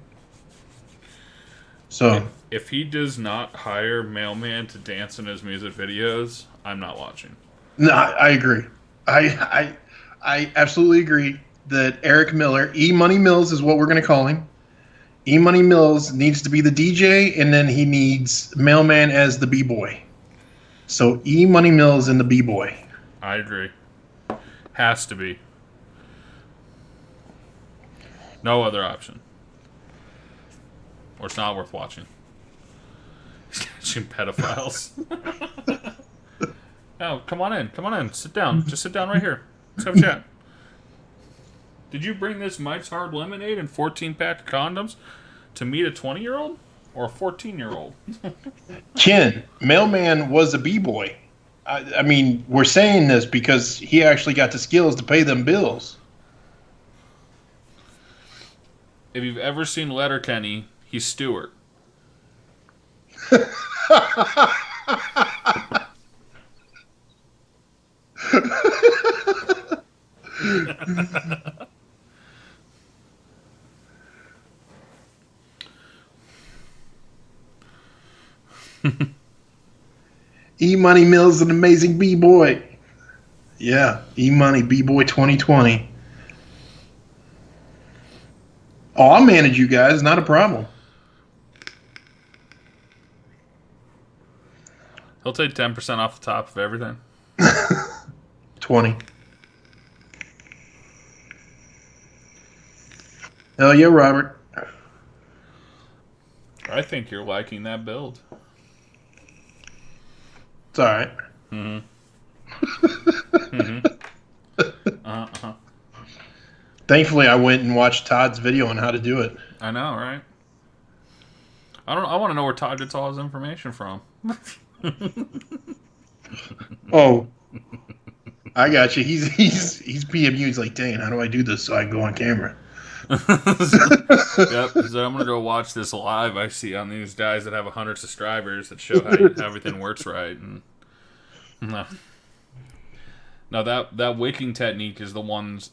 So If he does not hire Mailman to dance in his music videos, I'm not watching. no, I agree. I absolutely agree that Eric Miller, E Money Mills is what we're going to call him. E Money Mills needs to be the DJ, and then he needs Mailman as the B-boy. So E Money Mills and the B-boy. I agree. Has to be. No other option. Or it's not worth watching. Catching pedophiles. Oh, come on in. Come on in. Sit down. Just sit down right here. Let's have a chat. Did you bring this Mike's Hard Lemonade and 14-pack condoms to meet a 20-year-old? Or a 14-year-old? Ken, Mailman was a B-boy. I mean, we're saying this because he actually got the skills to pay them bills. If you've ever seen Letterkenny, he's Stewart. E Money Mills, an amazing B-boy. Yeah, E Money B-boy 2020. Oh, I'll manage you guys, not a problem. He'll take 10% off the top of everything. 20. Hell yeah, Robert. I think you're liking that build. It's all right. Thankfully, I went and watched Todd's video on how to do it. I know, right? I want to know where Todd gets all his information from. Oh, I got you. He's PMU. He's like, dang, how do I do this so I can go on camera? Yep. So I'm gonna go watch this live I see on these guys that have 100 subscribers that show how everything works right. And no, that wicking technique is the ones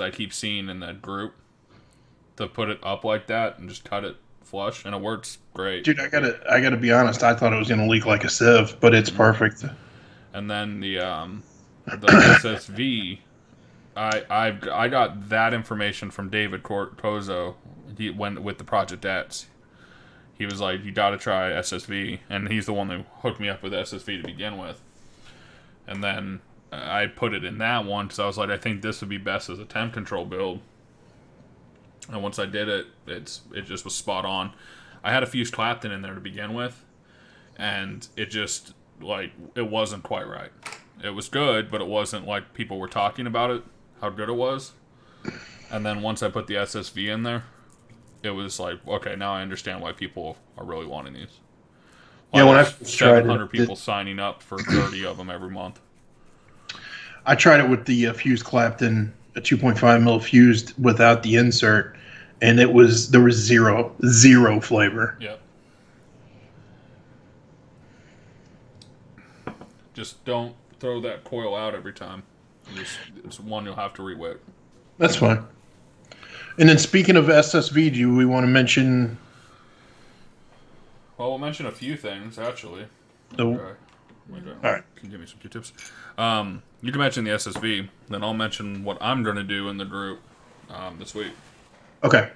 I keep seeing in that group. To put it up like that and just cut it flush, and it works great. Dude, I gotta be honest. I thought it was gonna leak like a sieve, but it's perfect. And then the SSV. I got that information from David Kozo. He went with the Project X. He was like, "You got to try SSV," and he's the one that hooked me up with SSV to begin with. And then I put it in that one because I was like, I think this would be best as a temp control build. And once I did it, it just was spot on. I had a Fuse Clapton in there to begin with, and it just it wasn't quite right. It was good, but it wasn't like people were talking about it, how good it was. And then once I put the SSV in there, it was like, okay, now I understand why people are really wanting these. Yeah, when I there's first tried 700 it, people signing up for 30 of them every month. I tried it with the fused Clapton, a 2.5 mil fused without the insert, and there was zero flavor. Yep. Just don't throw that coil out every time. It's one you'll have to rewick. That's fine. And then speaking of SSV, do we want to mention Well, we'll mention a few things actually. the? Okay. All right. Can you give me some Q-tips? You can mention the SSV, then I'll mention what I'm going to do in the group this week. Okay.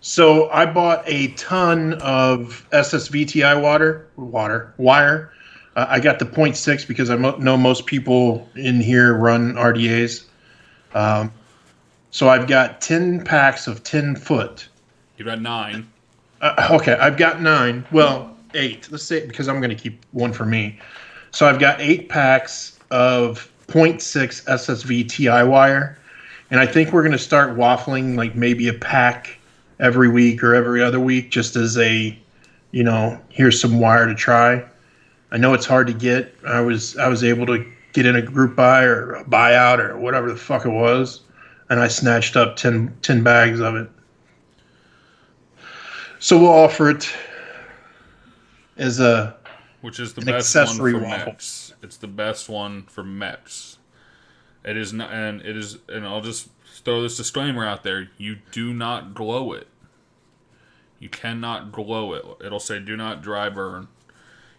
So I bought a ton of SSVTI wire. I got the 0.6 because I know most people in here run RDAs. So I've got 10 packs of 10 foot. You've got 9. Okay, I've got 9. Well, 8. Let's say because I'm going to keep one for me. So I've got 8 packs of 0.6 SSV TI wire, and I think we're going to start waffling like maybe a pack every week or every other week, just as a, here's some wire to try. I know it's hard to get. I was able to get in a group buy or a buyout or whatever the fuck it was, and I snatched up 10 bags of it. So we'll offer it as Which is the an best one accessory for waffle. mechs. It's the best one for mechs. It is not, and I'll just throw this disclaimer out there: you do not glow it. You cannot glow it. It'll say "do not dry burn."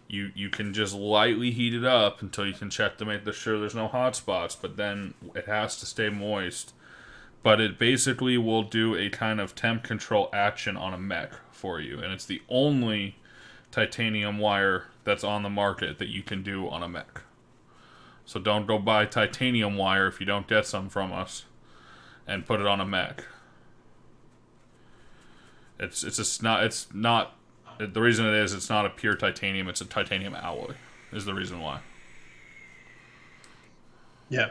You can just lightly heat it up until you can check to make sure there's no hot spots, but then it has to stay moist. But it basically will do a kind of temp control action on a mech for you, and it's the only titanium wire that's on the market that you can do on a mech. So don't go buy titanium wire if you don't get some from us and put it on a mech. It's not the reason it is, it's not a pure titanium, it's a titanium alloy is the reason why. Yeah.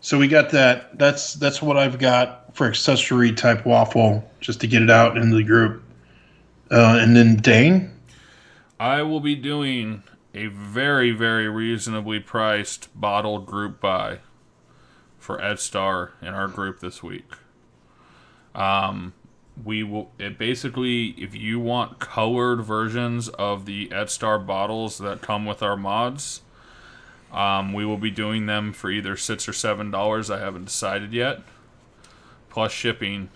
So we got that. That's what I've got for accessory type waffle, just to get it out into the group. And then Dane. I will be doing a very, very reasonably priced bottle group buy for EdStar in our group this week. Basically, if you want colored versions of the EdStar bottles that come with our mods, we will be doing them for either $6 or $7. I haven't decided yet. Plus shipping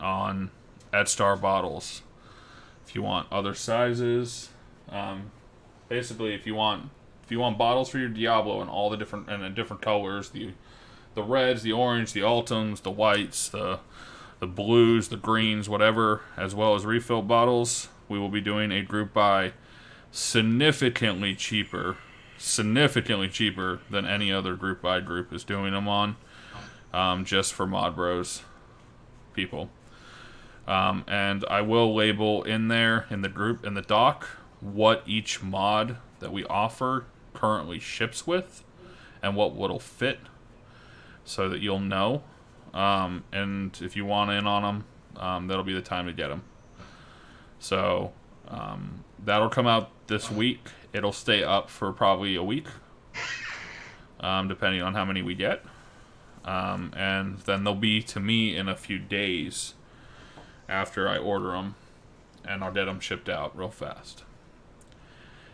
on EdStar bottles. If you want other sizes, basically if you want bottles for your Diablo in all the different colors, the reds, the orange, the ultims, the whites, the blues, the greens, whatever, as well as refill bottles, we will be doing a group buy significantly cheaper than any other group buy group is doing them on, just for Mod Bros people. And I will label in there in the group, in the doc, what each mod that we offer currently ships with and what will fit, so that you'll know. And if you want in on them, that'll be the time to get them. So that'll come out this week. It'll stay up for probably a week, depending on how many we get. And then they'll be to me in a few days after I order them, and I'll get them shipped out real fast.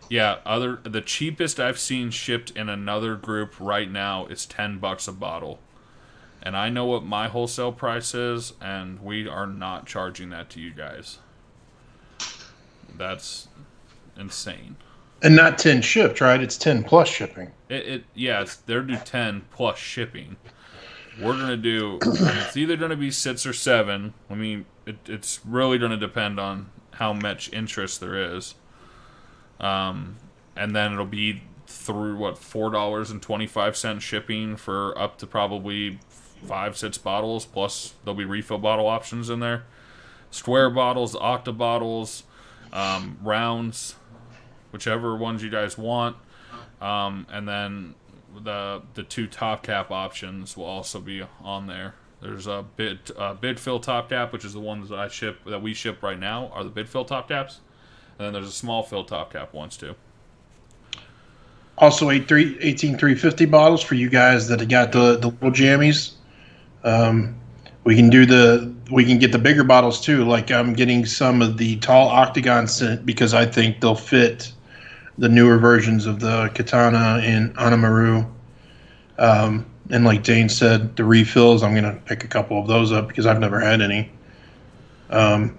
Yeah, the cheapest I've seen shipped in another group right now is $10 a bottle. And I know what my wholesale price is, and we are not charging that to you guys. That's insane. And not 10 shipped, right? It's 10 plus shipping. They're do 10 plus shipping. We're gonna do. It's either gonna be 6 or 7. I mean, it's really gonna depend on how much interest there is. And then it'll be through $4.25 shipping for up to probably 5-6 bottles. Plus there'll be refill bottle options in there. Square bottles, octa bottles, rounds, whichever ones you guys want. And then the 2 top cap options will also be on there There's a bid fill top tap, which is the ones that we ship right now are the bid fill top taps, and then there's a small fill top tap ones too. Also, 18350 bottles for you guys that have got the little jammies. We can get the bigger bottles too. Like I'm getting some of the tall octagon scent because I think they'll fit the newer versions of the Katana and Anamaru. And like Dane said, the refills, I'm gonna pick a couple of those up because I've never had any. But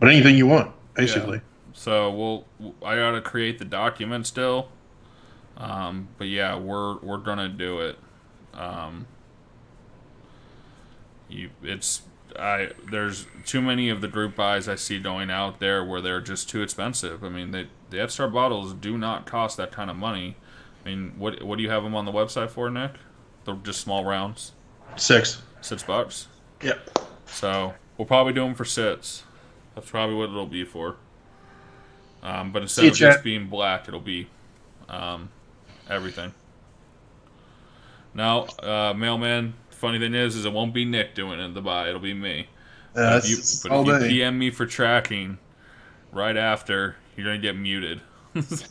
anything you want, basically. Yeah. So I gotta create the document still. But yeah, we're gonna do it. There's too many of the group buys I see going out there where they're just too expensive. I mean, the F-Star bottles do not cost that kind of money. I mean, what do you have them on the website for, Nick? They're just small rounds. $6. Yep. So we'll probably do them for $6. That's probably what it'll be for. But instead of just being black, it'll be everything. Now, mailman. Funny thing is it won't be Nick doing it the buy. It'll be me. But if you PM me for tracking right after, you're gonna get muted.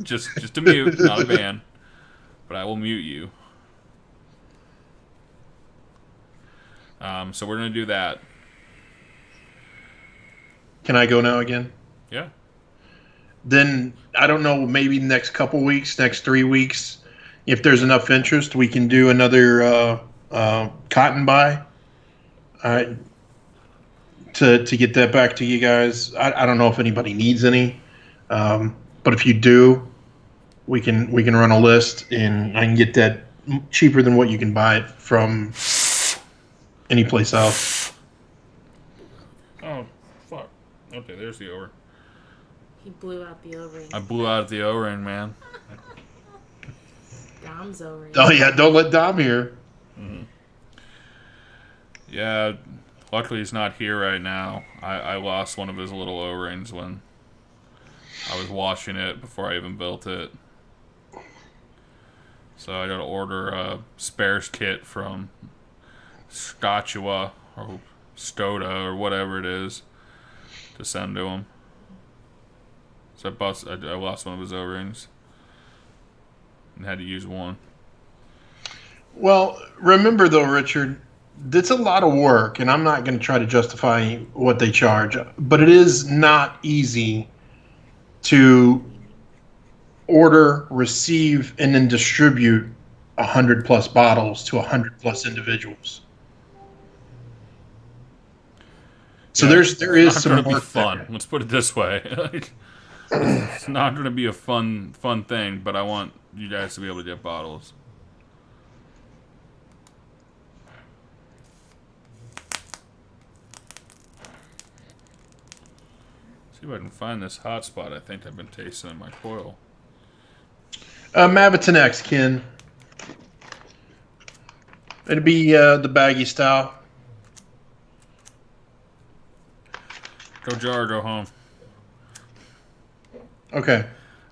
just a mute, not a ban. But I will mute you. So we're gonna do that. Can I go now again? Yeah. Then I don't know. Maybe next couple weeks, next 3 weeks, if there's enough interest, we can do another cotton buy. To get that back to you guys. I don't know if anybody needs any, but if you do, we can run a list and I can get that cheaper than what you can buy it from any place else. Oh, fuck. Okay, there's the O-ring. He blew out the O-ring. I blew out the O-ring, man. Dom's O-ring. Oh yeah, don't let Dom hear. Mm-hmm. Yeah, luckily he's not here right now. I lost one of his little O-rings when I was washing it before I even built it. So I gotta order a spares kit from Scotchua or Stoda or whatever it is to send to him. So I lost one of his O-rings and had to use one. Well, remember though, Richard, it's a lot of work, and I'm not going to try to justify what they charge, but it is not easy to order, receive, and then distribute 100+ bottles to 100+ individuals. So Yeah, there is it's some not gonna work be fun. there. Let's put it this way. It's not going to be a fun thing, but I want you guys to be able to get bottles. See if I can find this hotspot I think I've been tasting in my coil. Maviton X, Ken. It'd be the baggy style. Go jar, go home. Okay.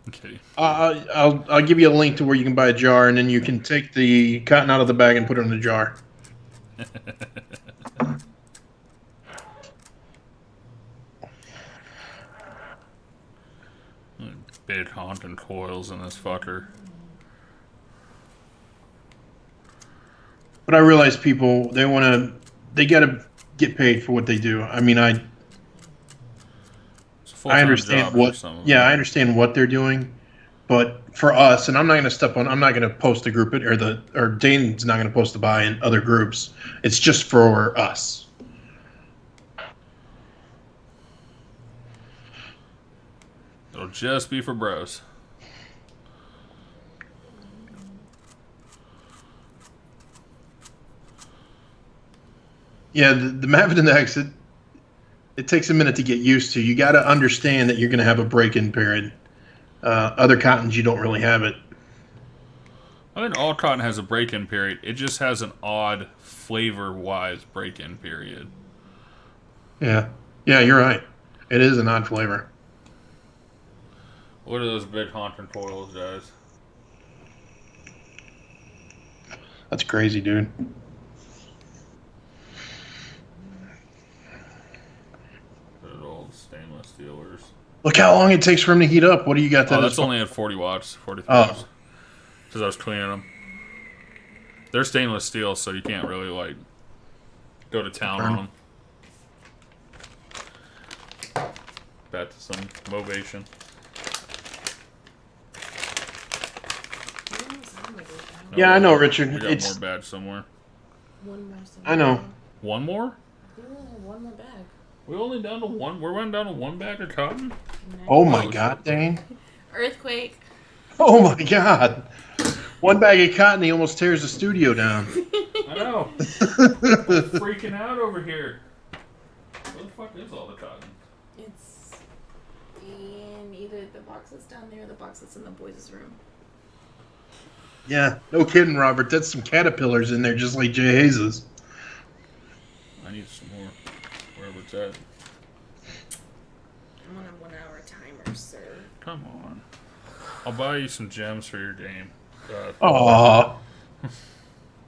Okay. I'll give you a link to where you can buy a jar, and then you can take the cotton out of the bag and put it in the jar. Big haunting coils in this fucker. But I realize people, they got to get paid for what they do. I mean, I understand I understand what they're doing, but for us, and I'm not going to post a group or Dane's not going to post a buy in other groups. It's just for us. It'll just be for bros. Yeah, the Maviton X, it takes a minute to get used to. You got to understand that you're going to have a break-in period. Other cottons, you don't really have it. I think all cotton has a break-in period. It just has an odd flavor-wise break-in period. Yeah, you're right. It is an odd flavor. What are those big haunting coils, guys? That's crazy, dude. Look how long it takes for him to heat up. What do you got? Oh, That that's is- only at 40 watts, 43 Oh. watts. Because I was cleaning them. They're stainless steel, so you can't really, like, go to town on them. Back to some Movation. Yeah, I know, Richard. We got It's more badge somewhere. One more. I know. One more? Yeah, one more bag. We only down to one? We're running down to one bag of cotton? Oh my Oh, God, Dane. Earthquake. Oh my God. One bag of cotton, he almost tears the studio down. I know. I'm freaking out over here. Where the fuck is all the cotton? It's in either the box that's down there or the box that's in the boys' room. Yeah, no kidding, Robert. That's some caterpillars in there, just like Jay Hayes's. I need some more. Wherever it's at. I'm on a 1 hour timer, sir. Come on. I'll buy you some gems for your game. Aw.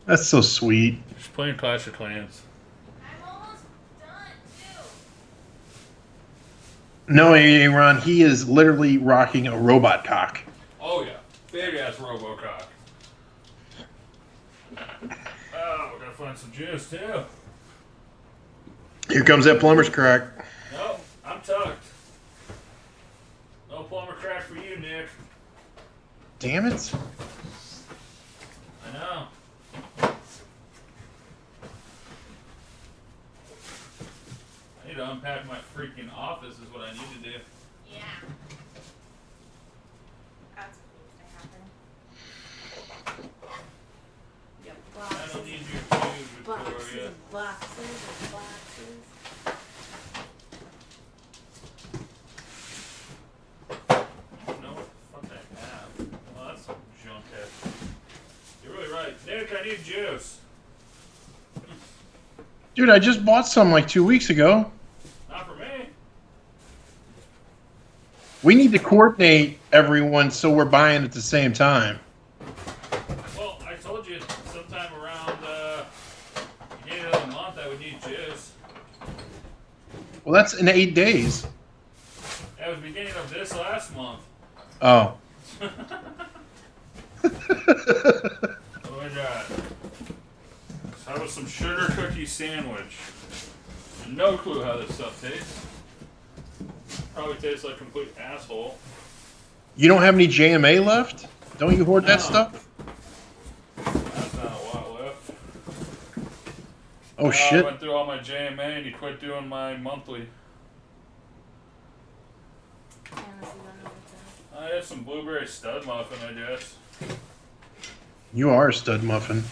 That's so sweet. Just playing Clash of Clans. I'm almost done, too. No, Aaron, he is literally rocking a robot cock. Oh yeah. Big ass Robocock. Oh, we gotta find some juice too. Here comes that plumber's crack. Nope, I'm tucked. No plumber crack for you, Nick. Damn it. I know. I need to unpack my freaking office is what I need to do. Yeah. That's supposed to happen. Yep, I don't need your boxes. tube, Boxes Victoria. and boxes and boxes. No, what the fuck I have? Oh, that's some junk ass. You're really right. Nick, I need juice. Dude, I just bought some like 2 weeks ago. Not for me. We need to coordinate everyone so we're buying at the same time. Well, I told you sometime around beginning of the month I would need juice. Well, that's in 8 days. That was beginning of this last month. Oh. What do I got? How was some sugar cookie sandwich? No clue how this stuff tastes. Probably tastes like complete asshole. You don't have any JMA left? Don't you hoard that No. stuff? That's not a lot left. Oh, I shit. went through all my JMA and you quit doing my monthly. I had some blueberry stud muffin, I guess. You are a stud muffin.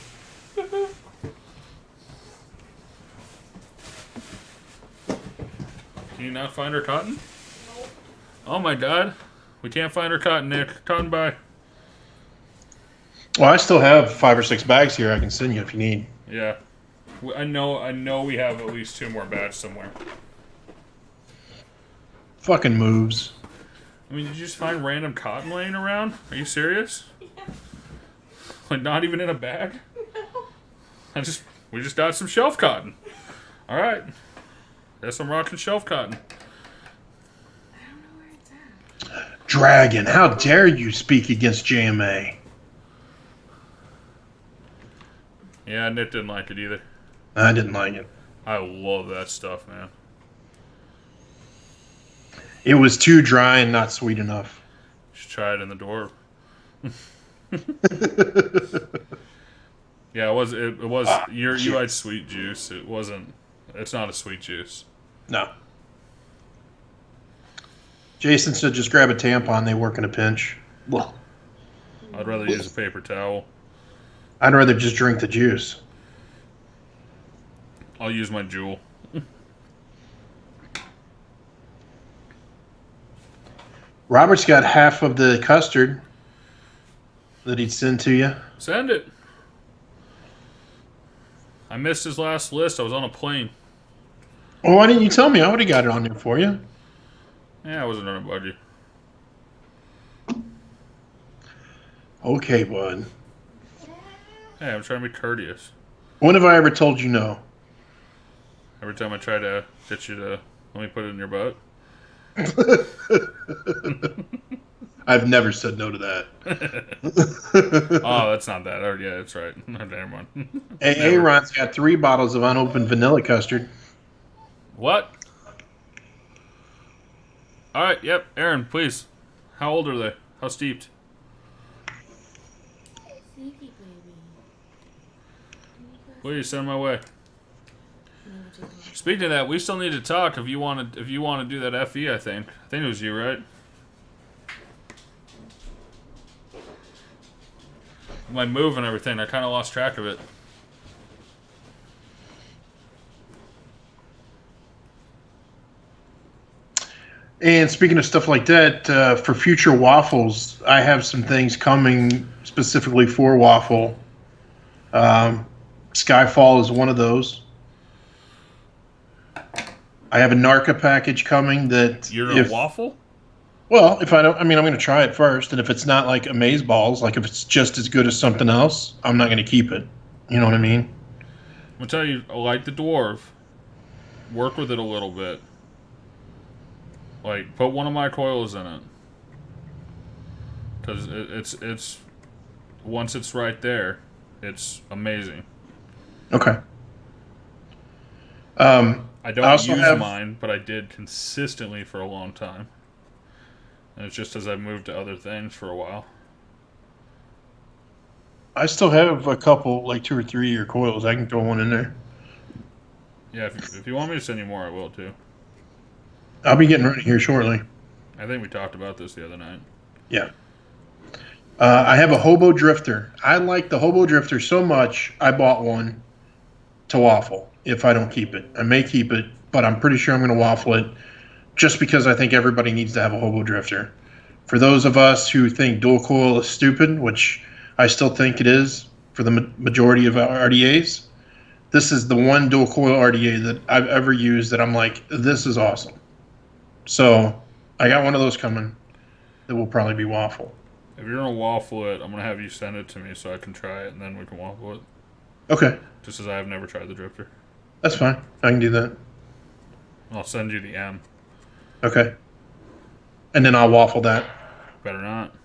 Can you not find our cotton? Oh my god. We can't find our cotton, Nick. Cotton by. Well, I still have 5 or 6 bags here I can send you if you need. Yeah. I know we have at least 2 more batch somewhere. Fucking moves. I mean, did you just find random cotton laying around? Are you serious? Like, not even in a bag? We just got some shelf cotton. Alright. Guess I'm rocking shelf cotton. I don't know where it's at. Dragon, how dare you speak against JMA? Yeah, Nick didn't like it either. I didn't like it. I love that stuff, man. It was too dry and not sweet enough. You should try it in the door. Yeah, it was you had sweet juice. It's not a sweet juice. No. Jason said just grab a tampon, they work in a pinch. Well, I'd rather use a paper towel. I'd rather just drink the juice. I'll use my Jewel. Robert's got half of the custard that he'd send to you. Send it. I missed his last list. I was on a plane. Well, why didn't you tell me? I would have got it on there for you. Yeah, I wasn't on a budget. Okay, bud. Hey, I'm trying to be courteous. When have I ever told you no? Every time I try to get you to let me put it in your butt. I've never said no to that. Oh, that's not that. Oh, yeah, that's right. Never mind. Hey, Never. Aaron's got 3 bottles of unopened vanilla custard. What? All right. Yep. Aaron, please. How old are they? How steeped? Sneaky baby. Please send my way. Speaking of that, we still need to talk. If you want to do that FE, I think it was you, right? My move and everything, I kind of lost track of it. And speaking of stuff like that, for future waffles, I have some things coming specifically for waffle. Skyfall is one of those. I have a Narca package coming that You're a waffle? Well, if I don't, I mean, I'm going to try it first, and if it's not like amazeballs, like if it's just as good as something else, I'm not going to keep it. You know what I mean? I'm gonna tell you, like the dwarf, work with it a little bit. Like, put one of my coils in it, because it's once it's right there, it's amazing. Okay. I don't also use have- mine, but I did consistently for a long time. And it's just as I moved to other things for a while. I still have a couple, like 2 or 3 year coils. I can throw one in there. Yeah, if you want me to send you more, I will too. I'll be getting ready here shortly. I think we talked about this the other night. Yeah. I have a hobo drifter. I like the hobo drifter so much, I bought one to waffle if I don't keep it. I may keep it, but I'm pretty sure I'm going to waffle it just because I think everybody needs to have a hobo drifter. For those of us who think dual coil is stupid, which I still think it is for the majority of RDAs, this is the one dual coil RDA that I've ever used that I'm like, this is awesome. So I got one of those coming that will probably be waffle. If you're gonna waffle it, I'm gonna have you send it to me so I can try it, and then we can waffle it. Okay, Just as I have never tried the drifter. that's fine. I can do that. I'll send you the M. Okay. And then I'll waffle that. Better not.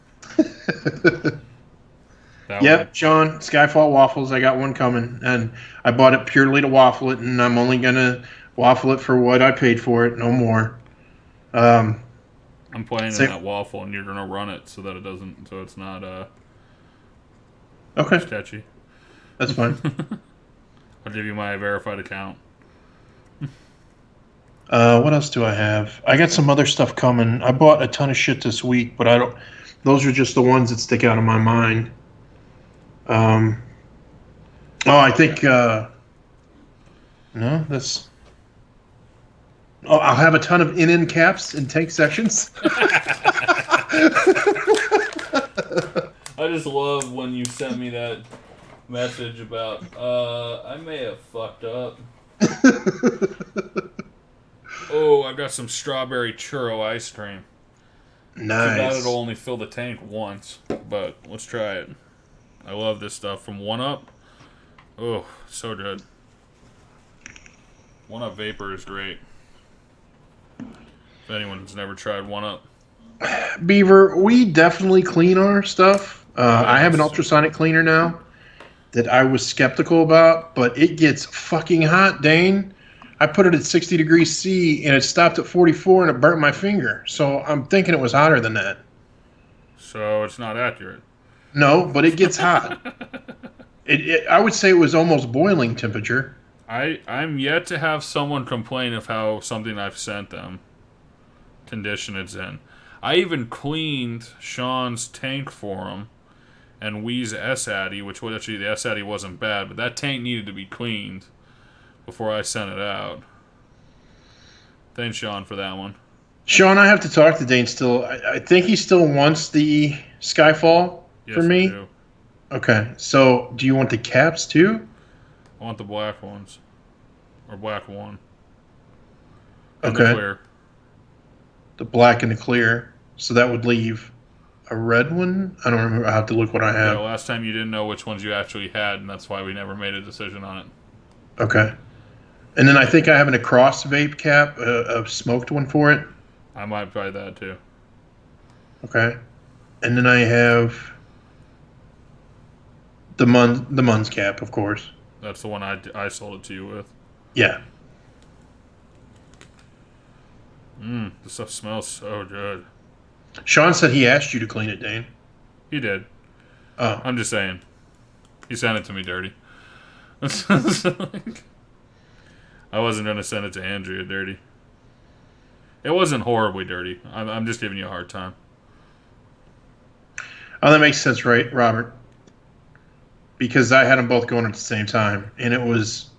That Yep, one. Sean, Skyfall waffles. I got one coming, and I bought it purely to waffle it, and I'm only gonna waffle it for what I paid for it, no more. I'm playing Say- in that waffle, and you're gonna run it so that it doesn't, so it's not Okay, sketchy. that's fine. I'll give you my verified account. What else do I have? I got some other stuff coming. I bought a ton of shit this week, but I don't. Those are just the ones that stick out in my mind. I think. No, that's. Oh, I'll have a ton of in caps and tank sections. I just love when you sent me that message about, I may have fucked up. Oh, I've got some strawberry churro ice cream. Too bad Nice. it'll only fill the tank once, but let's try it. I love this stuff from 1UP. Oh, so good. 1UP Vapor is great. If anyone's never tried 1UP. Beaver, we definitely clean our stuff. I have an ultrasonic cleaner now that I was skeptical about, but it gets fucking hot, Dane. I put it at 60 degrees C and it stopped at 44 and it burnt my finger. So I'm thinking it was hotter than that. So it's not accurate. No, but it gets hot. I would say it was almost boiling temperature. I'm yet to have someone complain of how something I've sent them condition it's in. I even cleaned Sean's tank for him and Wee's S-Addy, which was actually, the S-Addy wasn't bad, but that tank needed to be cleaned before I sent it out. Thanks, Sean, for that one. Sean, I have to talk to Dane still. I think he still wants the Skyfall Yes, for me. I do. Okay, so do you want the caps too? I want the black ones. Or black one. And the Okay. clear. The black and the clear. So that would leave a red one. I don't remember. I have to look what I Yeah, have. last time you didn't know which ones you actually had, and that's why we never made a decision on it. Okay. And then I think I have an across vape cap, a smoked one for it. I might buy that too. Okay. And then I have the Mun's cap, of course. That's the one I sold it to you with. Yeah. This stuff smells so good. Sean said he asked you to clean it, Dane. He did. Oh. I'm just saying. He sent it to me dirty. I wasn't going to send it to Andrea dirty. It wasn't horribly dirty. I'm just giving you a hard time. Oh, that makes sense, right, Robert? Because I had them both going at the same time, and it was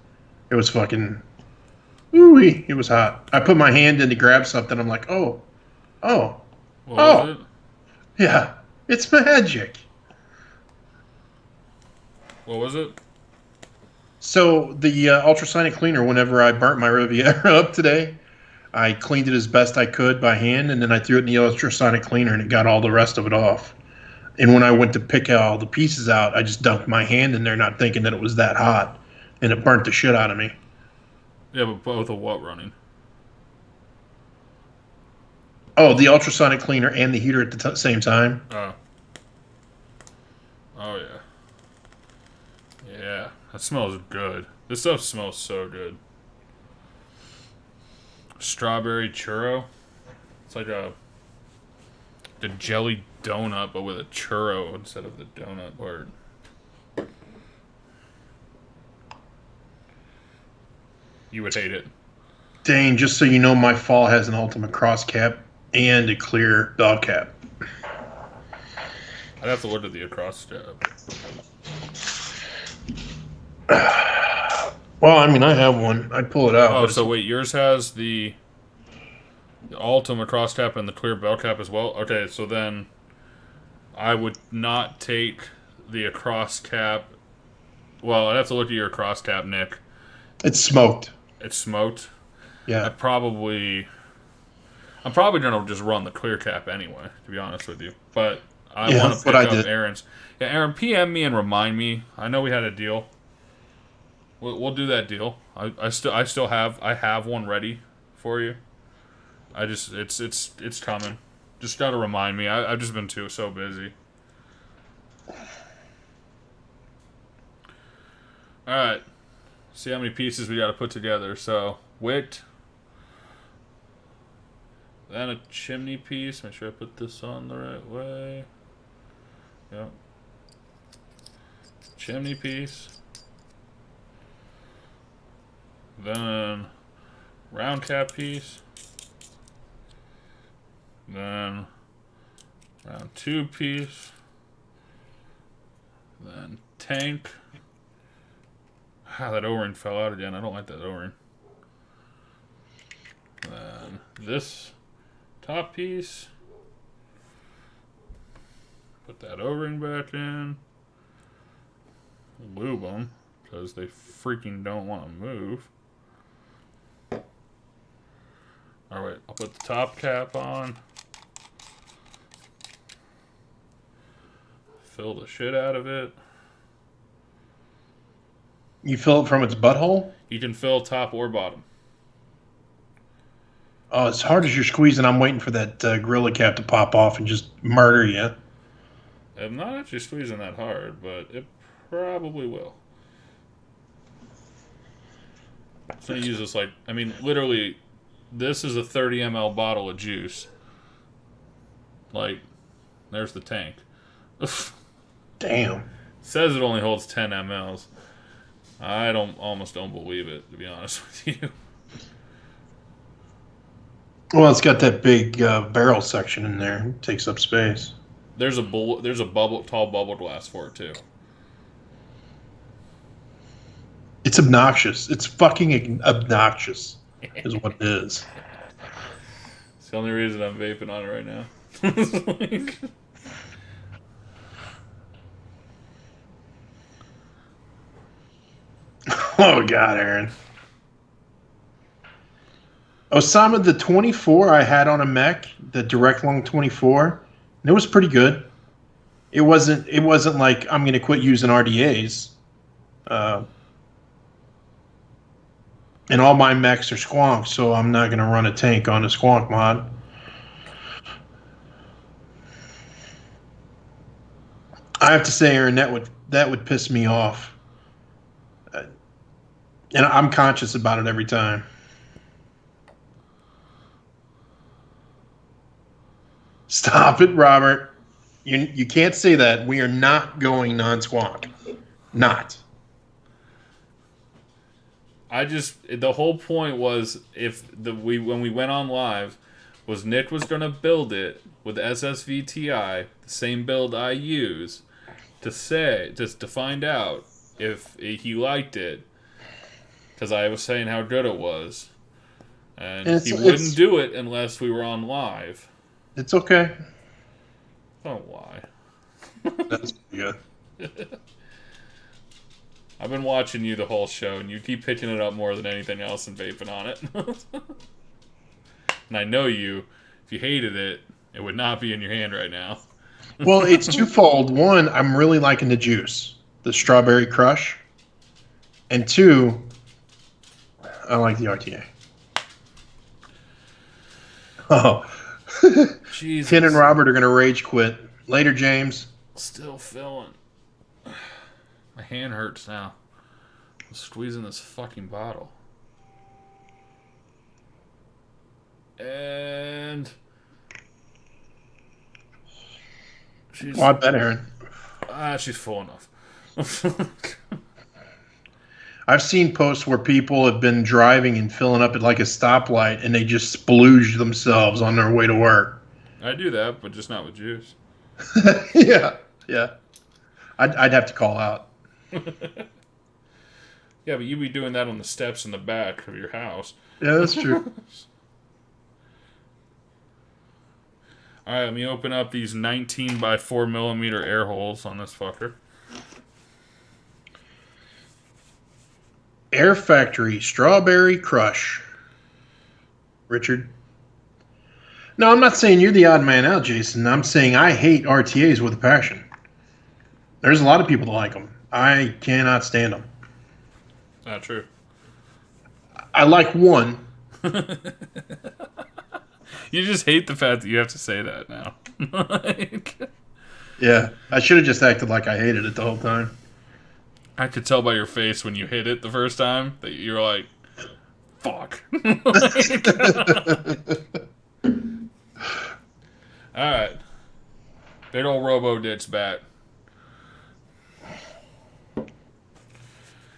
fucking, ooh-wee, it was hot. I put my hand in to grab something. I'm like, oh, What was it? yeah, it's magic. What was it? So the ultrasonic cleaner, whenever I burnt my Riviera up today, I cleaned it as best I could by hand, and then I threw it in the ultrasonic cleaner, and it got all the rest of it off. And when I went to pick all the pieces out, I just dumped my hand in there, not thinking that it was that hot, and it burnt the shit out of me. Yeah, but both of what running? Oh, the ultrasonic cleaner and the heater at the same time. Oh yeah. Yeah, that smells good. This stuff smells so good. Strawberry churro. It's like the jelly donut, but with a churro instead of the donut part. You would hate it. Dane, just so you know, my fall has an ultimate cross cap and a clear bell cap. I'd have to look at the across tab. Well, I mean, I have one. I'd pull it out. Oh, but so wait, yours has the Ultima cross cap and the clear bell cap as well? Okay, so then I would not take the across cap. Well, I'd have to look at your cross cap, Nick. it's smoked. It's smoked. Yeah. I'm probably gonna just run the clear cap anyway, to be honest with you. But I Yeah, want that's to pick what I up did. Aaron's. Yeah, Aaron, PM me and remind me. I know we had a deal. We'll do that deal. I still have one ready for you. It's coming. Just gotta remind me. I've just been so busy. All right. See how many pieces we got to put together. So wick, then a chimney piece. Make sure I put this on the right way. Yep. Chimney piece. Then round cap piece. Then round tube piece. Then tank. Ah, that O-ring fell out again. I don't like that O-ring. Then this top piece. Put that O-ring back in. Lube them because they freaking don't want to move. Alright, I'll put the top cap on. Fill the shit out of it. You fill it from its butthole? You can fill top or bottom. Oh, as hard as you're squeezing, I'm waiting for that Gorilla cap to pop off and just murder you. I'm not actually squeezing that hard, but it probably will. So I use this like, I mean, literally, this is a 30 ml bottle of juice. Like, there's the tank. Damn. Says it only holds 10 mLs. I almost don't believe it, to be honest with you. Well, it's got that big barrel section in there. It takes up space. There's a tall bubble glass for it too. It's obnoxious. It's fucking obnoxious, is what it is. It's the only reason I'm vaping on it right now. It's like... Oh, God, Aaron. Osama, the 24 I had on a mech, the direct long 24, and it was pretty good. It wasn't like I'm going to quit using RDAs. And all my mechs are squonks, so I'm not going to run a tank on a squonk mod. I have to say, Aaron, that would piss me off, and I'm conscious about it every time. Stop it, Robert. You can't say that. We are not going non-squawk. Not. The whole point was when we went on live was Nick was gonna build it with SSV Ti, the same build I use, to find out if he liked it, because I was saying how good it was, and he wouldn't do it unless we were on live. It's okay. Don't lie. That's good. I've been watching you the whole show, and you keep picking it up more than anything else and vaping on it. And I know you. If you hated it, it would not be in your hand right now. Well, it's twofold. One, I'm really liking the juice, the strawberry crush. And two, I like the RTA. Oh. Jesus. Ken and Robert are going to rage quit. Later, James. Still feeling. My hand hurts now. I'm squeezing this fucking bottle. And she's I bet, Aaron. She's full enough. I've seen posts where people have been driving and filling up at like a stoplight and they just splooge themselves on their way to work. I do that, but just not with juice. Yeah. I'd have to call out. Yeah, but you'd be doing that on the steps in the back of your house. Yeah, that's true. All right, let me open up these 19 by 4 millimeter air holes on this fucker. Air Factory Strawberry Crush. Richard? No, I'm not saying you're the odd man out, Jason. I'm saying I hate RTAs with a passion. There's a lot of people that like them. I cannot stand them. Not true. I like one. You just hate the fact that you have to say that now. Yeah, I should have just acted like I hated it the whole time. I could tell by your face when you hit it the first time that you were like, fuck. Alright. Big old Robo-Ditch bat.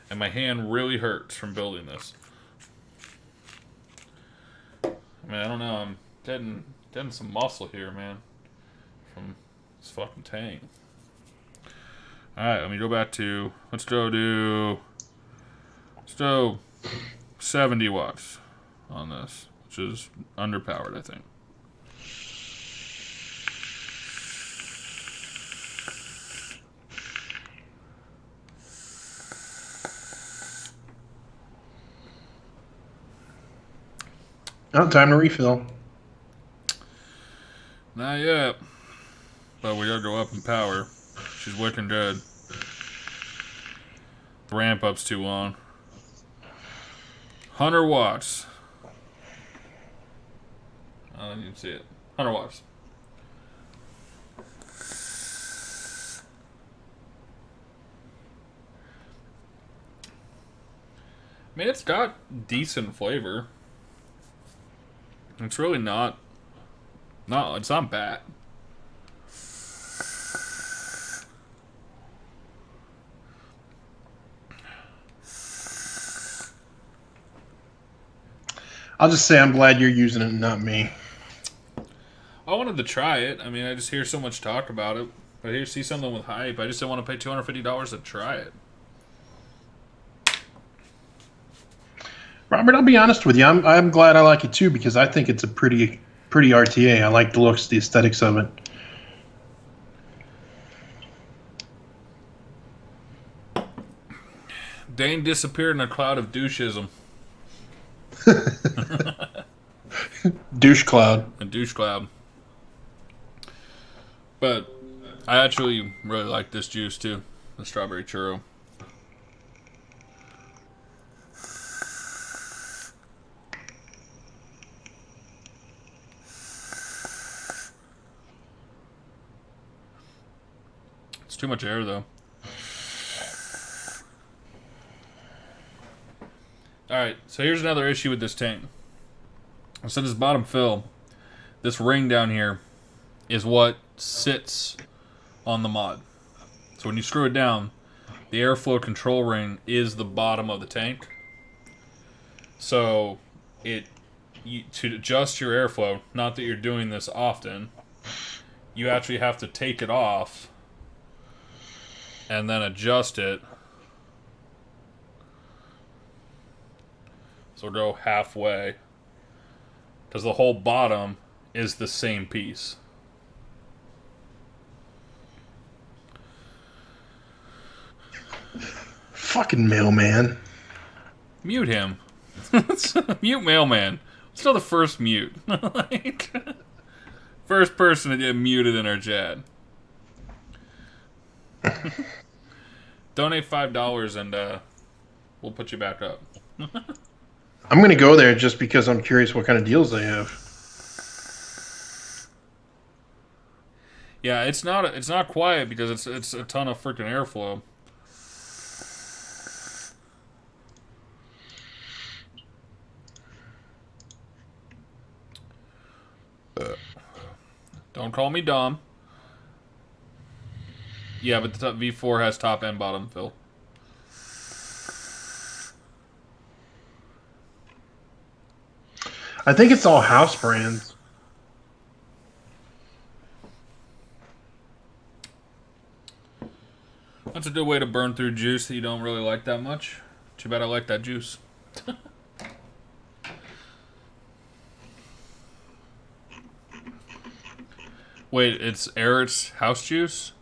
And my hand really hurts from building this. I mean, I don't know. I'm getting some muscle here, man. From this fucking tank. Alright, let me go back to... Let's do 70 watts on this, which is underpowered, I think. Oh, time to refill. Not yet. But we gotta go up in power. She's wicked good. The ramp up's too long. 100 watts. I don't even see it. 100 watts. I mean, it's got decent flavor. It's really not. It's not bad. I'll just say I'm glad you're using it and not me. I wanted to try it. I mean, I just hear so much talk about it. I see something with hype. I just didn't want to pay $250 to try it. Robert, I'll be honest with you. I'm glad I like it too because I think it's a pretty RTA. I like the looks, the aesthetics of it. Dane disappeared in a cloud of doucheism. Douche cloud. A douche cloud. But I actually really like this juice too. The strawberry churro. It's too much air, though. Alright, so here's another issue with this tank. So this bottom fill, this ring down here, is what sits on the mod. So when you screw it down, the airflow control ring is the bottom of the tank. So to adjust your airflow, not that you're doing this often, you actually have to take it off and then adjust it. So go halfway, because the whole bottom is the same piece. Fucking mailman. Mute him. Mute mailman. Still the first mute. Like, first person to get muted in our chat. Donate $5 and we'll put you back up. I'm gonna go there just because I'm curious what kind of deals they have. Yeah, it's not quiet because it's a ton of freaking airflow. Don't call me Dom. Yeah, but the V4 has top and bottom fill. I think it's all house brands. That's a good way to burn through juice that you don't really like that much. Too bad I like that juice. Wait, it's Eric's house juice?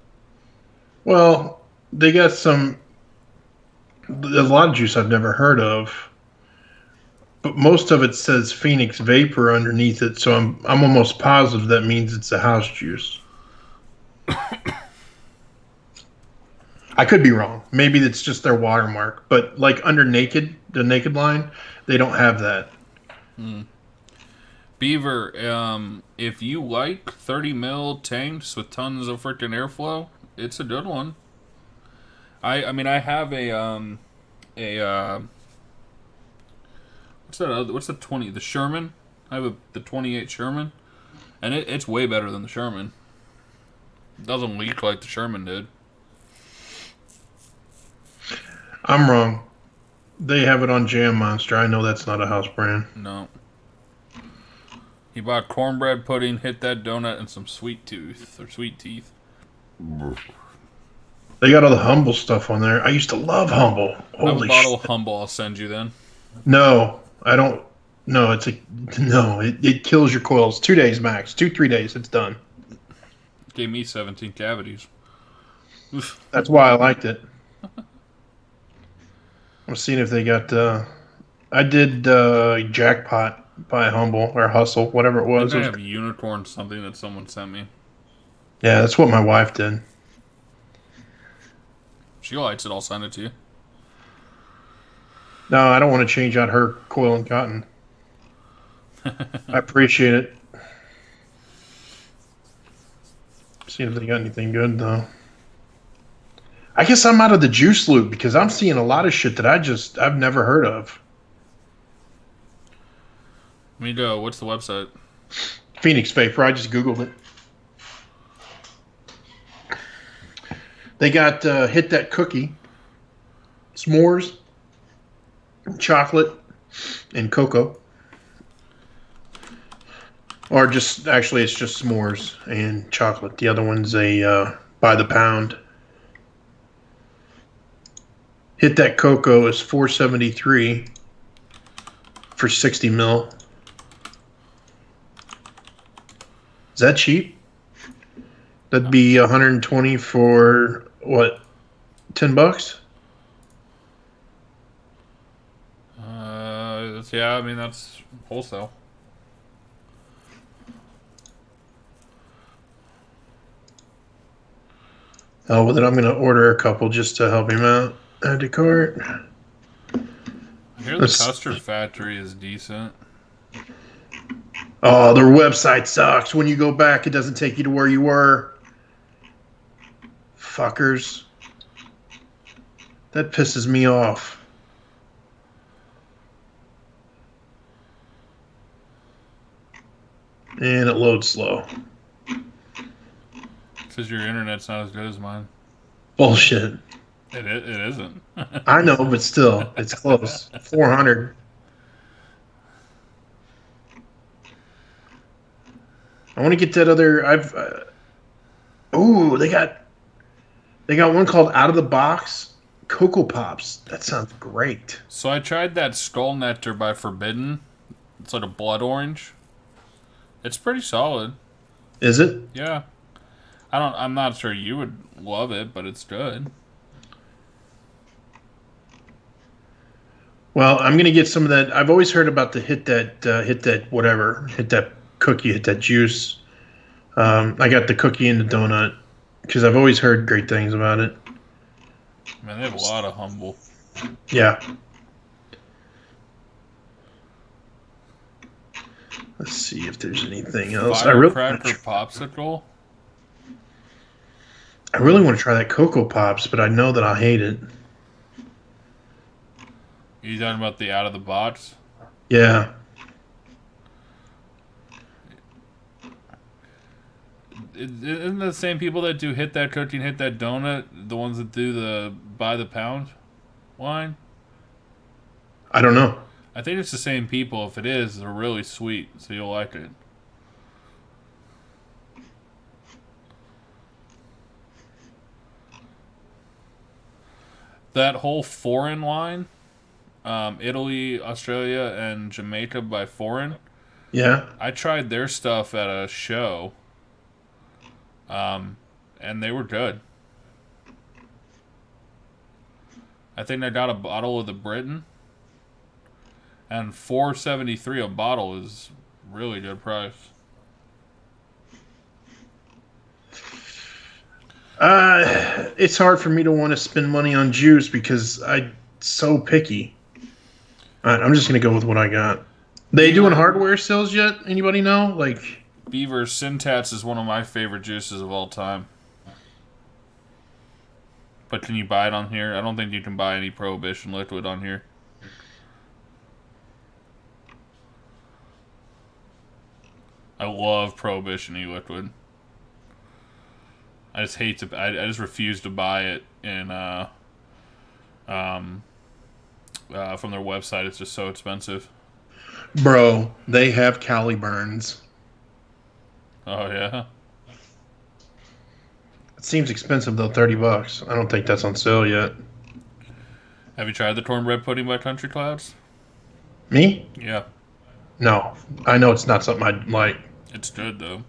Well, they got some. There's a lot of juice I've never heard of, but most of it says Phoenix Vapor underneath it, so I'm almost positive that means it's a house juice. I could be wrong. Maybe it's just their watermark, but like under Naked, the Naked line, they don't have that. Beaver, if you like 30 mil tanks with tons of freaking airflow, it's a good one. I mean, I have what's that other, what's the 20, the Sherman? I have the 28 Sherman, and it's way better than the Sherman. It doesn't leak like the Sherman did. I'm wrong. They have it on Jam Monster. I know that's not a house brand. No. He bought cornbread pudding, hit that donut, and some sweet teeth. They got all the Humble stuff on there. I used to love Humble. I have a Holy bottle of shit. Humble I'll send you then. No, I don't. No, it kills your coils. 2 days max. 3 days. It's done. Gave me 17 cavities. Oof. That's why I liked it. I'm seeing if they got. I did Jackpot by Humble or Hustle, whatever it was. I think I have Unicorn something that someone sent me. Yeah, that's what my wife did. She likes it, I'll send it to you. No, I don't want to change out her coil and cotton. I appreciate it. See if they got anything good though. I guess I'm out of the juice loop because I'm seeing a lot of shit that I've never heard of. Me go. What's the website? Phoenix Vapor. I just Googled it. They got Hit That Cookie, s'mores, chocolate, and cocoa. Or just, actually, it's just s'mores and chocolate. The other one's a by the pound. Hit That Cocoa is $4.73 for 60 mil. Is that cheap? That'd be 120 for what? $10? Yeah, I mean that's wholesale. Oh, well then I'm gonna order a couple just to help him out. Add to cart. I hear the Custard Factory is decent. Oh, their website sucks. When you go back, it doesn't take you to where you were. fuckers. That pisses me off. And it loads slow. Says your internet's not as good as mine. Bullshit. It isn't. I know, but still, it's close. 400. I want to get that other. They got one called Out of the Box Cocoa Pops. That sounds great. So I tried that Skull Nectar by Forbidden. It's like a blood orange. It's pretty solid. Is it? Yeah. I'm not sure you would love it, but it's good. Well, I'm gonna get some of that. I've always heard about the hit that cookie, hit that juice. I got the cookie and the donut because I've always heard great things about it. Man, they have a lot of humble. Yeah. Let's see if there's anything else. Firecracker popsicle. I really want to try that Cocoa Pops, but I know that I'll hate it. You talking about the out of the box? Yeah. Isn't the same people that do Hit That Cookie and Hit That Donut the ones that do the By the Pound line? I don't know. I think it's the same people. If it is, they're really sweet, so you'll like it. That whole foreign line, Italy, Australia, and Jamaica by Foreign. Yeah. I tried their stuff at a show, and they were good. I think I got a bottle of the Britain, and $4.73 a bottle is really good price. It's hard for me to want to spend money on juice because I'm so picky. All right, I'm just gonna go with what I got. They doing hardware sales yet? Anybody know? Like Beaver Syntats is one of my favorite juices of all time. But can you buy it on here? I don't think you can buy any Prohibition liquid on here. I love Prohibition e-liquid. I just hate to. I just refuse to buy it in from their website. It's just so expensive. Bro, they have Cali Burns. Oh yeah. It seems expensive though, $30. I don't think that's on sale yet. Have you tried the cornbread pudding by Country Clouds? Me? Yeah, No. I know it's not something I'd like. it's good though.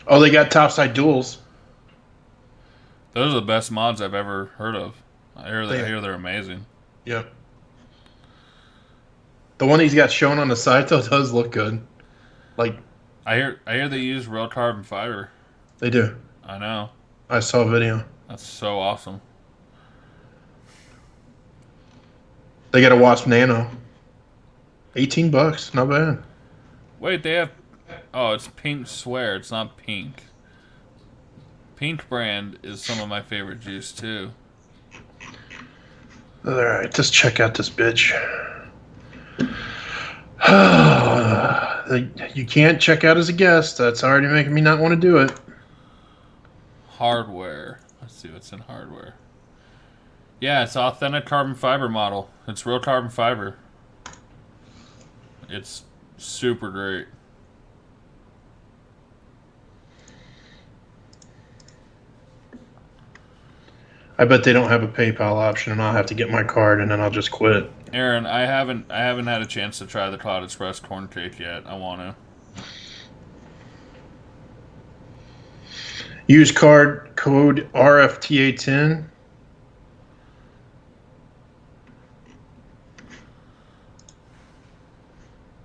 Oh, they got topside duels. Those are the best mods I've ever heard of. I hear they're amazing. Yep. The one he's got shown on the site though does look good. Like I hear they use real carbon fiber. they do. I know. I saw a video. That's so awesome. They got a Wasp Nano. $18, not bad. Wait, they have. Oh, it's Pink Swear. It's not Pink. Pink brand is some of my favorite juice too. All right, just check out this bitch. You can't check out as a guest. That's already making me not want to do it. Hardware. Let's see what's in hardware. Yeah, it's authentic carbon fiber model. It's real carbon fiber. It's super great. I bet they don't have a PayPal option, and I'll have to get my card, and then I'll just quit. Aaron, I haven't had a chance to try the Cloud Express corn cake yet. I want to. Use code RFTA10.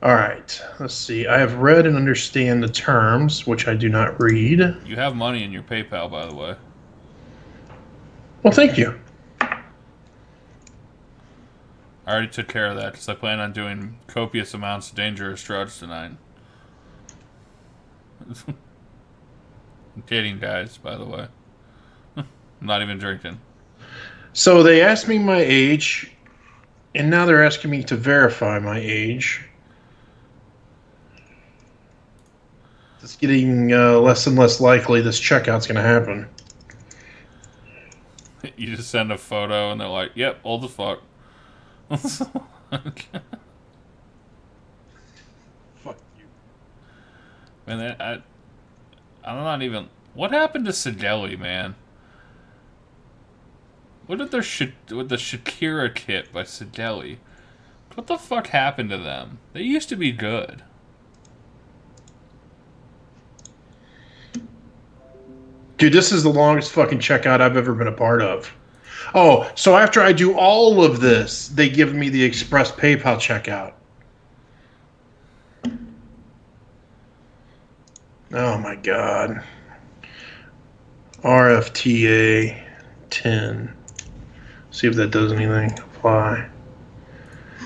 All right, let's see. I have read and understand the terms, which I do not read. You have money in your PayPal, by the way. Well, thank you. I already took care of that because I plan on doing copious amounts of dangerous drugs tonight. I'm kidding, guys, by the way. I'm not even drinking. So they asked me my age, and now they're asking me to verify my age. It's getting less and less likely this checkout's going to happen. You just send a photo and they're like, yep, old as fuck. Okay. Fuck you. Man, I'm not even... What happened to Sideli, man? What did with the Shakira kit by Sideli? What the fuck happened to them? They used to be good. Dude, this is the longest fucking checkout I've ever been a part of. Oh, so after I do all of this, they give me the express PayPal checkout. Oh my god. RFTA 10. See if that does anything. Apply.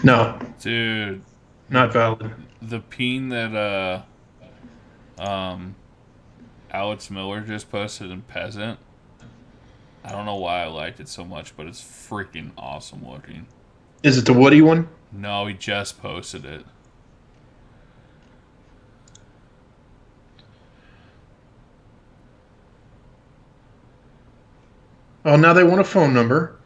No, Dude, not valid. the peen that Alex Miller just posted in Peasant. I don't know why I liked it so much, but it's freaking awesome looking. Is it the Woody one? No, he just posted it. Oh, now they want a phone number.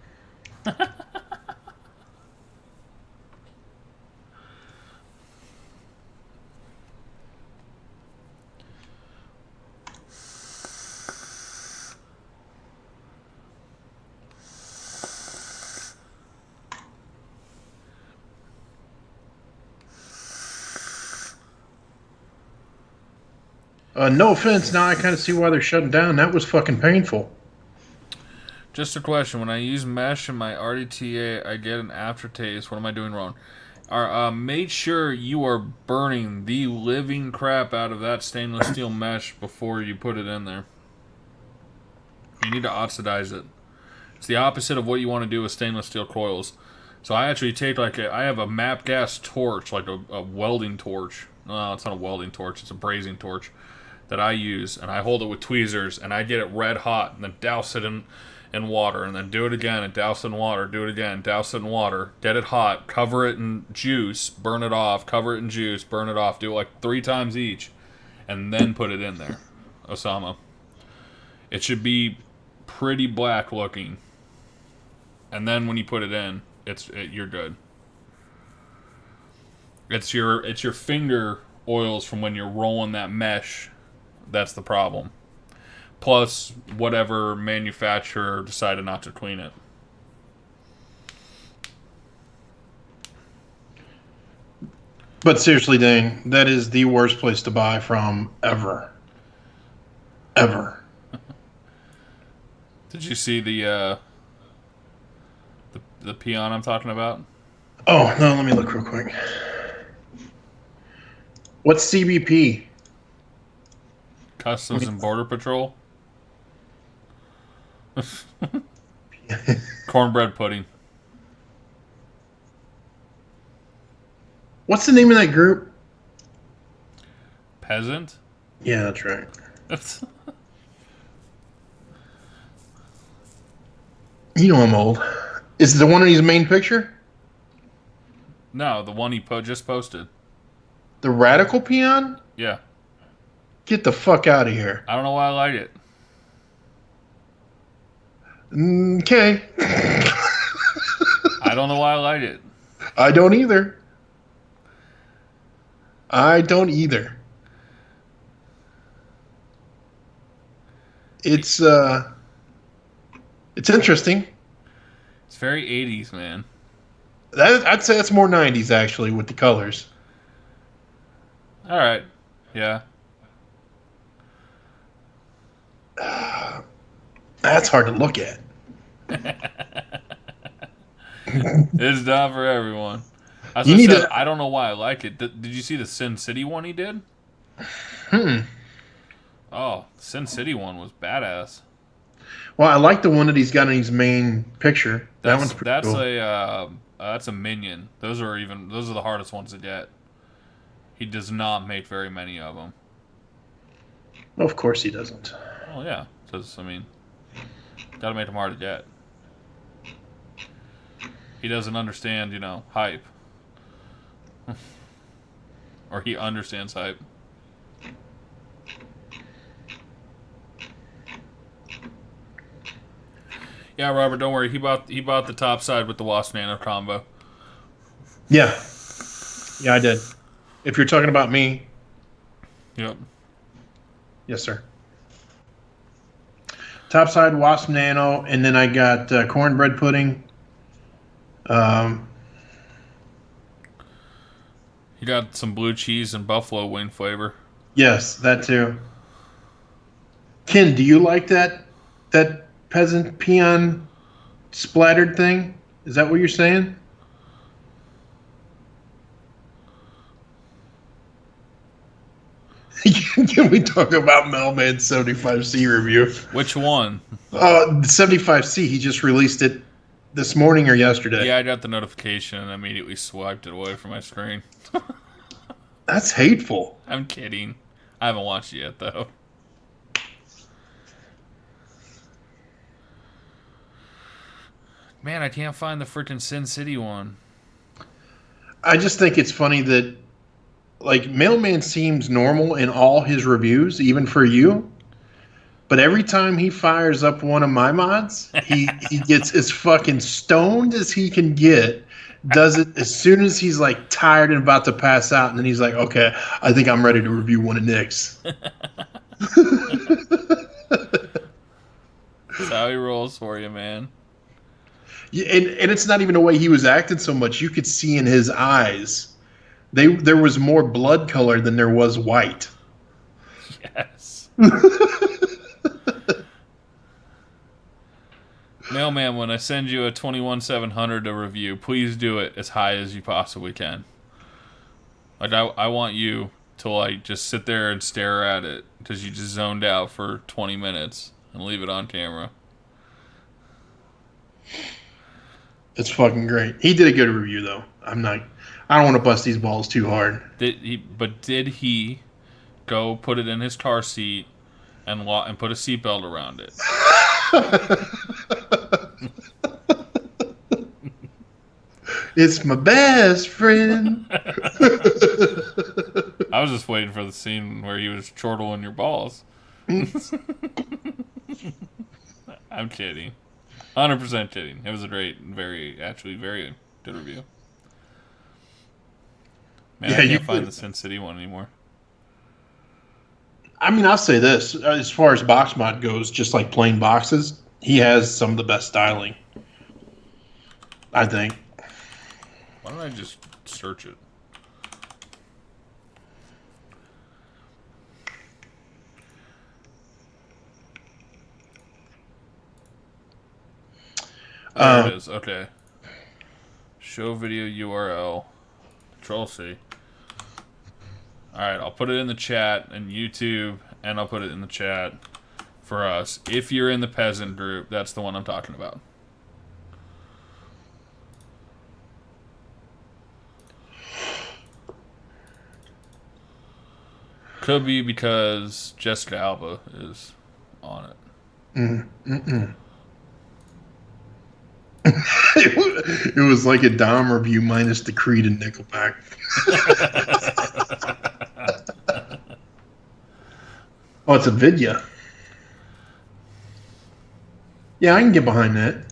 No offense. Now I kind of see why they're shutting down. That was fucking painful. Just a question. When I use mesh in my RDTA, I get an aftertaste. What am I doing wrong? Make sure you are burning the living crap out of that stainless steel mesh before you put it in there. You need to oxidize it. It's the opposite of what you want to do with stainless steel coils. So I actually take I have a MAP gas torch, like a welding torch. No, it's not a welding torch. It's a brazing torch that I use, and I hold it with tweezers, and I get it red hot, and then douse it in water, and then do it again, and douse it in water, do it again, douse it in water, get it hot, cover it in juice, burn it off, cover it in juice, burn it off, do it like 3 times each, and then put it in there, Osama. It should be pretty black looking, and then when you put it in, you're good. It's your finger oils from when you're rolling that mesh. That's the problem. Plus, whatever manufacturer decided not to clean it. But seriously, Dane, that is the worst place to buy from ever. Ever. Did you see the peon I'm talking about? Oh, no, let me look real quick. What's CBP? Customs and Border Patrol. Cornbread pudding. What's the name of that group? Peasant? Yeah, that's right. You know I'm old. Is it the one in his main picture? No, the one he just posted. The Radical Peon? Yeah. Get the fuck out of here. I don't know why I like it. Okay. I don't know why I like it. I don't either. I don't either. It's interesting. It's very 80s, man. I'd say that's more 90s actually with the colors. All right. Yeah. That's hard to look at. It's not for everyone. As You I need said, to- I don't know why I like it. Did you see the Sin City one he did? Oh, the Sin City one was badass. Well, I like the one that he's got in his main picture. That one's pretty cool. That's a minion. Those are the hardest ones to get. He does not make very many of them. Of course he doesn't. Well, yeah, because, I mean, gotta make him hard to get. He doesn't understand, hype. Or he understands hype. Yeah, Robert, don't worry. He bought the top side with the Wasp Nano combo. Yeah. Yeah, I did. If you're talking about me, Yep. yes, sir. Topside Wasp Nano, and then I got cornbread pudding. He got some blue cheese and buffalo wing flavor. Yes, that too. Ken, do you like that peasant peon splattered thing? Is that what you're saying? Can we talk about Mailman's 75C review? Which one? The 75C, he just released it this morning or yesterday. Yeah, I got the notification and immediately swiped it away from my screen. That's hateful. I'm kidding. I haven't watched it yet, though. Man, I can't find the freaking Sin City one. I just think it's funny that, like, Mailman seems normal in all his reviews, even for you. But every time he fires up one of my mods, he gets as fucking stoned as he can get. Does it as soon as he's like tired and about to pass out, and then he's like, "Okay, I think I'm ready to review one of Nick's." That's how he rolls for you, man. Yeah, and it's not even the way he was acting so much. You could see in his eyes, there was more blood color than there was white. Yes. Mailman, when I send you a 21700 to review, please do it as high as you possibly can. Like, I want you to, like, just sit there and stare at it because you just zoned out for 20 minutes and leave it on camera. It's fucking great. He did a good review, though. I don't want to bust these balls too hard. Did he go put it in his car seat and put a seatbelt around it? It's my best friend. I was just waiting for the scene where he was chortling your balls. I'm kidding. 100% kidding. It was a great, very good review. Man, Yeah, I you can't find could- the Sin City one anymore. I mean, I'll say this. As far as box mod goes, just like plain boxes, he has some of the best styling. I think. Why don't I just search it? There it is. Okay. Show video URL. Control C. Alright, I'll put it in the chat and YouTube, and I'll put it in the chat for us. If you're in the peasant group, that's the one I'm talking about. Could be because Jessica Alba is on it. It was like a Dom review minus the Creed and Nickelback. Oh, it's a Vidya. Yeah, I can get behind that.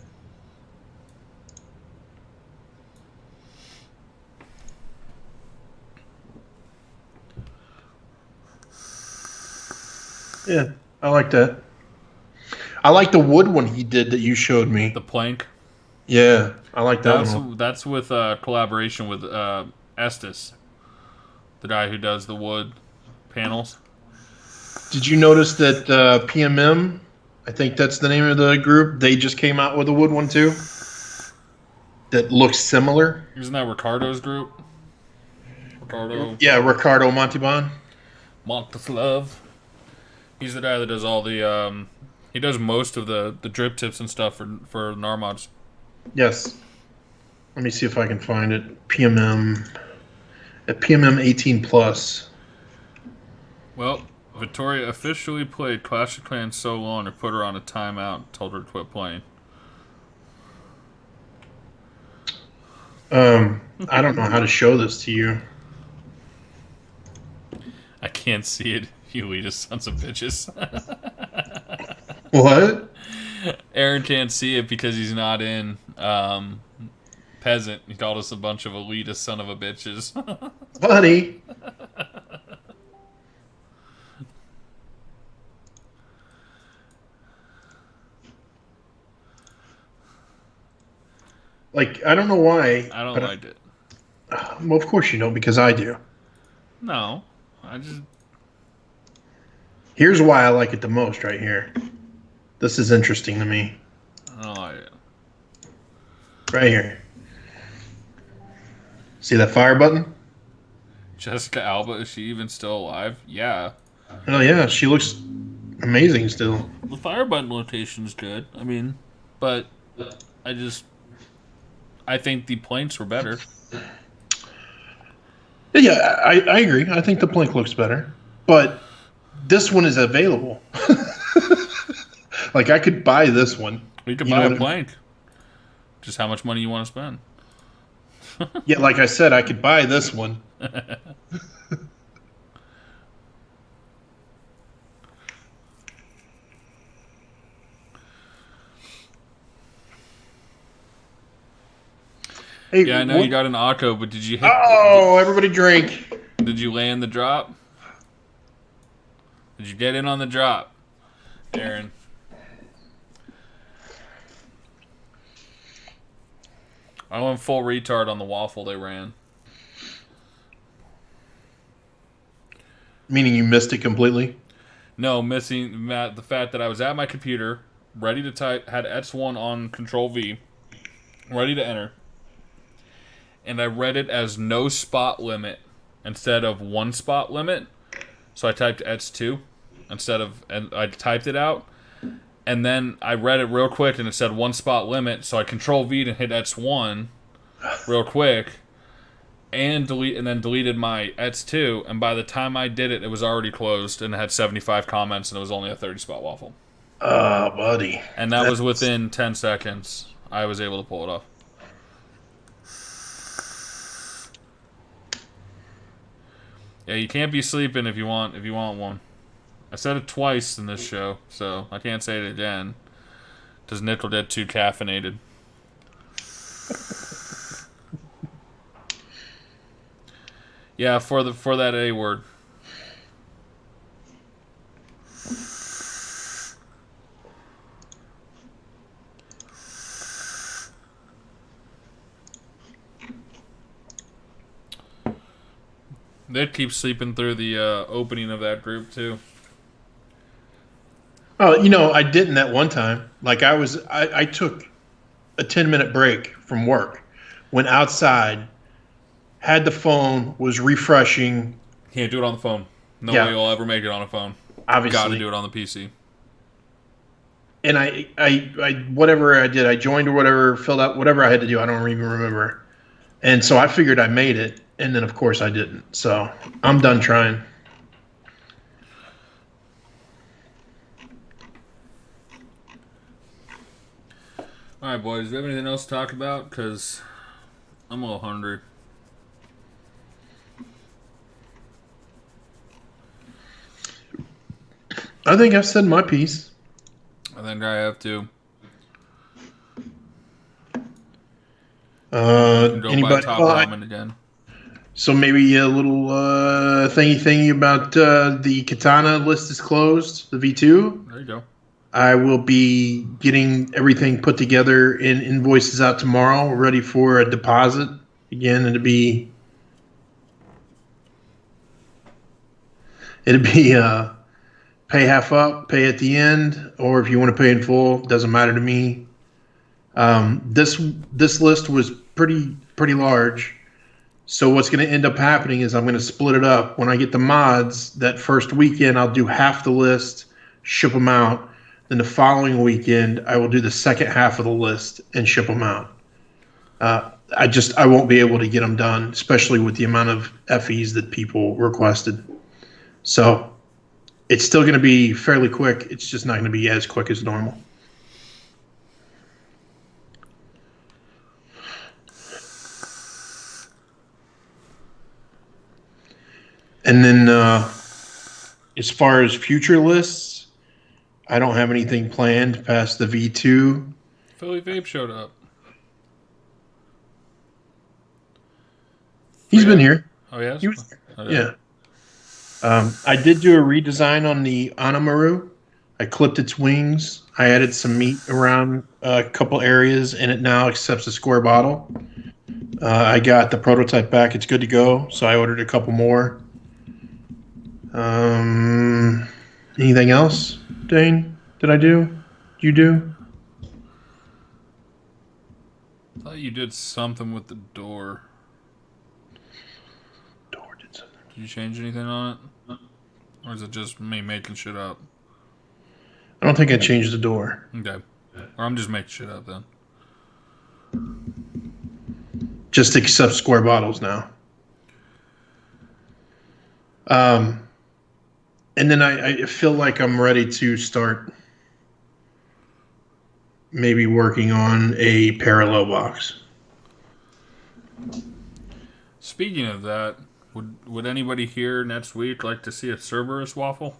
Yeah, I like that. I like the wood one he did that you showed me. The plank. Yeah, I like that one. That's with collaboration with Estes, the guy who does the wood panels. Did you notice that PMM, I think that's the name of the group, they just came out with a wood one too? That looks similar? Isn't that Ricardo's group? Ricardo Yeah, Ricardo Montalban. Monteslove. He's the guy that does all the he does most of the drip tips and stuff for Narmods. Yes. Let me see if I can find it. PMM. At PMM 18 plus. Well, Victoria officially played Clash of Clans so long, or put her on a timeout and told her to quit playing. I don't know how to show this to you. I can't see it, you elitist sons of bitches. What? Aaron can't see it because he's not in Peasant. He called us a bunch of elitist son of a bitches. Buddy. Like, I don't know why. I don't but like it. Well, of course you know, because I do. No, I just... Here's why I like it the most right here. This is interesting to me. I don't like it. Right here. See that fire button? Jessica Alba, is she even still alive? Yeah. Oh, yeah. She looks amazing still. The fire button location's good. I mean, but I think the planks were better. Yeah, I agree. I think the Blink looks better. But this one is available. Like, I could buy this one. You could You buy know a what I- plank. Just how much money you want to spend. Yeah, like I said, I could buy this one. Hey, Yeah, I know what- you got an Akko, but did you hit? Oh, everybody drink. Did you land the drop? Did you get in on the drop, Aaron? I went full retard on the waffle they ran. Meaning you missed it completely? No, missing the fact that I was at my computer, ready to type, had ETS1 on Control V, ready to enter, and I read it as no spot limit instead of one spot limit. So I typed ETS2 and I typed it out, and then I read it real quick and it said one spot limit. So I Control V and hit ETS1 real quick, and then deleted my ETS2. And by the time I did it, it was already closed and it had 75 comments and it was only a 30 spot waffle. Oh, buddy. And that was within 10 seconds. I was able to pull it off. Yeah, you can't be sleeping if you want one. I said it twice in this show, so I can't say it again. Does Nickel get too caffeinated? Yeah, for that A word. They'd keep sleeping through the opening of that group too. Oh, I didn't that one time. Like I took a 10-minute break from work, went outside, had the phone, was refreshing. Can't do it on the phone. No Yeah. way you'll ever make it on a phone. Obviously. Got to do it on the PC. And I whatever I did, I joined or whatever, filled out whatever I had to do. I don't even remember. And so I figured I made it, and then of course I didn't. So I'm done trying. All right, boys. Do you have anything else to talk about? Because I'm a little hungry. I think I've said my piece. I think I have to. Go buy Anybody? Top Oh, Ramen again. so maybe a little thingy about the Katana list is closed. The V2. There you go. I will be getting everything put together and invoices out tomorrow, ready for a deposit. Again, it'd be pay half up, pay at the end, or if you want to pay in full, doesn't matter to me. This list was pretty large. So what's going to end up happening is I'm going to split it up. When I get the mods, that first weekend I'll do half the list, ship them out. Then the following weekend I will do the second half of the list and ship them out. I won't be able to get them done, especially with the amount of FEs that people requested. So It's still going to be fairly quick. It's just not going to be as quick as normal. And then as far as future lists, I don't have anything planned past the V2. Philly Vape showed up. He's been here. Oh, yes? He was, Oh, yeah. I did do a redesign on the Anamaru. I clipped its wings. I added some meat around a couple areas, and it now accepts a square bottle. I got the prototype back. It's good to go, so I ordered a couple more. Anything else, Dane? Did I do? You do? I thought you did something with the door. Door did something. Did you change anything on it? Or is it just me making shit up? I don't think I changed the door. Okay. Or I'm just making shit up then. Just accept square bottles now. And then I feel like I'm ready to start maybe working on a parallel box. Speaking of that, would anybody here next week like to see a Cerberus waffle?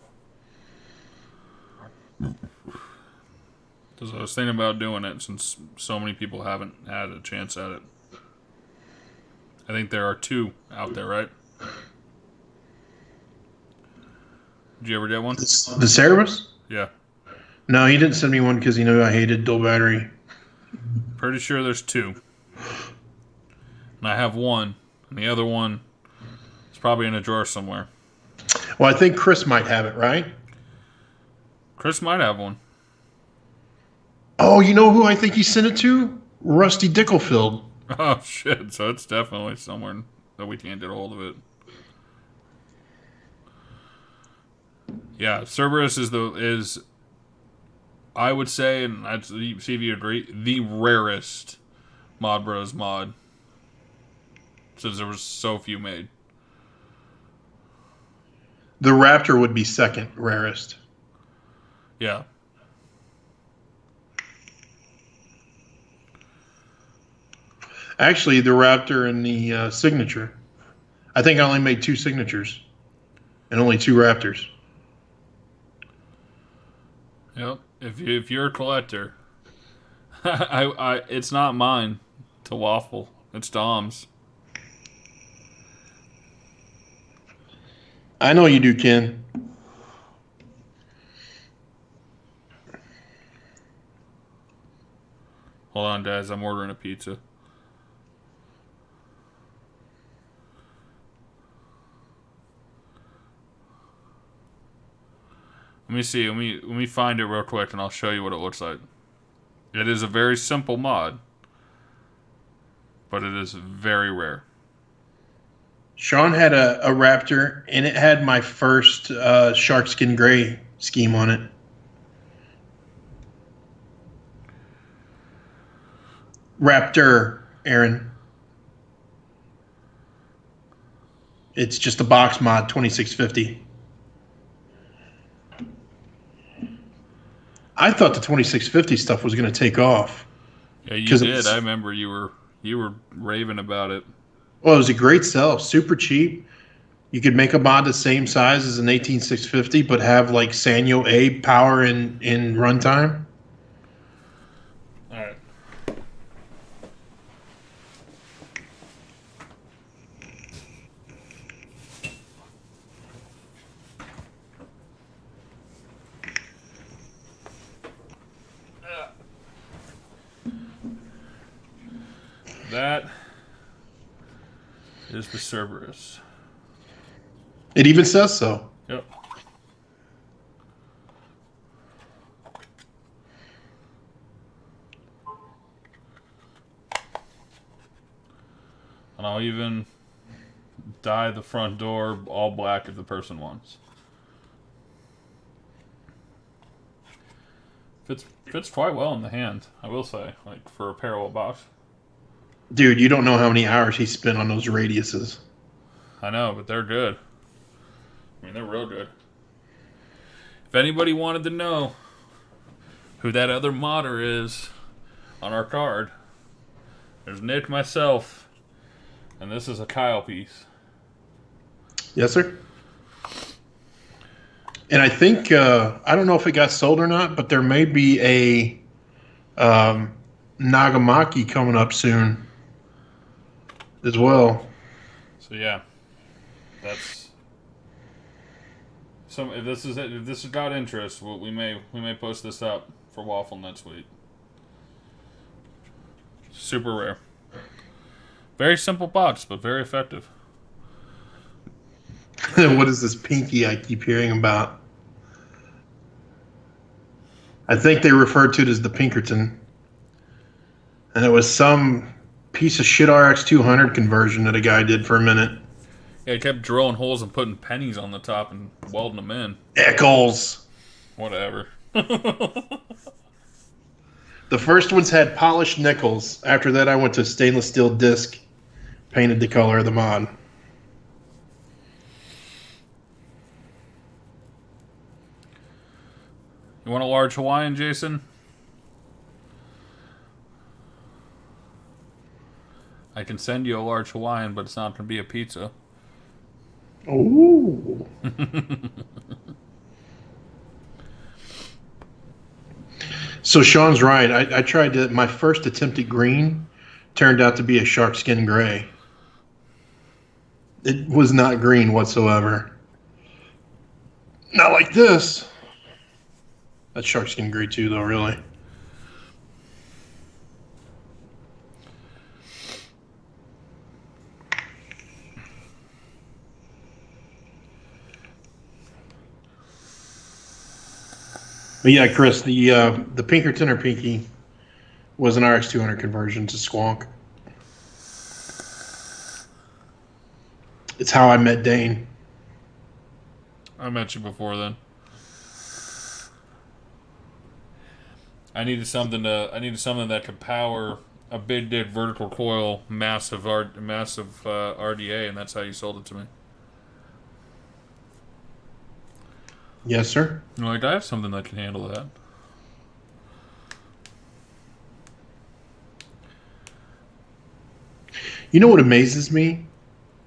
Because I was thinking about doing it since so many people haven't had a chance at it. I think there are 2 out there, right? Did you ever get one? The Cerberus? Yeah. No, he didn't send me one because he knew I hated dual battery. Pretty sure there's 2. And I have one. And the other one is probably in a drawer somewhere. Well, I think Chris might have it, right? Chris might have one. Oh, you know who I think he sent it to? Rusty Dicklefield. Oh, shit. So it's definitely somewhere that we can't get a hold of it. Yeah, Cerberus is I would say, and I'd see if you agree, the rarest Mod Bros mod. Since there was so few made. The Raptor would be second rarest. Yeah. Actually, the Raptor and the Signature. I think I only made 2 Signatures and only 2 Raptors. Yep. If you're a collector, it's not mine to waffle. It's Dom's. I know you do, Ken. Hold on, Daz. I'm ordering a pizza. Let me see. Let me find it real quick, and I'll show you what it looks like. It is a very simple mod, but it is very rare. Sean had a Raptor, and it had my first shark skin gray scheme on it. Raptor, Aaron. It's just a box mod, 2650. I thought the 2650 stuff was going to take off. Yeah, you did. I remember you were raving about it. Well, it was a great sell, super cheap. You could make a mod the same size as an 18650, but have like Sanyo A power in runtime. All right. That is the Cerberus. It even says so. Yep. And I'll even dye the front door all black if the person wants. Fits quite well in the hand, I will say, like for a parallel box. Dude, you don't know how many hours he spent on those radiuses. I know, but they're good. I mean, they're real good. If anybody wanted to know who that other modder is on our card, there's Nick, myself, and this is a Kyle piece. Yes, sir. And I think I don't know if it got sold or not, but there may be a Nagamaki coming up soon as well. So yeah, that's some. If this has got interest, we may post this up for Waffle next week. Super rare. Very simple box, but very effective. What is this pinky I keep hearing about? I think they referred to it as the Pinkerton. And it was some piece of shit RX 200 conversion that a guy did for a minute. Yeah, he kept drilling holes and putting pennies on the top and welding them in. Eccles. Whatever. The first ones had polished nickels. After that, I went to stainless steel disc, painted the color of the mod. You want a large Hawaiian, Jason? I can send you a large Hawaiian, but it's not going to be a pizza. Ooh. So Sean's right. I tried to. My first attempt at green turned out to be a shark skin gray. It was not green whatsoever. Not like this. That's shark skin gray too, though. Really. But yeah, Chris, the Pinkerton or Pinky was an RX 200 conversion to Squonk. It's how I met Dane. I met you before then. I needed something that could power a big dick vertical coil massive RDA, and that's how you sold it to me. Yes, sir. You're like, I have something that can handle that. You know what amazes me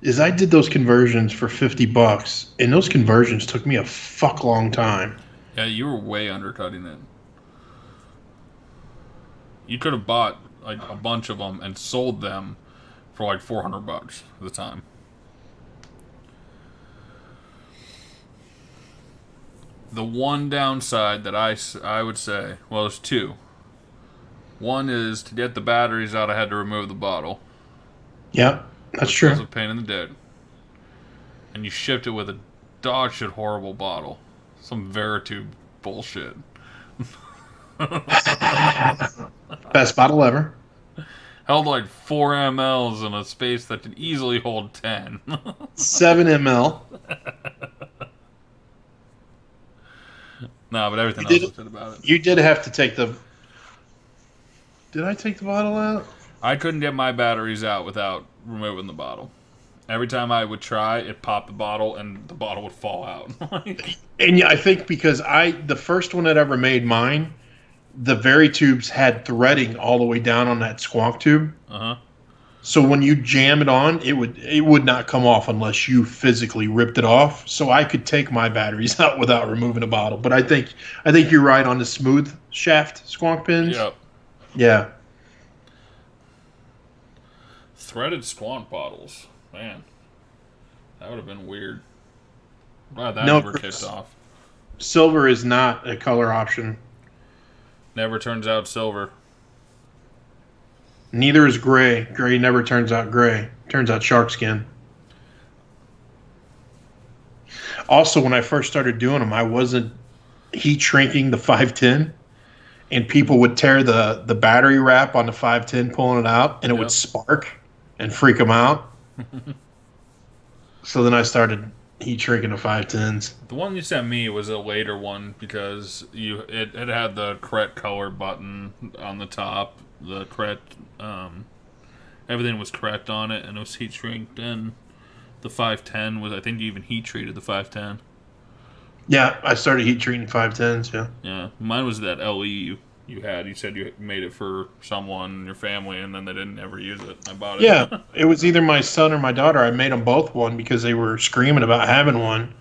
is I did those conversions for $50, and those conversions took me a fuck long time. Yeah, you were way undercutting it. You could have bought like a bunch of them and sold them for like $400 at the time. The one downside that I would say, well, there's two. One is to get the batteries out, I had to remove the bottle. Yeah, that's Which was true. a pain in the dick. And you shipped it with a dog shit horrible bottle. Some Veritube bullshit. Best bottle ever. Held like 4 mLs in a space that could easily hold 10. 7 ml. No, but everything You else did- was good about it. You did have to take the... Did I take the bottle out? I couldn't get my batteries out without removing the bottle. Every time I would try, it popped the bottle and the bottle would fall out. And yeah, I think because the first one that ever made mine, the Veritubes had threading all the way down on that squonk tube. Uh-huh. So when you jam it on, it would not come off unless you physically ripped it off. So I could take my batteries out without removing a bottle. But I think you're right on the smooth shaft squonk pins. Yep. Yeah. Threaded squonk bottles. Man. That would have been weird. Wow, that No, never kicked off. Silver is not a color option. Never turns out silver. Neither is gray. Gray never turns out gray. Turns out shark skin. Also, when I first started doing them, I wasn't heat shrinking the 510, and people would tear the battery wrap on the 510, pulling it out, and it would spark and freak them out. So then I started heat shrinking the 510s. The one you sent me was a later one because it had the correct color button on the top, the correct everything was correct on it, and it was heat shrinked. And the 510 was, I think you even heat treated the 510. Yeah, I started heat treating 510s. Yeah. Yeah, mine was that LE you had. You said you made it for someone in your family, and then they didn't ever use it. I bought it. Yeah, it was either my son or my daughter. I made them both one because they were screaming about having one.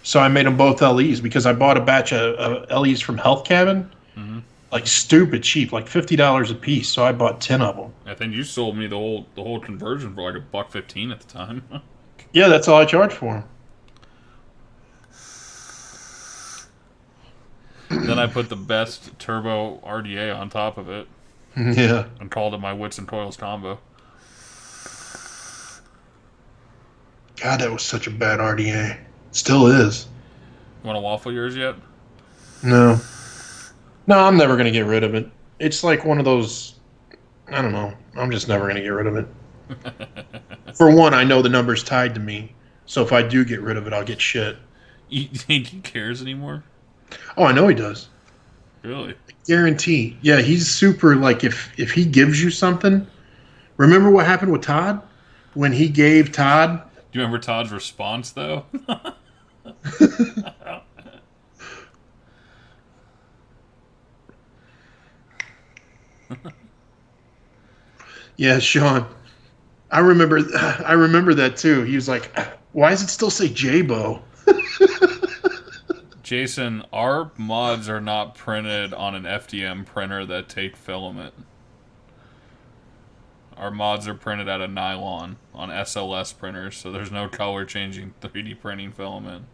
So I made them both LEs because I bought a batch of LEs from Health Cabin, hmm like stupid cheap, like $50 a piece. So I bought 10 of them. I think you sold me the whole conversion for like $1.15 at the time. Yeah, that's all I charged for Then I put the best turbo RDA on top of it them. Yeah. and called it my Wits and Toils combo. God, that was such a bad RDA. Still is. You want to waffle yours yet? No. No, I'm never going to get rid of it. It's like one of those. I don't know. I'm just never going to get rid of it. For one, I know the number's tied to me. So if I do get rid of it, I'll get shit. You think he cares anymore? Oh, I know he does. Really? Guarantee. Yeah, he's super. Like if he gives you something, remember what happened with Todd when he gave Todd. Do you remember Todd's response though? Yeah, Sean. I remember. I remember that too. He was like, "Why does it still say J-Bo?" Jason, our mods are not printed on an FDM printer that take filament. Our mods are printed out of nylon on SLS printers, so there's no color changing 3D printing filament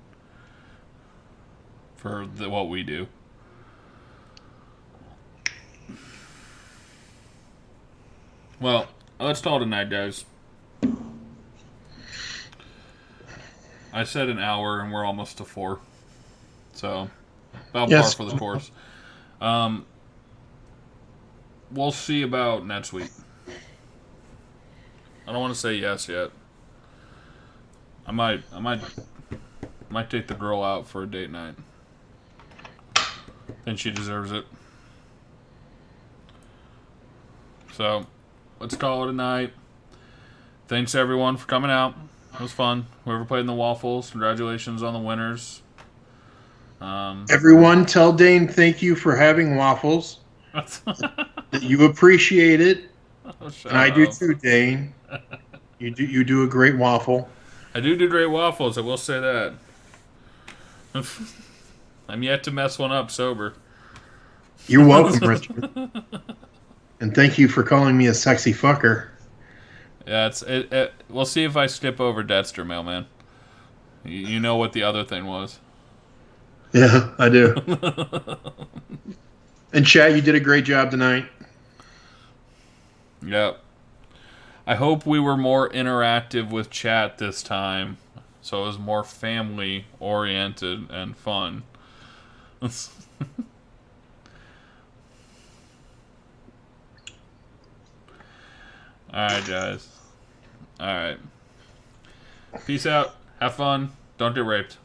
for what we do. Well, let's call it a night, guys. I said an hour, and we're almost to 4. So, about Yes. par for the course. We'll see about next week. I don't want to say yes yet. I might take the girl out for a date night. Think she deserves it. So, let's call it a night. Thanks everyone for coming out. It was fun. Whoever played in the waffles, congratulations on the winners. Everyone, tell Dane thank you for having waffles. That you appreciate it, Shut and I do up. too, Dane. You do a great waffle. I do great waffles, I will say that. I'm yet to mess one up sober. You're welcome, Richard. And thank you for calling me a sexy fucker. Yeah, we'll see if I skip over Deadster, mailman. You know what the other thing was. Yeah, I do. And chat, you did a great job tonight. Yep. I hope we were more interactive with chat this time, so it was more family oriented and fun. Alright, guys. Alright. Peace out. Have fun. Don't get raped.